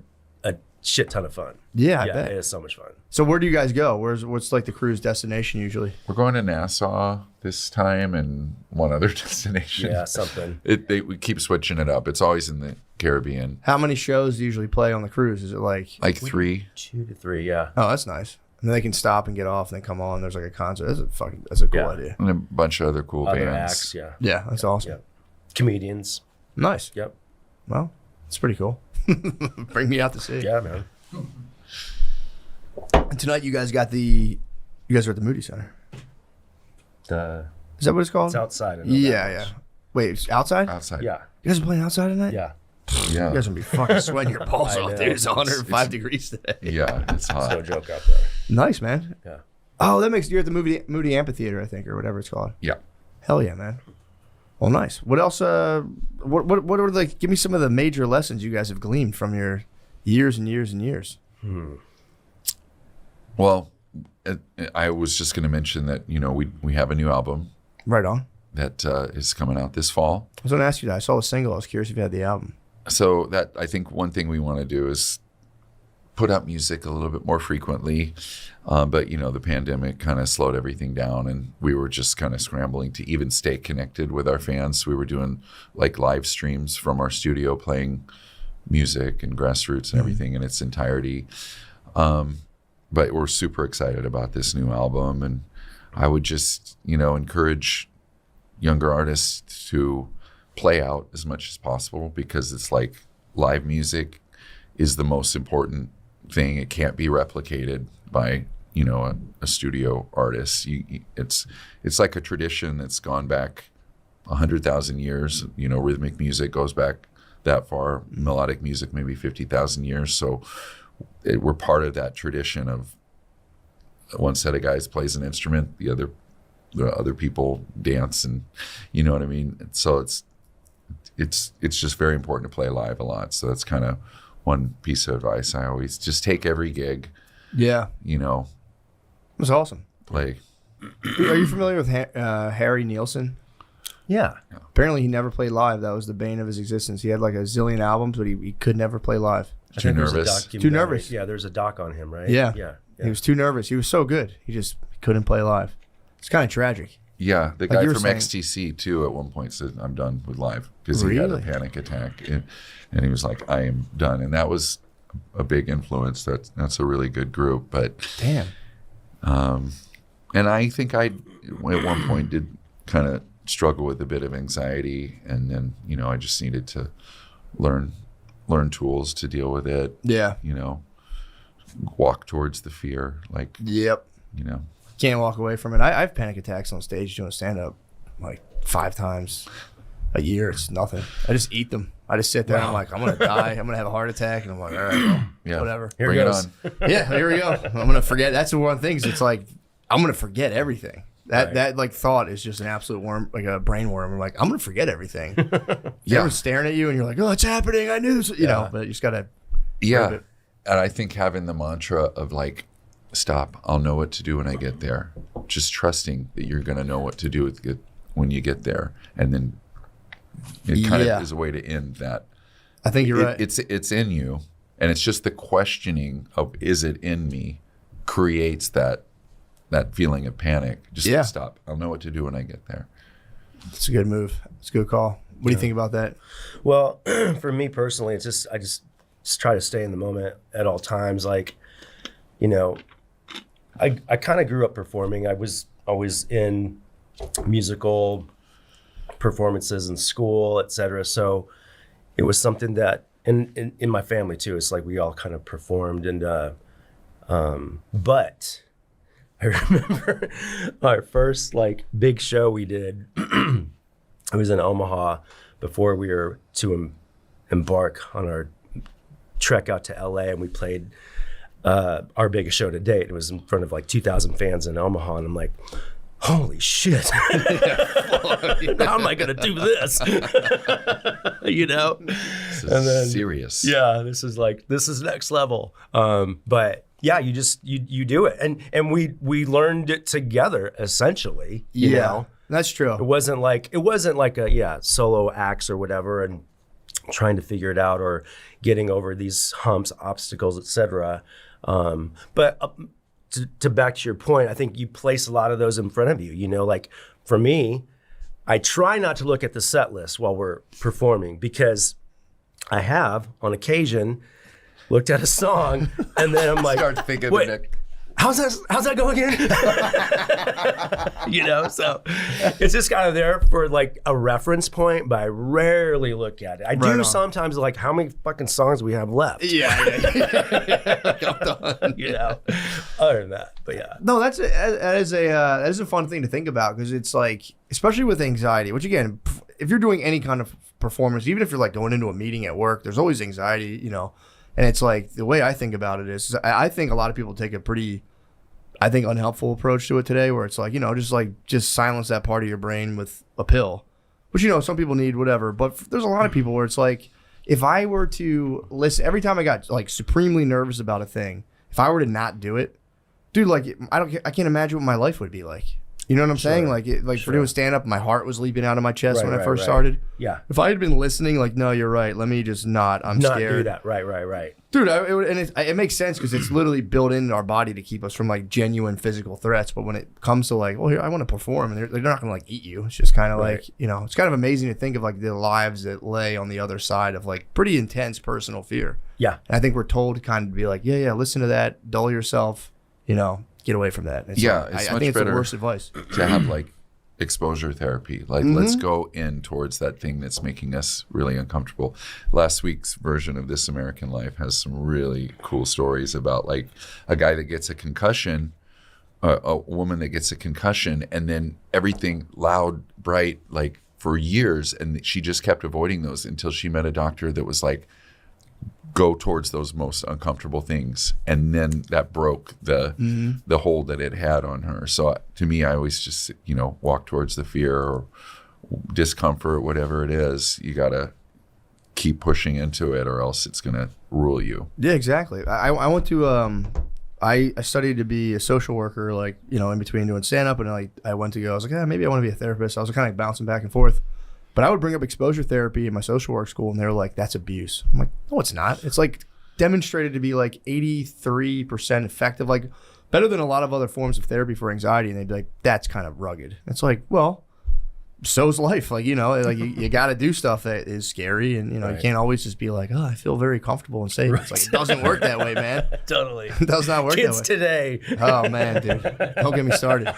shit ton of fun. Yeah, I bet. It is so much fun. So where do you guys go? What's like the cruise destination usually? We're going to Nassau this time and one other destination. Yeah, something. We keep switching it up. It's always in the Caribbean. How many shows do you usually play on the cruise? Is it like 3? 2 to 3, yeah. Oh, that's nice. And then they can stop and get off and then come on. There's like a concert. That's a cool idea. And a bunch of other cool Other bands. acts, yeah. Yeah, that's awesome. Yeah. Comedians. Nice. Yep. Well, it's pretty cool. Bring me out to see. Yeah, man. And tonight you guys are at the Moody Center. Is that what it's called? It's outside. Yeah. Wait, it's outside? Outside. Yeah. You guys are playing outside tonight? Yeah. Yeah. You guys gonna be fucking sweating your balls I off, know. dude. It's 105 degrees today. Yeah, it's hot. No joke out there. Nice, man. Yeah. Oh, you're at the Moody Amphitheater, I think, or whatever it's called. Yeah. Hell yeah, man. Well, nice. What else? What are like? Give me some of the major lessons you guys have gleaned from your years and years and years. Well, I was just going to mention that we have a new album Right on. that is coming out this fall. I was going to ask you that. I saw the single. I was curious if you had the album. So that I think one thing we want to do is put out music a little bit more frequently. But the pandemic kind of slowed everything down, and we were just kind of scrambling to even stay connected with our fans. We were doing like live streams from our studio, playing music and Grassroots and everything in its entirety. But we're super excited about this new album, and I would just encourage younger artists to play out as much as possible, because it's like live music is the most important thing. It can't be replicated by a studio artist. It's like a tradition that's gone back 100,000 years. Rhythmic music goes back that far. Melodic music maybe 50,000 years. So we're part of that tradition of one set of guys plays an instrument, the other people dance, and you know what I mean. So it's just very important to play live a lot. So that's kind of one piece of advice I always just take every gig. Yeah. It was awesome. Play. Are you familiar with Harry Nilsson? Yeah. Apparently he never played live. That was the bane of his existence. He had like a zillion albums, but he could never play live. Too nervous. Too nervous. Yeah, there's a doc on him, right? Yeah. Yeah. He was too nervous. He was so good. He just couldn't play live. It's kind of tragic. Yeah, the Like guy you were from saying. XTC too at one point said, "I'm done with live," because he had a Really? panic attack, and he was like, "I am done." And that was a big influence. That's a really good group. But Damn. and I think I at one point did kind of struggle with a bit of anxiety, and then I just needed to learn tools to deal with it. Yeah. Walk towards the fear, like Yep. Can't walk away from it. I have panic attacks on stage doing stand-up like 5 times a year. It's nothing. I just eat them. I just sit there and I'm like, I'm going to die. I'm going to have a heart attack. And I'm like, all right, well, Yeah. whatever. Here bring it goes. on. Yeah, here we go. I'm going to forget. That's the one thing. It's like, I'm going to forget everything. That like thought is just an absolute worm, like a brain worm. I'm like, I'm going to forget everything. Yeah. Everyone's staring at you and you're like, oh, it's happening. I knew this, but you just got to. Yeah. And I think having the mantra of like, stop, I'll know what to do when I get there. Just trusting that you're going to know what to do when you get there. And then it kind of is a way to end that. I think you're right. It's in you. And it's just the questioning of, is it in me, creates that feeling of panic. Just stop. I'll know what to do when I get there. It's a good move. It's a good call. What do you think about that? Well, for me personally, it's just I just try to stay in the moment at all times. Like, I kind of grew up performing. I was always in musical performances in school, etc. So it was something that in my family too. It's like we all kind of performed, and but I remember our first like big show we did. It was in Omaha before we were to embark on our trek out to LA, and we played our biggest show to date. It was in front of like 2,000 fans in Omaha, and I'm like, holy shit. How am I going to do this? This is serious. Yeah, this is next level. But yeah, you do it. And we learned it together essentially, you know. That's true. It wasn't like a solo acts or whatever and trying to figure it out or getting over these humps, obstacles, etc. But to back to your point, I think you place a lot of those in front of you. Like for me, I try not to look at the set list while we're performing, because I have on occasion looked at a song and then I'm like, Start thinking wait, the next. how's that go again? So it's just kind of there for like a reference point, but I rarely look at it. I do sometimes, like, how many fucking songs we have left? Yeah. I'm done. Other than that, but yeah. No, that is a fun thing to think about, because it's like, especially with anxiety, which again, if you're doing any kind of performance, even if you're like going into a meeting at work, there's always anxiety, And it's like, the way I think about it is I think a lot of people take a pretty, unhelpful approach to it today, where it's like, just silence that part of your brain with a pill, which, some people need, whatever. But there's a lot of people where it's like, if I were to listen, every time I got like supremely nervous about a thing, if I were to not do it, dude, like, I can't imagine what my life would be like. You know what I'm saying? Like, for doing stand up, my heart was leaping out of my chest when I first started. Yeah. If I had been listening, like, no, you're right. Let me just not. I'm Not scared. do that. Right. Dude, it makes sense, because it's literally built into our body to keep us from like genuine physical threats. But when it comes to like, well, here, I want to perform, and they're not going to like eat you. It's just kind of like, it's kind of amazing to think of like the lives that lay on the other side of like pretty intense personal fear. Yeah. And I think we're told to kind of be like, yeah, listen to that, dull yourself, get away from that. It's Yeah, like, it's I much think it's the better worst advice. to have like exposure therapy. Like, let's go in towards that thing that's making us really uncomfortable. Last week's version of This American Life has some really cool stories about like a guy that gets a concussion a woman that gets a concussion and then everything loud, bright, like for years. And she just kept avoiding those until she met a doctor that was like, go towards those most uncomfortable things. And then that broke the hold that it had on her. So to me, I always just, walk towards the fear or discomfort, whatever it is. You got to keep pushing into it or else it's going to rule you. Yeah, exactly. I went to, I studied to be a social worker, like, in between doing stand-up, and I went to go, I was like, maybe I want to be a therapist. I was kind of bouncing back and forth. But I would bring up exposure therapy in my social work school, and they were like, that's abuse. I'm like, no, it's not. It's like demonstrated to be like 83% effective, like better than a lot of other forms of therapy for anxiety. And they'd be like, that's kind of rugged. It's like, well, so's life. Like, like you got to do stuff that is scary. And, you can't always just be like, oh, I feel very comfortable and safe. Right. It's like, it doesn't work that way, man. Totally. It does not work Kids that way. today. Oh, man, dude. Don't get me started.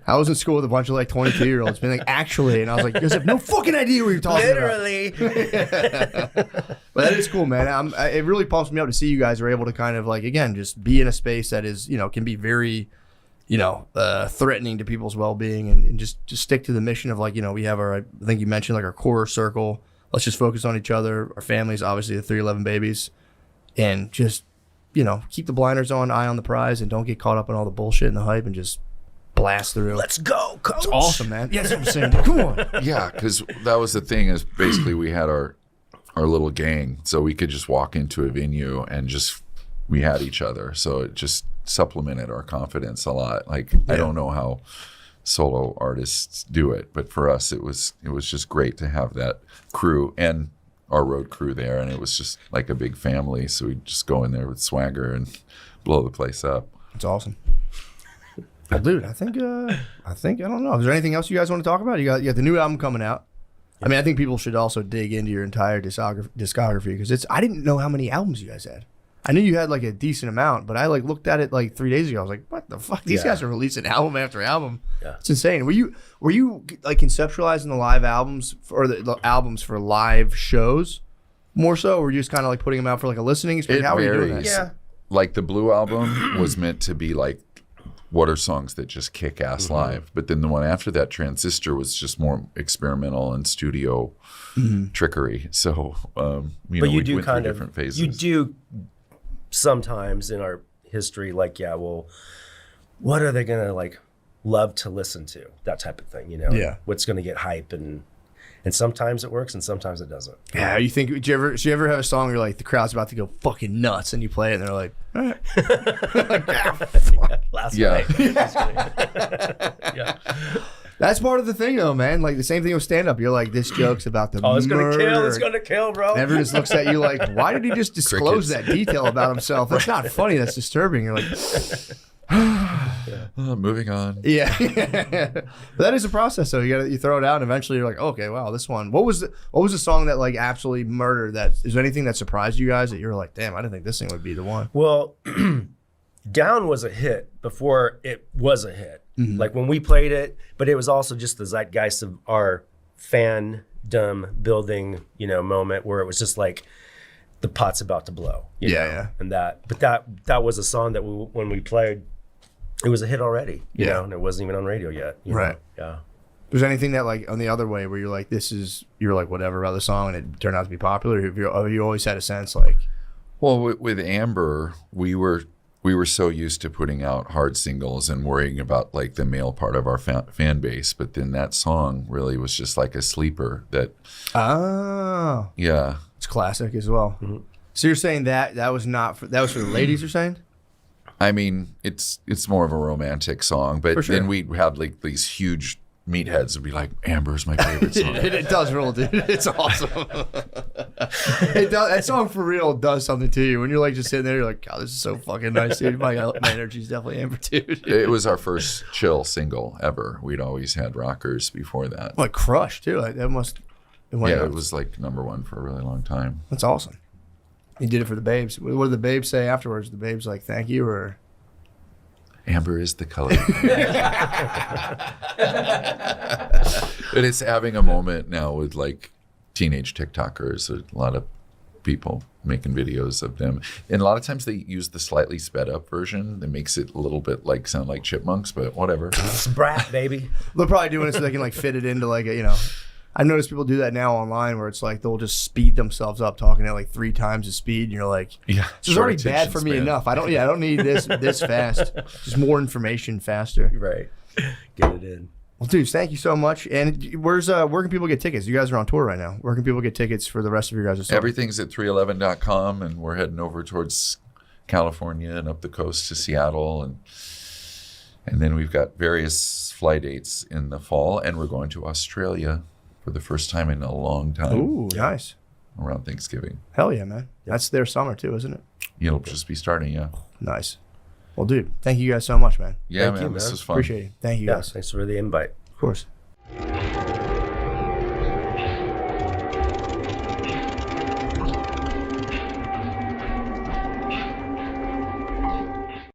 I was in school with a bunch of like 22-year-olds being like, actually. And I was like, you guys have no fucking idea what you're talking Literally. about. But that is cool, man. It really pumps me up to see you guys are able to kind of like, again, just be in a space that is, can be very threatening to people's well-being and just stick to the mission of like, we have I think you mentioned like our core circle. Let's just focus on each other, our families, obviously the 311 babies, and just, keep the blinders on, eye on the prize, and don't get caught up in all the bullshit and the hype and just blast through. Let's go, coach. It's awesome, man. Yeah, that's what I'm saying. Dude. Come on. Yeah, because that was the thing is basically we had our little gang, so we could just walk into a venue and we had each other. So it just supplemented our confidence a lot. Like, I don't know how solo artists do it, but for us, it was just great to have that crew and our road crew there. And it was just like a big family. So we'd just go in there with swagger and blow the place up. It's awesome. Well, dude, I think, I don't know. Is there anything else you guys want to talk about? You got the new album coming out. I mean, I think people should also dig into your entire discography because I didn't know how many albums you guys had. I knew you had like a decent amount, but I like looked at it like 3 days ago. I was like, what the fuck? These guys are releasing album after album. Yeah. It's insane. Were you like conceptualizing the live albums or the albums for live shows more so? Or were you just kind of like putting them out for like a listening experience? How were you doing that? Yeah. Like the Blue album was meant to be like, what are songs that just kick ass live? But then the one after that, Transistor, was just more experimental and studio trickery. So, we went through different phases. You do sometimes in our history, like, what are they going to like love to listen to? That type of thing, Yeah. What's going to get hype and sometimes it works and sometimes it doesn't. Yeah, you think, do you ever have a song where you're like, the crowd's about to go fucking nuts and you play it and they're like, all right. Last night. Yeah. That's part of the thing though, man. Like the same thing with stand-up. You're like, this joke's about the it's gonna kill, bro. And everyone just looks at you like, why did he just disclose that detail about himself? That's not funny, that's disturbing. You're like, moving on. Yeah. But that is a process though. You throw it out and eventually you're like, okay, wow, this one. What was the song that like absolutely murdered that? Is there anything that surprised you guys that you were like, damn, I didn't think this thing would be the one? Well, Down was a hit before it was a hit. Like when we played it, but it was also just the zeitgeist of our fandom building, moment where it was just like the pot's about to blow. You know? And that was a song that when we played, it was a hit already, you know, and it wasn't even on radio yet. You know? Yeah. There's anything that like on the other way where you're like, you're like whatever about the song and it turned out to be popular? Have you always had a sense like? Well, with Amber, we were so used to putting out hard singles and worrying about like the male part of our fan base, but then that song really was just like a sleeper that. Oh. Yeah. It's classic as well. So you're saying that was for the ladies? You're saying? I mean, it's more of a romantic song, but then we'd have like these huge meatheads would be like, Amber's my favorite song. It does roll, dude. It's awesome. It does. That song for real does something to you when you're like just sitting there. You're like, God, this is so fucking nice, dude. My energy's definitely Amber, dude. It was our first chill single ever. We'd always had rockers before that. Like Crush too. Like, that must. It was like #1 for a really long time. That's awesome. You did it for the babes. What did the babes say afterwards? The babes like, thank you, or? Amber is the color. But it's having a moment now with like teenage TikTokers. A lot of people making videos of them. And a lot of times they use the slightly sped up version that makes it a little bit like sound like chipmunks, but whatever. It's brat, baby. They're probably doing it so they can like fit it into like a, you know. I've noticed people do that now online where it's like they'll just speed themselves up talking at like 3 times the speed, and you're like, Yeah, this is already bad for me enough. I don't need this fast. Just more information faster. Right. Get it in. Well, dudes, thank you so much. And where can people get tickets? You guys are on tour right now. Where can people get tickets for the rest of your guys' songs? Everything's at 311.com, and we're heading over towards California and up the coast to Seattle, and then we've got various flight dates in the fall, and we're going to Australia for the first time in a long time. Ooh, nice. Around Thanksgiving. Hell yeah, man. That's their summer too, isn't it? It'll just be starting, yeah. Nice. Well, dude, thank you guys so much, man. Yeah, Thank you, This man. was fun. Appreciate it. Thank you Yeah, guys. thanks for the invite. Of course.